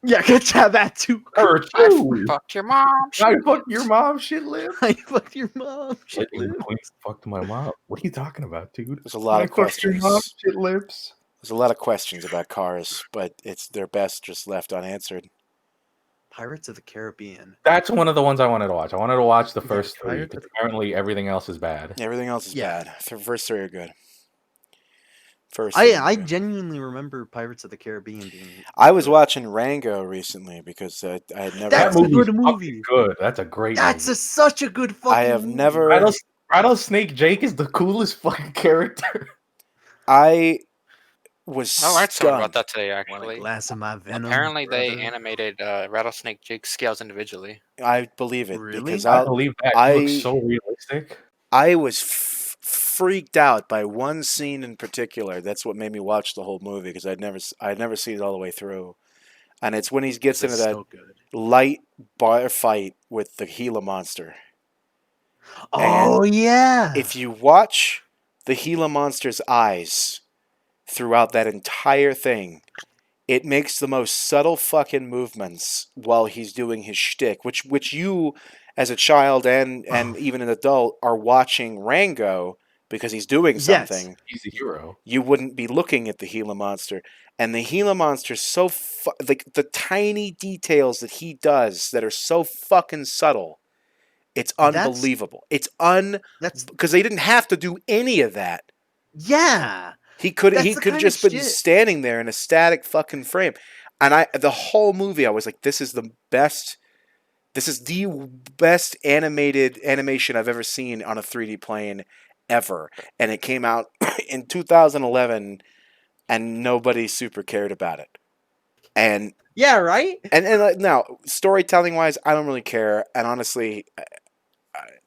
Yeah, let's have that too. Ka-choo. Fucked your mom. I fucked your mom, shit lip. I fucked your mom. Shit Lightning lips. McQueen fucked my mom. What are you talking about, dude? There's a lot of fucked your mom, questions. shit lips. There's a lot of questions about cars, but it's their best just left unanswered. Pirates of the Caribbean. That's one of the ones I wanted to watch. I wanted to watch the Yeah, first 3, Pirates but of the- apparently everything else is bad. Everything else is Yeah. bad. The first 3 are good. First, 3 are I good. genuinely remember Pirates of the Caribbean being. I was watching Rango recently because I had never. That's a movie's good movie. fucking good. That's a great That's movie. such a good fucking. I have movie. never. Rattlesnake Jake is the coolest fucking character. I was I learned something about stunned. that today, Want a actually. glass of my venom. Apparently, they brother? animated Rattlesnake Jake scales individually. I believe it Really? because I believe that. He looks so realistic. I was freaked out by one scene in particular. That's what made me watch the whole movie because I'd never seen it all the way through. And it's when he gets This into is that so good. light bar fight with the Gila monster. Oh yeah. If you watch the Gila monster's eyes throughout that entire thing, it makes the most subtle fucking movements while he's doing his shtick, which you, as a child and even an adult, are watching Rango because he's doing something. Yes. He's a hero. You wouldn't be looking at the Gila monster. And the Gila monster's so like the tiny details that he does that are so fucking subtle. It's unbelievable. That's because they didn't have to do any of that. yeah. He could That's he the could kind just of been shit. standing there in a static fucking frame. And the whole movie I was like, this is the best animation I've ever seen on a 3D plane ever. And it came out in 2011 and nobody super cared about it. And Yeah, right? and now storytelling wise, I don't really care. And honestly,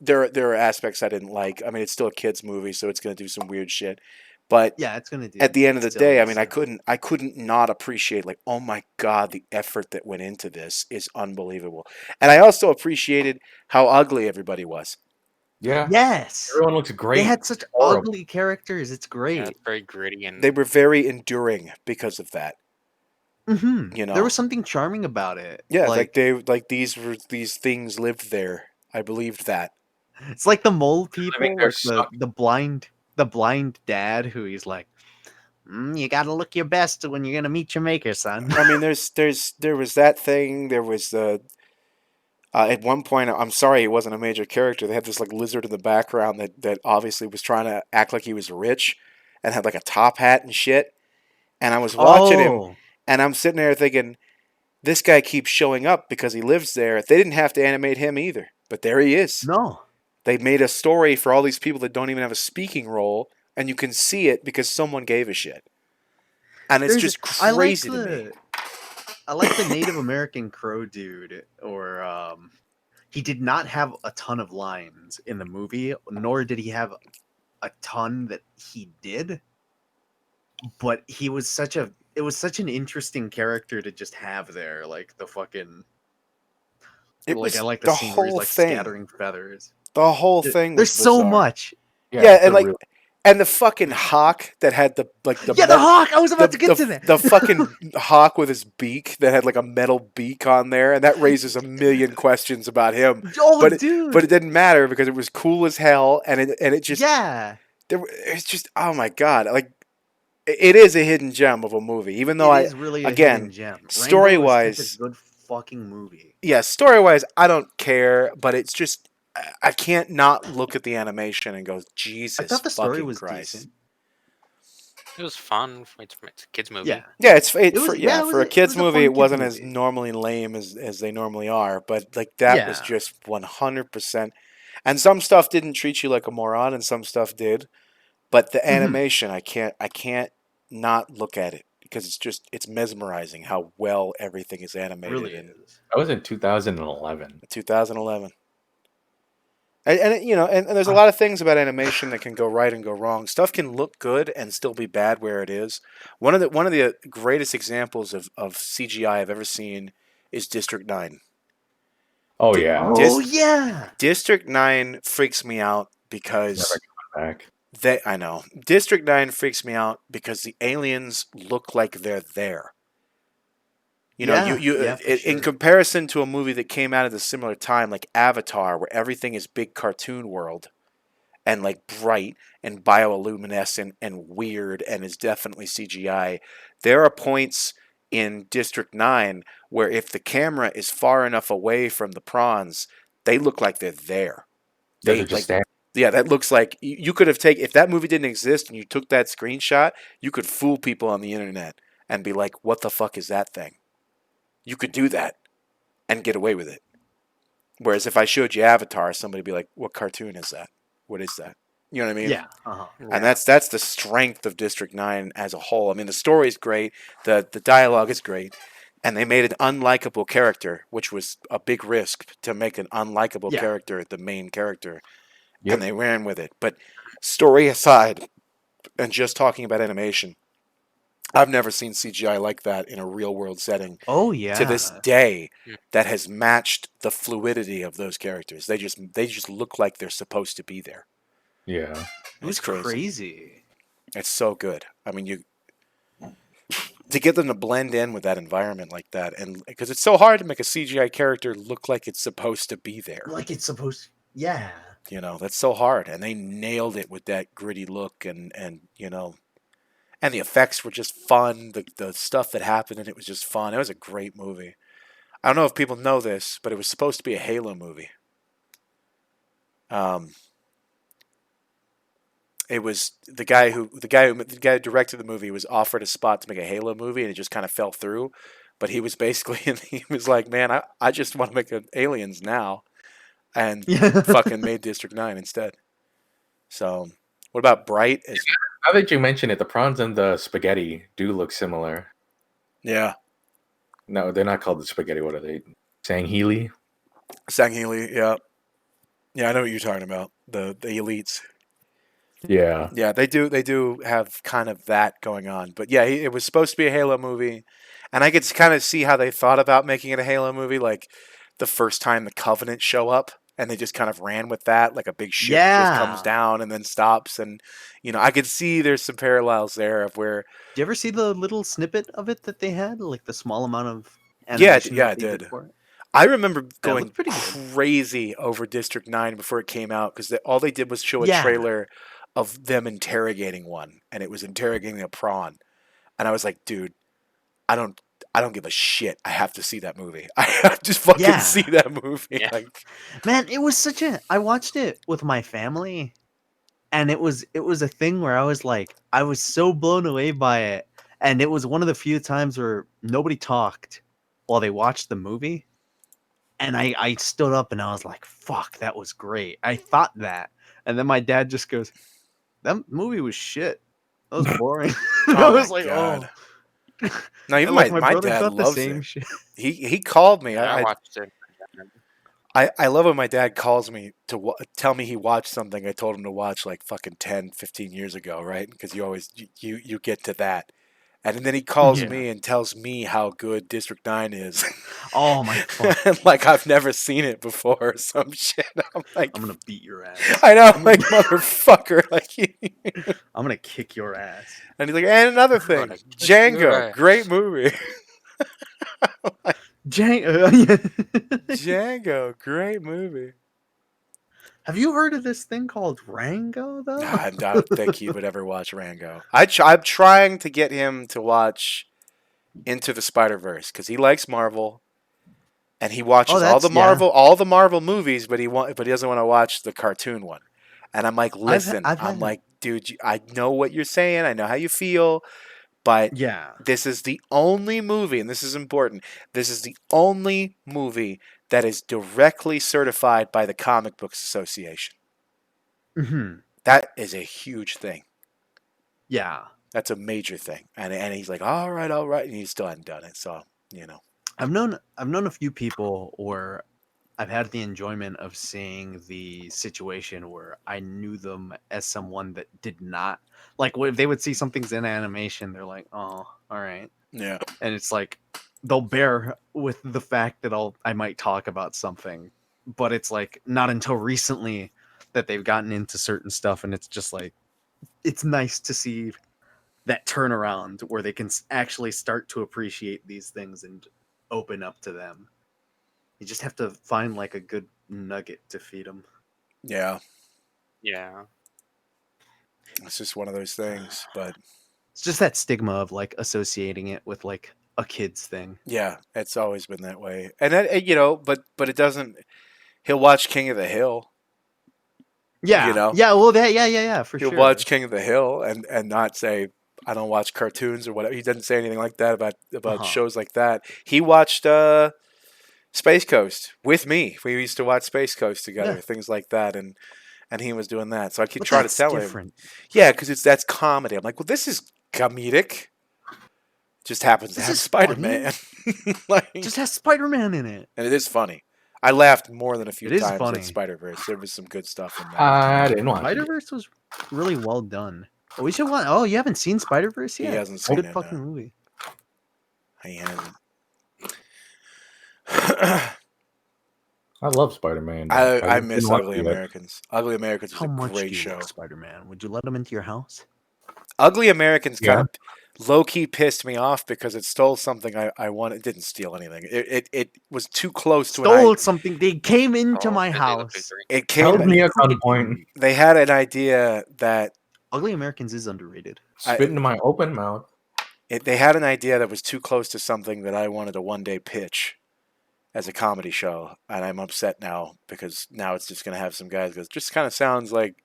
there are aspects I didn't like. I mean, it's still a kids movie, so it's going to do some weird shit. But Yeah, it's gonna do. at the end of the silly day, I mean, stuff. I couldn't not appreciate like, oh my god, the effort that went into this is unbelievable. And I also appreciated how ugly everybody was. Yeah. Yes. Everyone looks great. They had such Horrible. ugly characters. It's great. Yeah, it's very gritty and They were very enduring because of that. Mm-hmm. You know. There was something charming about it. Yeah, like these things lived there. I believed that. It's like the mole people, think they're like stuck. the blind dad who he's like, you gotta look your best when you're gonna meet your maker, son. I mean, there was that thing. There was the at one point. I'm sorry, he wasn't a major character. They had this like lizard in the background that obviously was trying to act like he was rich, and had like a top hat and shit. And I was watching him, Oh, and I'm sitting there thinking, this guy keeps showing up because he lives there. They didn't have to animate him either, but there he is. no. They made a story for all these people that don't even have a speaking role, and you can see it because someone gave a shit. and it's just I like crazy to me. I like the Native American Crow dude, or he did not have a ton of lines in the movie, nor did he have a ton that he did. But he was it was such an interesting character to just have there, like the fucking It like I was like the the scene where he's whole like thing. scattering feathers. The whole thing was There's so bizarre. much. Yeah, it's and a like, real- and the fucking hawk that had the Yeah, the hawk. I was about to get to that. the fucking hawk with his beak that had like a metal beak on there, and that raises a million questions about him. Oh, But dude. it didn't matter because it was cool as hell, and it just Yeah. it's just, oh my god, like it is a hidden gem of a movie. Even though It is really a again, hidden gem. story Rango is such wise, a good fucking movie. yeah, story wise, I don't care, but it's just I can't not look at the animation and go, Jesus I thought the story fucking was Christ. decent. It was fun. It's a kids movie. Yeah. Yeah, it's It was- for yeah, it was for a it kids was a movie. fun It kids wasn't as movie. normally lame as they normally are, but like that was Yeah. just 100%. And some stuff didn't treat you like a moron, and some stuff did. But the animation, I can't not look at it because it's mesmerizing how well everything is It animated really in is. That was in 2011. 2011. And there's a lot of things about animation that can go right and go wrong. Stuff can look good and still be bad where it is. One of the greatest examples of CGI I've ever seen is District 9. Oh yeah, Oh yeah. District 9 freaks me out never because coming back. I know. District 9 freaks me out because the aliens look like they're there. You know, Yeah, for in sure. comparison to a movie that came out at a similar time, like Avatar, where everything is big cartoon world and like bright and bioluminescent and weird and is definitely CGI. There are points in District 9 where if the camera is far enough away from the prawns, they look like they're there. Yeah, They they're just like standing. yeah, that looks like you could have taken, if that movie didn't exist and you took that screenshot, you could fool people on the internet and be like, "What the fuck is that thing?" You could do that and get away with it. Whereas if I showed you Avatar, somebody'd be like, "What cartoon is that? What is that?" You know what I mean? Yeah. And that's the strength of District 9 as a whole. I mean, the story's great, the dialogue is great, and they made an unlikable character, which was a big risk to make an unlikable Yeah. character the main character, Yep. and they ran with it. But story aside, and just talking about animation, I've never seen CGI like that in a real world setting Oh yeah. to this day Yeah. that has matched the fluidity of those characters. They just look like they're supposed to be there. Yeah, It was It's crazy. crazy. It's so good. I mean, you to get them to blend in with that environment like that, and because it's so hard to make a CGI character look like it's supposed to be there. Like it's supposed. Yeah. You know, that's so hard, and they nailed it with that gritty look, and and the effects were just fun. The stuff that happened, and it was just fun. It was a great movie. I don't know if people know this, but it was supposed to be a Halo movie. It was the guy who directed the movie was offered a spot to make a Halo movie, and it just kind of fell through. But he was basically he was like, "Man, I just want to make Aliens now," and Yeah. fucking made District 9 instead. So, what about Bright? now that you mention it, the prawns and the spaghetti do look similar. Yeah, No, they're not called the spaghetti. What are they? Sanghili? Sanghili. Yeah, I know what you're talking about. The elites. Yeah. Yeah, they do have kind of that going on. But yeah, it was supposed to be a Halo movie, and I could kind of see how they thought about making it a Halo movie. Like the first time the Covenant show up, and they just kind of ran with that, like a big ship just comes Yeah. down and then stops, and I could see there's some parallels there of where. Did you ever see the little snippet of it that they had, like the small amount of Yeah, animation? yeah, that I they did. for it? I remember That going looked pretty good. crazy over District 9 before it came out because all they did was show a Yeah. trailer of them interrogating one, and it was interrogating a prawn, and I was like, dude, I don't give a shit. I have to see that movie. I have to fucking Yeah. see that movie. Yeah. Like, Man, it was such a. I watched it with my family, and it was a thing where I was like, I was so blown away by it, and it was one of the few times where nobody talked while they watched the movie, and I stood up and I was like, fuck, that was great. I thought that, and then my dad just goes, that movie was shit. That was boring. I Oh was my like, God. oh. No, even Like my my brother dad thought the loves same it. shit. He called me. Yeah, I watched it. I love when my dad calls me to tell me he watched something I told him to watch like fucking 10, 15 years ago, right? Because you always you get to that. And then he calls Mhm. me and tells me how good District 9 is. Oh my fuck! Like I've never seen it before or some shit. I'm like, I'm gonna beat your ass. I know, I'm like, motherfucker. Like, I'm gonna kick your ass. and he's like, and another I'm thing, gonna kick your Django, ass. great movie. Django, great movie. Have you heard of this thing called Rango though? I don't think he would ever watch Rango. I'm trying to get him to watch Into the Spider-Verse because he likes Marvel and he watches all the Marvel movies, but he doesn't want to watch the cartoon one. And I'm like, listen, I've I'm had like, dude, I know what you're saying, I know how you feel, but yeah. this is the only movie, and this is important. This is the only movie that is directly certified by the Comic Books Association. Hmm. That is a huge thing. Yeah. That's a major thing. And he's like, all right, and he still hadn't done it. So, you know. I've known a few people where I've had the enjoyment of seeing the situation where I knew them as someone that did not like if they would see something's in animation, they're like, oh, all right. Yeah. And it's like they'll bear with the fact that I might talk about something, but it's like not until recently that they've gotten into certain stuff, and it's just like it's nice to see that turnaround where they can actually start to appreciate these things and open up to them. You just have to find like a good nugget to feed them. Yeah. Yeah. It's just one of those things. But It's just that stigma of like associating it with like a kid's thing. yeah, it's always been that way. And that, you know, but it doesn't. He'll watch King of the Hill. Yeah. You know? Yeah. Well, yeah, for He'll sure. watch King of the Hill and not say, I don't watch cartoons or whatever. He doesn't say anything like that about shows like that. He watched Space Coast with me. We used to watch Space Coast together, Yeah. things like that, and he was doing that. So I keep But trying to that's tell different. him, yeah, because that's comedy. I'm like, well, this is comedic. Just happens to This have is Spider-Man, like, Just has Spider-Man in it. and it is funny. I laughed more than a few It is times funny. at Spider-Verse. There was some good stuff in there. I didn't watch it. Spider-Verse was really well done. Oh, we should watch. Oh, you haven't seen Spider-Verse He yet? hasn't It's a seen good it, fucking no. movie. He hasn't. I love Spider-Man. I just miss didn't watch Ugly it yet. Americans. Ugly Americans was How a much great do you show. like Spider-Man? Would you let him into your house? Ugly Americans Yeah. kind of low-key pissed me off because it stole something I wanted. It didn't steal anything. It was too close to Stole something. They came into Oh, my did they look like house. three? it Held came. me at gunpoint, They had an idea that Ugly Americans is underrated. spit into my open mouth. they had an idea that was too close to something that I wanted to one day pitch as a comedy show, and I'm upset now because now it's just going to have some guys go, just kind of sounds like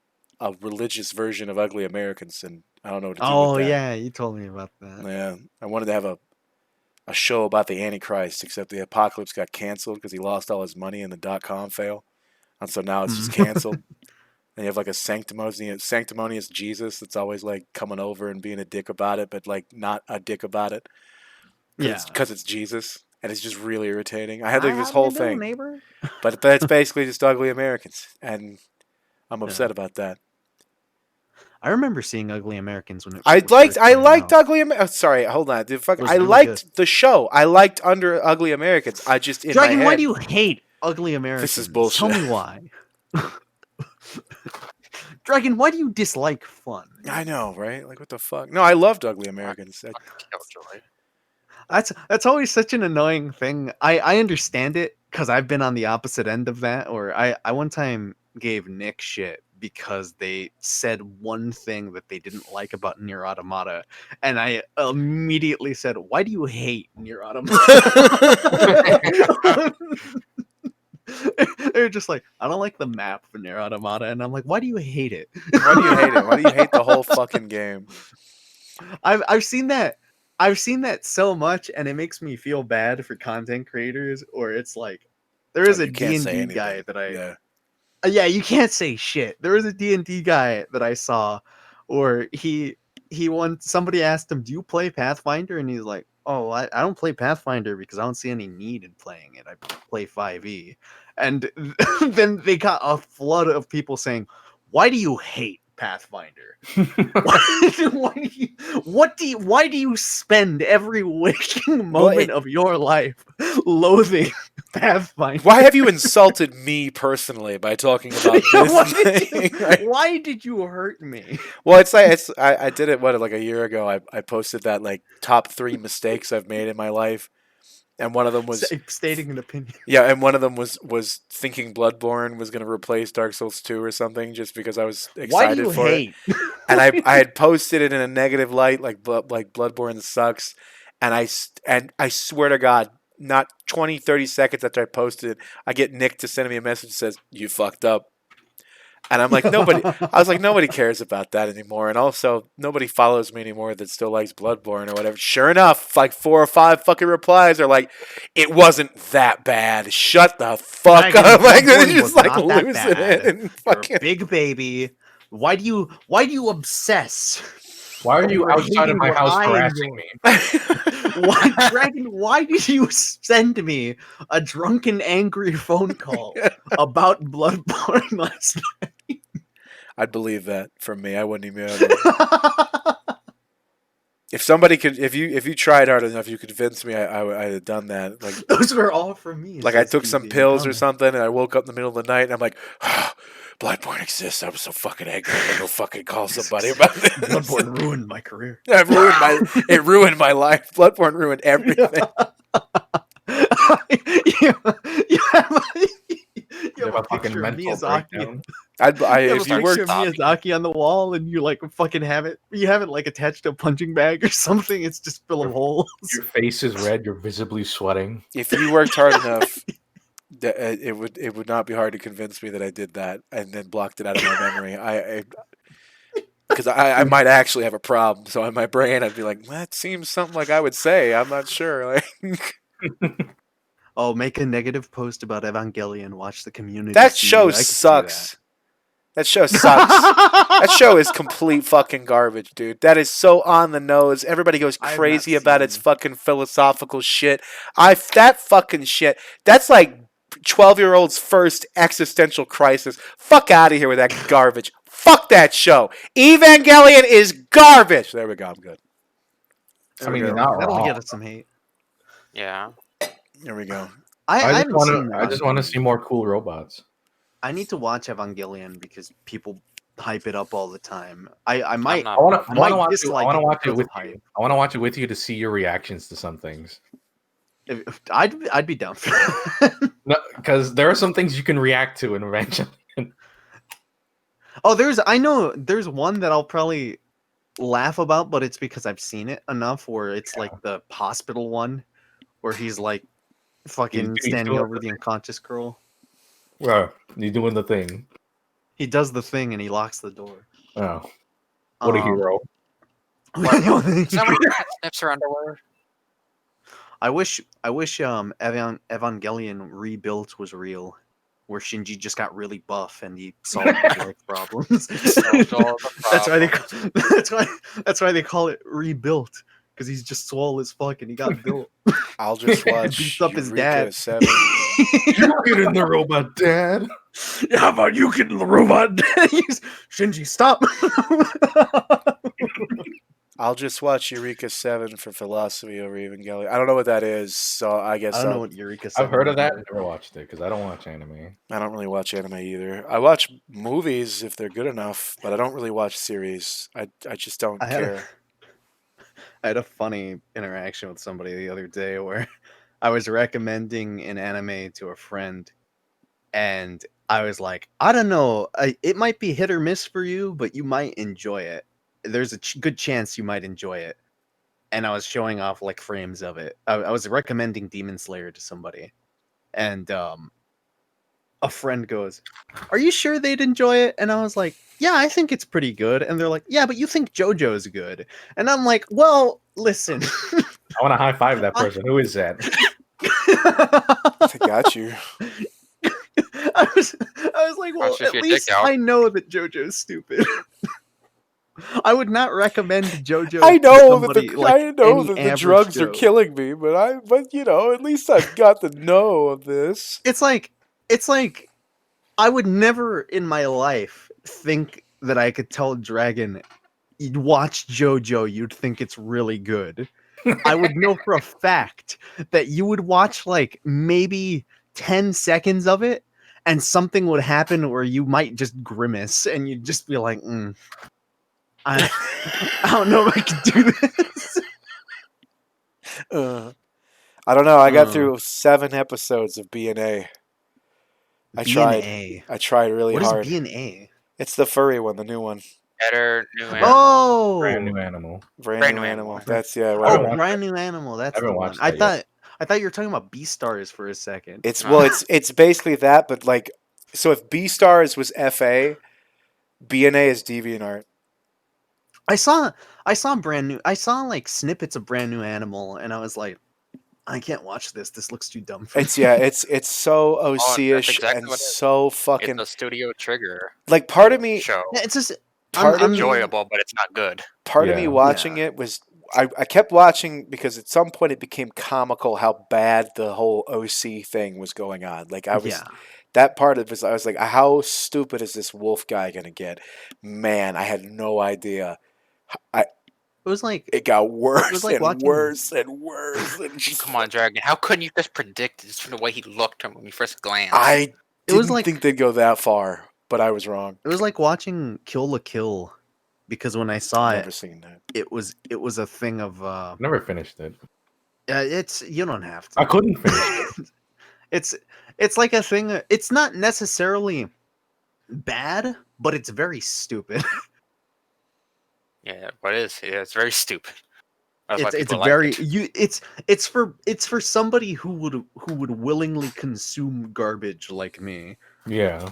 a religious version of Ugly Americans, and I don't know what to do Oh with that. yeah, you told me about that. Yeah, I wanted to have a show about the Antichrist, except the apocalypse got canceled because he lost all his money in the .com fail, and so now it's just canceled. And you have like a sanctimonious Jesus that's always like coming over and being a dick about it, but like not a dick about it. Yeah. Because it's Jesus, and it's just really irritating. I had like Hi, this how you whole doing, thing, neighbor? but it's basically just Ugly Americans, and I'm Yeah. upset about that. I remember seeing Ugly Americans when it I was liked first coming out. Ugly Americans. Sorry, hold on. was I really liked the show. I liked Under Ugly Americans. I just in Dragon, my head. why do you hate Ugly Americans? This is bullshit. Tell me why. Dragon, why do you dislike fun? I know, right? Like, what the fuck? No, I loved Ugly Americans. Killjoy. That's always such an annoying thing. I understand it because I've been on the opposite end of that. Or I one time gave Nick shit because they said one thing that they didn't like about Nier Automata, and I immediately said, "Why do you hate Nier Automata?" They're just like, "I don't like the map for Nier Automata," and I'm like, "Why do you hate it? Why do you hate it? Why do you hate the whole fucking game? I've seen that. I've seen that so much, and it makes me feel bad for content creators. Or it's like there is a You can't say D&D guy anything. that I Yeah. yeah, you can't say shit. There was a D&D guy that I saw, or he somebody asked him, "Do you play Pathfinder?" And he's like, "Oh, I don't play Pathfinder because I don't see any need in playing it. I play 5e." And then they got a flood of people saying, "Why do you hate Pathfinder? Why do you spend every waking moment of your life loathing Pathfinder? Why have you insulted me personally by talking about this thing? Why did you hurt me?" Well, it's like I did it like a year ago. I posted that like top 3 mistakes I've made in my life, and one of them was stating an opinion. Yeah, and one of them was thinking Bloodborne was going to replace Dark Souls 2 or something, just because I was excited Why do you for hate? it. And I had posted it in a negative light, like Bloodborne sucks, and I swear to God, not 20, 30 seconds after I posted it, I get Nick to send me a message that says, "You fucked up." And I'm like, nobody cares about that anymore. And also, nobody follows me anymore that still likes Bloodborne or whatever. Sure enough, like 4 or 5 fucking replies are like, "It wasn't that bad. Shut the fuck up." Like, they're just like losing it. And fucking... You're a big baby. Why do you obsess? Why are you outside of my house harassing me? Why did you send me a drunken, angry phone call about Bloodborne last night? I'd believe that from me. I wouldn't even. If somebody could, if you tried hard enough, you convinced me. I'd have done that. Like those were all for me. Like I took some pills or something, and I woke up in the middle of the night, and I'm like, oh, Bloodborne exists. I was so fucking angry. I'm gonna go fucking call somebody about this. Bloodborne ruined my career. It ruined my life. Bloodborne ruined everything. You have a picture of Miyazaki. If you worked Miyazaki on the wall, and you like fucking have it. You have it like attached to a punching bag or something. It's just full of holes. Your face is red. You're visibly sweating. If you worked hard enough, it would not be hard to convince me that I did that and then blocked it out of my memory. Because I might actually have a problem. So in my brain, I'd be like, that seems something like I would say. I'm not sure. Like. Oh, make a negative post about Evangelion. Watch the community. That show sucks. That show sucks. That show is complete fucking garbage, dude. That is so on the nose. Everybody goes crazy about its fucking philosophical shit. That fucking shit. That's like 12-year-old's first existential crisis. Fuck out of here with that garbage. Fuck that show. Evangelion is garbage. There we go. I'm good. I mean, you're not That'll wrong. get us some hate. Yeah. There we go. I just want to see more cool robots. I need to watch Evangelion because people hype it up all the time. I might. I want to watch it with hype. you. I want to watch it with you to see your reactions to some things. I'd be down for that. No, because there are some things you can react to in Evangelion. Oh, there's one that I'll probably laugh about, but it's because I've seen it enough. Where it's like the hospital one, where he's like fucking standing over the unconscious girl. Yeah, he's doing the thing. He does the thing and he locks the door. Oh, what a hero! Somebody snips her underwear. I wish Evangelion Rebuilt was real, where Shinji just got really buff and he solved his life problems. That's why they call it Rebuilt, because he's just swole as fuck and he got built. I'll just watch beats up his Eureka dad. 7. You get in the robot, Dad. Yeah, how about you get in the robot? Shinji, stop. I'll just watch Eureka 7 for philosophy over Evangelion. I don't know what that is, so I guess I don't know what Eureka 7 I've heard of is. that. Never watched it because I don't watch anime. I don't really watch anime either. I watch movies if they're good enough, but I don't really watch series. I just don't care. I had a funny interaction with somebody the other day where I was recommending an anime to a friend, and I was like, I don't know, it might be hit or miss for you, but you might enjoy it. There's a good chance you might enjoy it. And I was showing off like frames of it. I was recommending Demon Slayer to somebody, and a friend goes, "Are you sure they'd enjoy it?" And I was like, "Yeah, I think it's pretty good." And they're like, "Yeah, but you think JoJo's good?" And I'm like, "Well, listen." I want to high five that person. Who is that? I got you. I was like, well, Watch if at your least dick out. I know that JoJo's stupid. I would not recommend JoJo I to know somebody that like I know any that the average drugs are Joe. killing me, but at least I've got the know of this. It's like I would never in my life think that I could tell Dragon, you'd watch JoJo, you'd think it's really good. I would know for a fact that you would watch like maybe 10 seconds of it and something would happen where you might just grimace and you'd just be like, I don't know if I can do this. I don't know. I got Uh. through 7 episodes of B&A. I tried. B&A. I tried really What is hard. B&A? It's the furry one, the new one. Better new animal. Oh, Brand new animal. Brand new animal. That's I whatever. haven't watched brand new animal. That's haven't the one. watched I that yet. thought you were talking about Beastars for a second. It's basically that, but like, so if B-Stars was FA, B&A is DeviantArt. I saw brand new. I saw like snippets of brand new animal, and I was like, I can't watch this. This looks too dumb for me. It's so that's OC-ish exactly and what it is. so It's fucking a Studio Trigger like part of me show. Yeah, it's just Part of I'm me- Enjoyable, but it's not good. part of me Yeah. watching Yeah. it was I kept watching because at some point it became comical how bad the whole OC thing was going on. Like I was yeah. that part of it, I was like, how stupid is this wolf guy gonna get? Man, I had no idea. It was like It got worse like and watching- worse and worse. And just, Come on, Dragon. How couldn't you just predict this from the way he looked when we first glanced? I It was didn't like- think they'd go that far, but I was wrong. it was like watching Kill la Kill, because when I saw Never it, seen that. it was a thing of Never finished it. it's you don't have to. I couldn't finish it. It's like a thing. It's not necessarily bad, but it's very stupid. Yeah, but it's very stupid. That's why it's people very like it. it's for somebody who would willingly consume garbage like me. Yeah.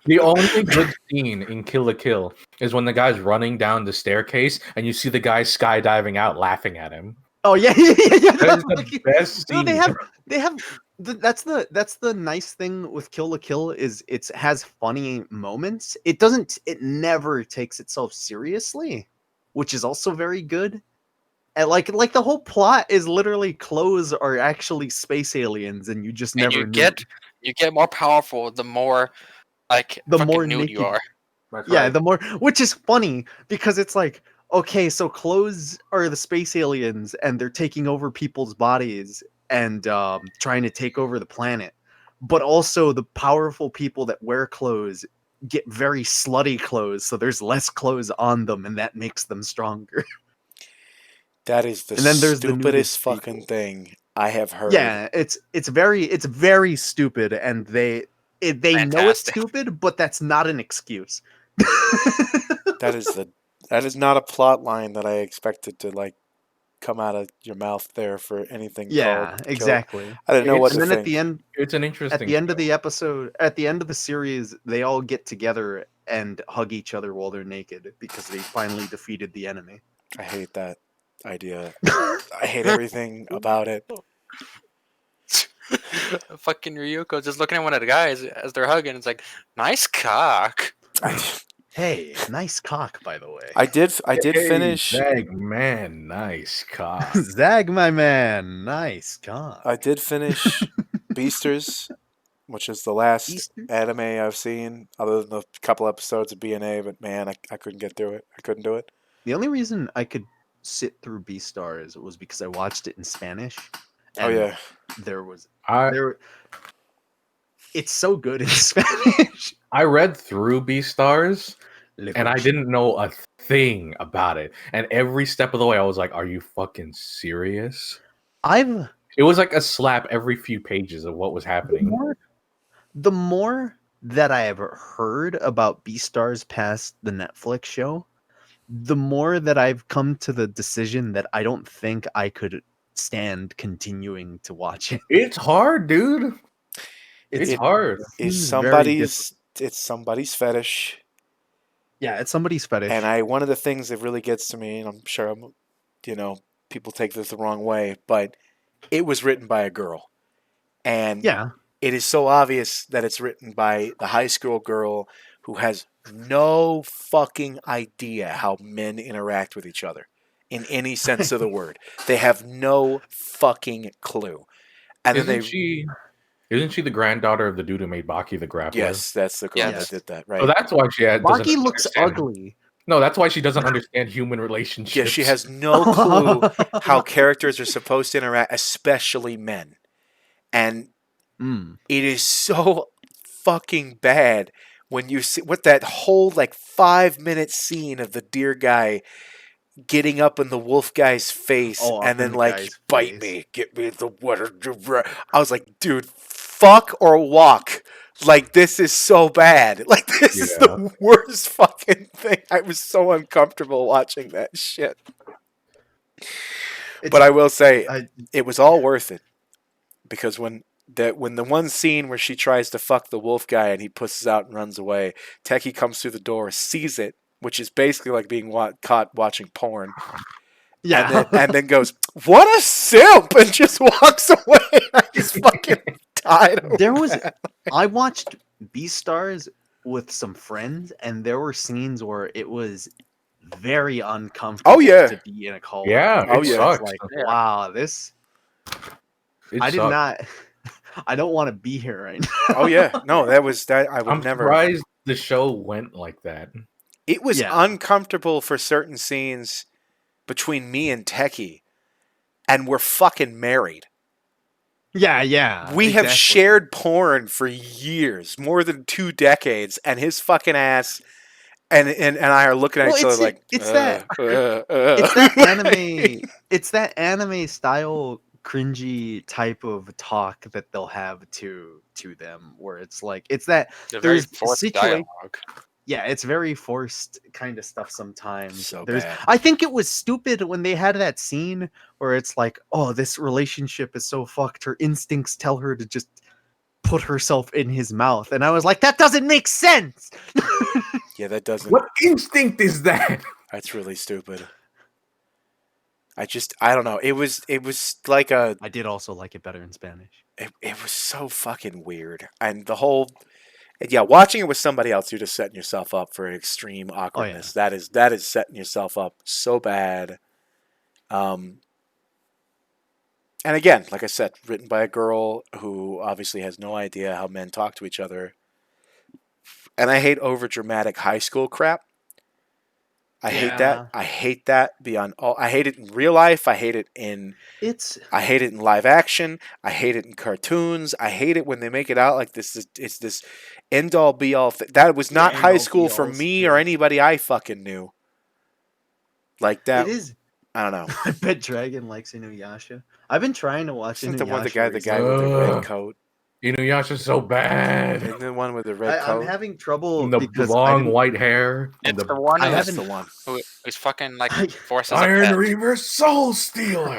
The only good scene in Kill la Kill is when the guy's running down the staircase and you see the guy skydiving out laughing at him. Oh yeah. That is the best No, scene. they have that's the nice thing with Kill la Kill is it has funny moments. It never takes itself seriously, which is also very good. And like the whole plot is literally clothes are actually space aliens, and you just And never you knew. get more powerful the more The fucking more nude you naked- are. That's Yeah, right. the more, which is funny because it's like, okay, so clothes are the space aliens and they're taking over people's bodies and trying to take over the planet. But also the powerful people that wear clothes get very slutty clothes, so there's less clothes on them and that makes them stronger. That is the And then there's the stupidest nudist fucking people. thing I have heard. Yeah, it's very stupid, and they know it's Fantastic. stupid, but that's not an excuse. That is not a plot line that I expected to like come out of your mouth there for anything Yeah, called exactly. I didn't know what And to then think. at the end, It's an at interesting. the end of the episode, at the end of the series, they all get together and hug each other while they're naked because they finally defeated the enemy. I hate that idea. I hate everything about it. Fucking Ryuko just looking at one of the guys as they're hugging. It's like, nice cock. Hey, nice cock, by the way. I did Hey, finish. Zag, man, nice cock. Zag, my man, nice cock. I did finish Beasters, which is the last Beasters? anime I've seen, other than the couple episodes of B&A. But man, I couldn't get through it. I couldn't do it. The only reason I could sit through Beastars was because I watched it in Spanish. Oh yeah, there was I it's so good in Spanish. I read through Beastars and I didn't know a thing about it. And every step of the way, I was like, "Are you fucking serious?" It was like a slap every few pages of what was happening. The more that I have heard about Beastars past the Netflix show, the more that I've come to the decision that I don't think I could stand continuing to watch it. It's hard, dude. It's It- hard. it's seems very somebody's fetish. Yeah, it's somebody's fetish. And one of the things that really gets to me, and I'm sure people take this the wrong way, but it was written by a girl. And yeah, it is so obvious that it's written by the high school girl who has no fucking idea how men interact with each other in any sense of the word. They have no fucking clue. And then Isn't she the granddaughter of the dude who made Baki the grappler? yes, that's the girl Yes. that did that, So right? that's why she doesn't Baki looks understand. ugly. No, that's why she doesn't understand human relationships. Yeah, she has no clue how characters are supposed to interact, especially men. And it is so fucking bad when you see what that whole like 5-minute scene of the deer guy getting up in the wolf guy's face Oh, up and in then the like guy's bite face. me, get me the water. I was like, dude, fuck or walk. Like this is so bad. Like this is Yeah. the worst fucking thing. I was so uncomfortable watching that shit. But I will say it was all worth it because when the one scene where she tries to fuck the wolf guy and he pusses out and runs away, Teki comes through the door, sees it, which is basically like being caught watching porn. Yeah. And then goes, "What a simp!" and just walks away. I just fucking died. There was I watched Beastars with some friends, and there were scenes where it was very uncomfortable Oh, yeah. to be in a cult. Yeah, Oh, it yeah. sucks. Like, Yeah. wow, this It I did sucks. not I don't want to be here right now. Oh yeah, no, that I would I'm never. surprised the show went like that. It was Yeah. uncomfortable for certain scenes between me and Teki, and we're fucking married. Yeah. We have exactly. shared porn for years, more than 2 decades, and his fucking ass and I are looking at Well, each other it's like it's that it's it's that anime style cringy type of talk that they'll have to them, where it's like it's that The very there's forced situation. dialogue. Yeah, it's very forced kind of stuff sometimes. So There's bad. I think it was stupid when they had that scene where it's like, oh, this relationship is so fucked. Her instincts tell her to just put herself in his mouth. And I was like, that doesn't make sense. Yeah, that doesn't. What instinct is that? That's really stupid. I don't know. It was like a. I did also like it better in Spanish. It was so fucking weird, and the whole. Yeah, watching it with somebody else, you're just setting yourself up for extreme awkwardness. That is setting yourself up so bad. And again, like I said, written by a girl who obviously has no idea how men talk to each other. And I hate overdramatic high school crap. I hate that. I hate that beyond all. I hate it in real life. I hate it in live action. I hate it in cartoons. I hate it when they make it out like this. It's this end all be all. That was not high school for me or anybody I fucking knew. Like that. It is. I don't know. I bet Dragon likes Inuyasha. I've been trying to watch Isn't Inuyasha. the guy with the red coat? Inuyasha's so bad. Isn't the one with the red coat? I'm having trouble And the because long white hair. And It's the one I That's haven't- the one. who is fucking like I- forces a Iron pet. Reaver Soul Stealer.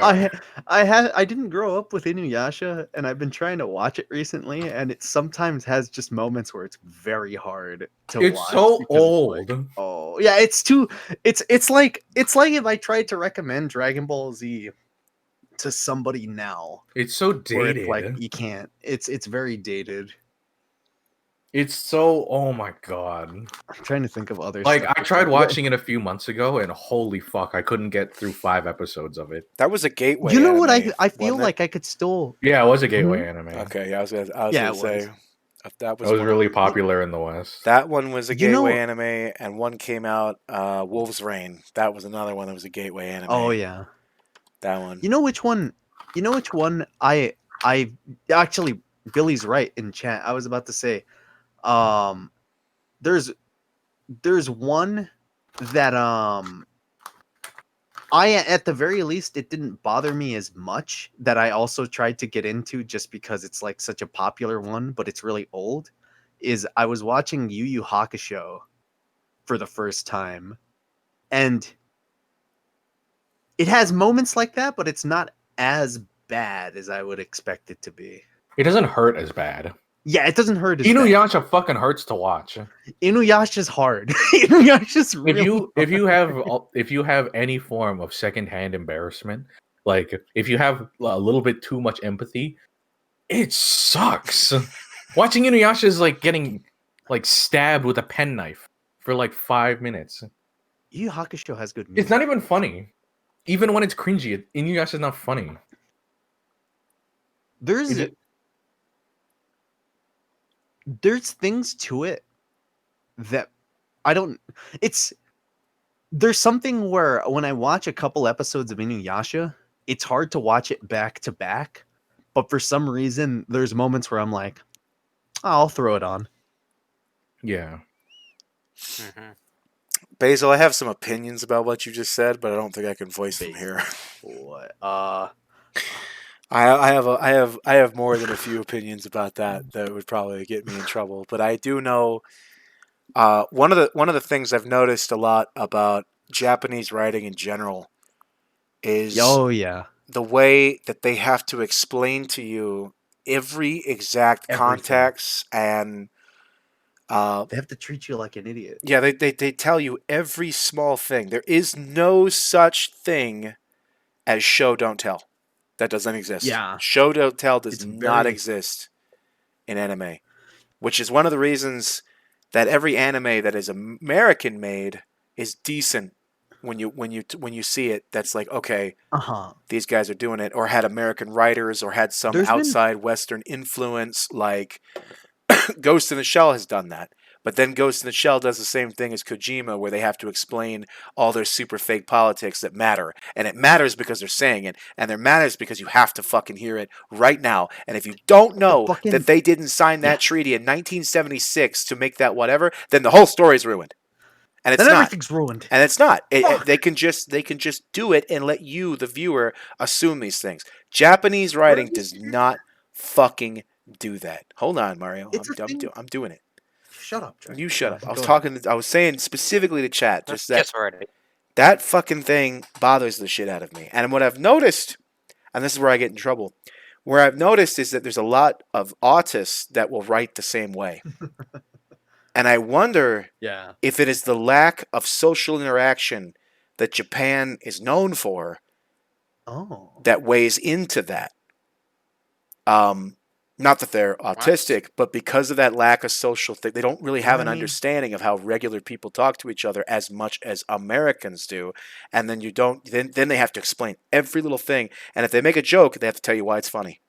I didn't grow up with Inuyasha, and I've been trying to watch it recently, and it sometimes has just moments where it's very hard to It's watch. so because old. oh yeah, it's like if I tried to recommend Dragon Ball Z to somebody now. It's so Where dated. it's like you can't. It's very dated. It's so, oh my god. I'm trying to think of other Like, stuff. I tried watching it a few months ago, and holy fuck, I couldn't get through 5 episodes of it. That was a gateway. You know what? anime, I feel wasn't it? like I could still. Yeah, it was a gateway anime. Okay, yeah, I was gonna Yeah, it say that It was one- really popular in the West. That one was a You know- gateway anime, and one came out, Wolf's Rain. That was another one that was a gateway anime. Oh yeah. That one. You know which one? You know which one? I actually Billy's right in chat. I was about to say, there's one that I at the very least it didn't bother me as much that I also tried to get into just because it's like such a popular one, but it's really old. Is I was watching Yu Yu Hakusho for the first time, and it has moments like that, but it's not as bad as I would expect it to be. It doesn't hurt as bad. Yeah, it doesn't hurt as bad. Inuyasha fucking hurts to watch. Inuyasha's hard. Inuyasha's really If you have any form of secondhand embarrassment, like if you have a little bit too much empathy, it sucks. Watching Inuyasha is like getting like stabbed with a penknife for like 5 minutes. Yu Yu Hakusho has good music. It's not even funny. Even when it's cringy, Inuyasha is not funny. There's things to it that I don't. There's something where when I watch a couple episodes of Inuyasha, it's hard to watch it back to back. But for some reason, there's moments where I'm like, oh, I'll throw it on. Yeah. Mhm. Basil, I have some opinions about what you just said, but I don't think I can voice them here. What? I have more than a few opinions about that would probably get me in trouble. But I do know one of the things I've noticed a lot about Japanese writing in general is Oh yeah, the way that they have to explain to you every exact Everything. context and they have to treat you like an idiot. yeah, they tell you every small thing. There is no such thing as show don't tell. That doesn't exist. Yeah. Show don't tell does It's not very- exist in anime, which is one of the reasons that every anime that is American made is decent when you see it. That's like, okay, these guys are doing it, or had American writers, or had some There's been- outside Western influence, like Ghost in the Shell has done that. But then Ghost in the Shell does the same thing as Kojima, where they have to explain all their super fake politics that matter. And it matters because they're saying it, and it matters because you have to fucking hear it right now. And if you don't know fucking- that they didn't sign that treaty in 1976 to make that whatever, then the whole story's ruined. And it's Then not. everything's ruined. And it's not. Fuck. They can just do it and let you, the viewer, assume these things. Japanese writing does not fucking do that. Hold on, Mario. It's a thing- I'm doing it. Shut up, Trey. You shut up. I was Go ahead. talking. I was saying specifically to chat. Just that Yes, already. that fucking thing bothers the shit out of me. And what I've noticed, and this is where I get in trouble, where I've noticed is that there's a lot of autists that will write the same way. And I wonder Yeah. if it is the lack of social interaction that Japan is known for Oh. that weighs into that. Not that they're autistic, but because of that lack of social thing, they don't really have an understanding of how regular people talk to each other as much as Americans do. And then then they have to explain every little thing. And if they make a joke, they have to tell you why it's funny.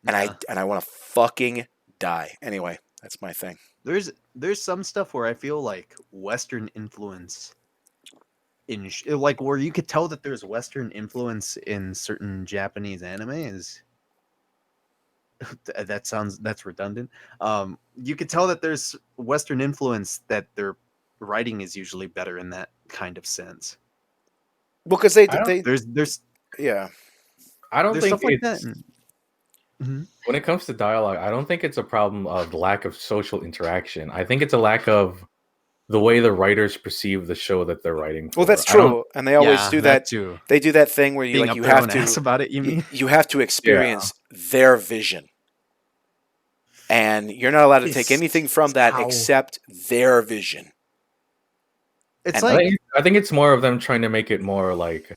And I want to fucking die. Anyway, that's my thing. There's some stuff where I feel like Western influence like where you could tell that there's Western influence in certain Japanese animes. That's redundant. You could tell that there's Western influence, that their writing is usually better in that kind of sense. Well, because There's yeah. I don't there's think stuff like that. it's when it comes to dialogue, I don't think it's a problem of the lack of social interaction. I think it's a lack of the way the writers perceive the show that they're writing for. Well, that's I don't- true, and they always do that. too. They do that thing where you Being like up you their have own to ass about it. You mean? you have to experience their vision, and you're not allowed to take It's- anything from that how- except their vision. It's And like I think it's more of them trying to make it more like,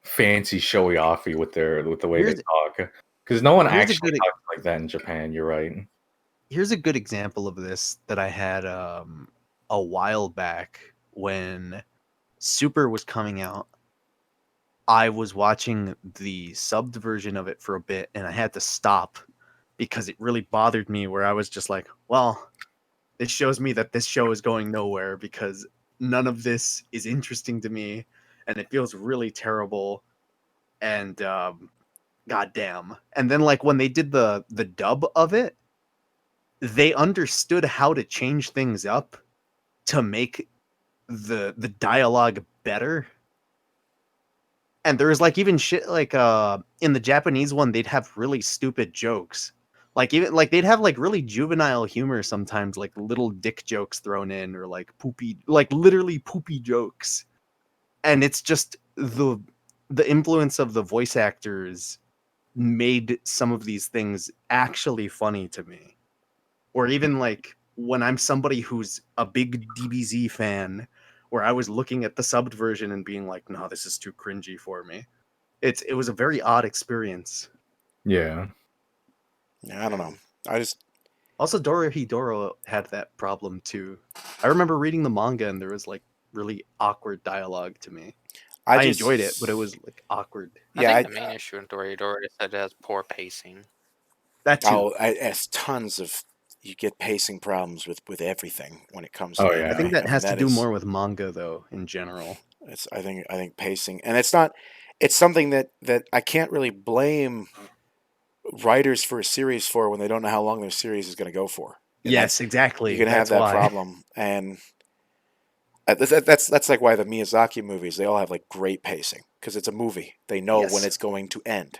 fancy, showy offy with the way they Here's- talk. Because no one here's a actually good- talks like that in Japan. You're right. here's a good example of this that I had a while back when Super was coming out. I was watching the subbed version of it for a bit, and I had to stop because it really bothered me, where I was just like, well, this shows me that this show is going nowhere because none of this is interesting to me, and it feels really terrible, and goddamn. And then like when they did the dub of it, they understood how to change things up to make the dialogue better. And there was like even shit like in the Japanese one, they'd have really stupid jokes. Like even like they'd have like really juvenile humor sometimes, like little dick jokes thrown in, or like poopy, like literally poopy jokes. And it's just the influence of the voice actors made some of these things actually funny to me. Or even like when I'm somebody who's a big DBZ fan, where I was looking at the subbed version and being like, no, this is too cringy for me. It was a very odd experience. Yeah. Yeah, I don't know. Also, Dorohedoro had that problem too. I remember reading the manga and there was like really awkward dialogue to me. I enjoyed it, but it was like awkward. Yeah, I think the main issue in Dory is that it has poor pacing. That too. it's tons of you get pacing problems with everything when it comes to Oh, anime. yeah. I think that mean, has to do is- more with manga though, in general. It's I think pacing, and it's not. It's something that I can't really blame writers for a series for when they don't know how long their series is going to go for. And Yes, exactly. you can have That's that why. problem, and that's like why the Miyazaki movies, they all have like great pacing because it's a movie. They know when Yes. it's going to end.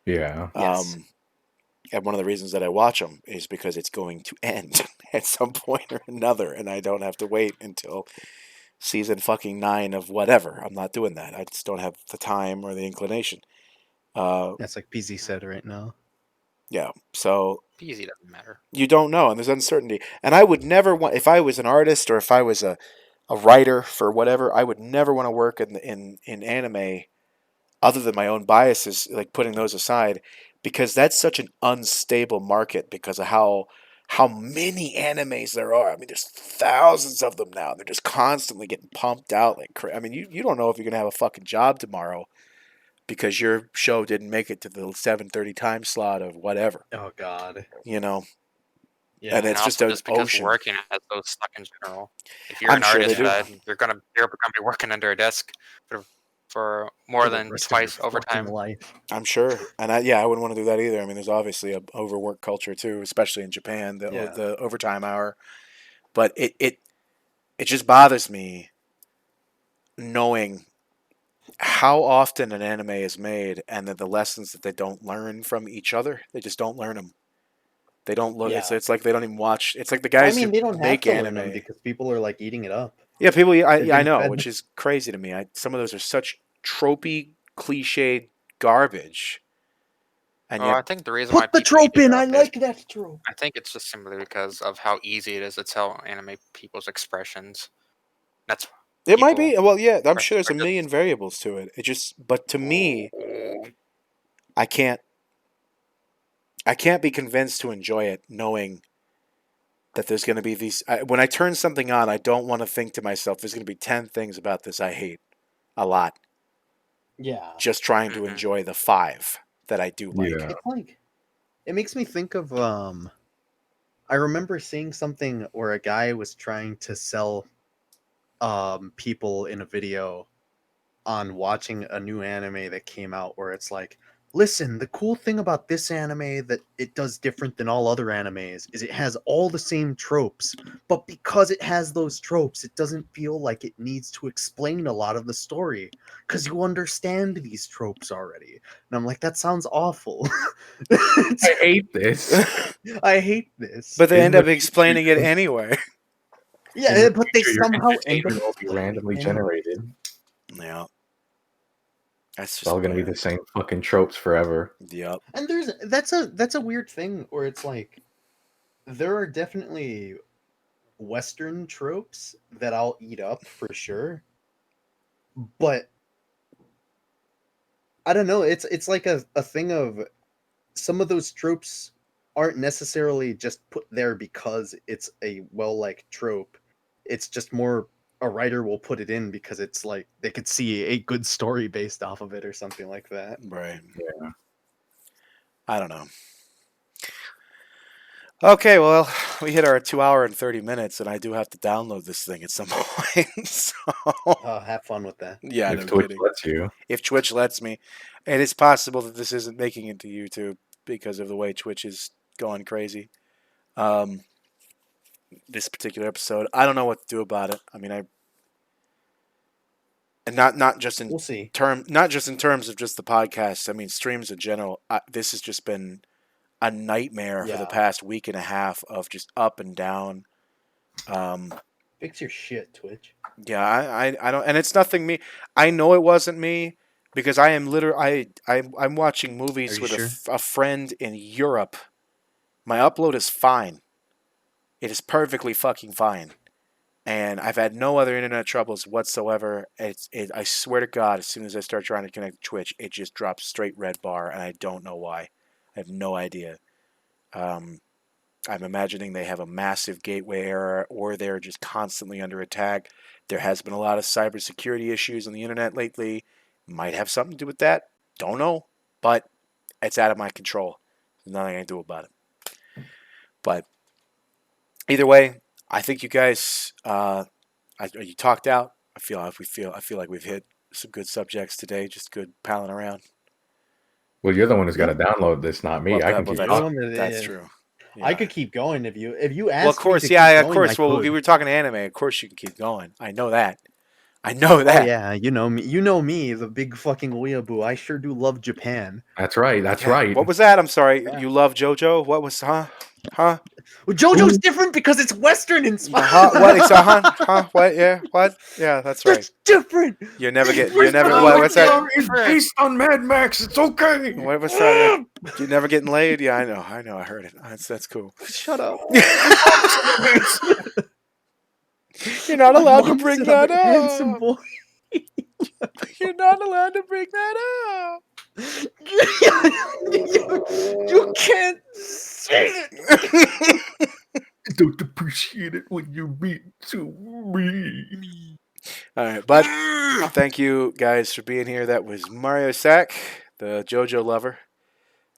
Yeah. Yes. And one of the reasons that I watch them is because it's going to end at some point or another, and I don't have to wait until season fucking 9 of whatever. I'm not doing that. I just don't have the time or the inclination. That's like PZ said right now. Yeah. So Easy doesn't matter. you don't know, and there's uncertainty. And I would never want, if I was an artist or if I was a writer for whatever, I would never want to work in anime other than my own biases, like putting those aside, because that's such an unstable market because of how many animes there are. I mean, there's thousands of them now. They're just constantly getting pumped out like crazy. I mean, you don't know if you're gonna have a fucking job tomorrow because your show didn't make it to the 7:30 time slot of whatever. Oh God. You know, Yeah. and And it's just also an just because ocean. working has those stuck in general. If you're I'm an sure they artist, do. you're gonna be working under a desk for more For the than rest of your twice fucking overtime. life. I'm sure, and I wouldn't want to do that either. I mean, there's obviously a overwork culture too, especially in Japan, Yeah. the overtime hour. But it just bothers me knowing how often an anime is made and that the lessons that they don't learn from each other, they just don't learn them. They don't look. Yeah. It's like they don't even watch. It's like the I guys mean, who they don't have make to learn them anime. because people are like eating it up. Yeah, people. I They're being know, fed. which is crazy to me. Some of those are such tropey, cliched garbage, and Well, I yet think the reason why Put the people eat trope it in. up I is like that trope. I think it's just simply because of how easy it is to tell anime people's expressions. That's it might people be. Well, yeah, I'm are, sure there's are a million variables to it. It just, but to me, I can't. I can't be convinced to enjoy it, knowing that there's going to be these. When I turn something on, I don't want to think to myself, "There's going to be 10 things about this I hate a lot." Yeah. Just trying to Mhm. enjoy the 5 that I do like. Yeah. It's like it makes me think of I remember seeing something where a guy was trying to sell people in a video on watching a new anime that came out where it's like, listen, the cool thing about this anime that it does different than all other animes is it has all the same tropes, but because it has those tropes, it doesn't feel like it needs to explain a lot of the story because you understand these tropes already. And I'm like, that sounds awful. I hate this. I hate this. But they In end the up explaining it future- anyway. In Yeah, the but they future, your somehow end up entertainment will be randomly explaining generated. Yeah, that's It's just all gonna be weird. the same fucking tropes forever. Yep. And that's a weird thing where it's like there are definitely Western tropes that I'll eat up for sure. But I don't know, it's like a thing of some of those tropes aren't necessarily just put there because it's a well-liked trope. It's just more a writer will put it in because it's like they could see a good story based off of it or something like that. Right. Yeah. I don't know. Okay, well, we hit our 2 hour and 30 minutes, and I do have to download this thing at some point. So, Have fun with that. yeah, If no Twitch kidding. lets you. If Twitch lets me, and it's possible that this isn't making it to YouTube because of the way Twitch is going crazy. Um, this particular episode, I don't know what to do about it. I mean, and not just in We'll see. not just in terms of just the podcast. I mean, streams in general. This has just been a nightmare for the Yeah. past week and a half of just up and down. Fix your shit, Twitch. Yeah, I don't, and it's nothing me. I know it wasn't me because I am literally I'm watching Are movies you with sure? a friend in Europe. My upload is fine. It is perfectly fucking fine, and I've had no other internet troubles whatsoever. I swear to God, as soon as I start trying to connect to Twitch, it just drops straight red bar, and I don't know why. I have no idea. I'm imagining they have a massive gateway error, or they're just constantly under attack. There has been a lot of cybersecurity issues on the internet lately. Might have something to do with that. Don't know, but it's out of my control. There's nothing I can do about it. But either way, I think you guys, you talked out. I feel like we've hit some good subjects today. Just good palling around. Well, you're the one who's got to download this, not me. I can keep talking. That's true. Yeah. I could keep going if you asked. Well, of course, me to yeah, keep of going, course. I Well, could. we were talking anime. Of course, you can keep going. I know that. I know that. Oh, yeah, you know me. You know me, the big fucking weeaboo. I sure do love Japan. That's right. That's Yeah. right. What was that? I'm sorry. Yeah. You love JoJo? What was? Huh? Well, JoJo's different because it's Western inspired. What? Huh? What? Yeah. What? Yeah, that's right. It's different. You never get. You never. What's that? It's based on Mad Max. It's okay. What was that? You never getting laid? Yeah, I know. I heard it. That's cool. Shut up. You're not allowed to Mom bring said I'm that a handsome up. boy. You're not allowed to bring that up. You can't say it. I don't appreciate it when you mean to me. All right, but thank you guys for being here. That was Mariosack, the JoJo lover,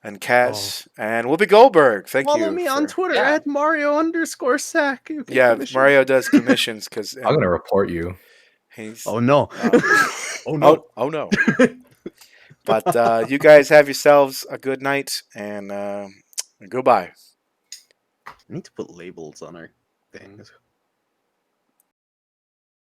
and Kaz, and Whoopi Goldberg. Thank you. Follow me on Twitter at Mario_Sack. You can Yeah, commission. Mario does commissions because I'm gonna report you. he's. Oh no! Oh no! Oh no! But you guys have yourselves a good night and goodbye. I need to put labels on our things.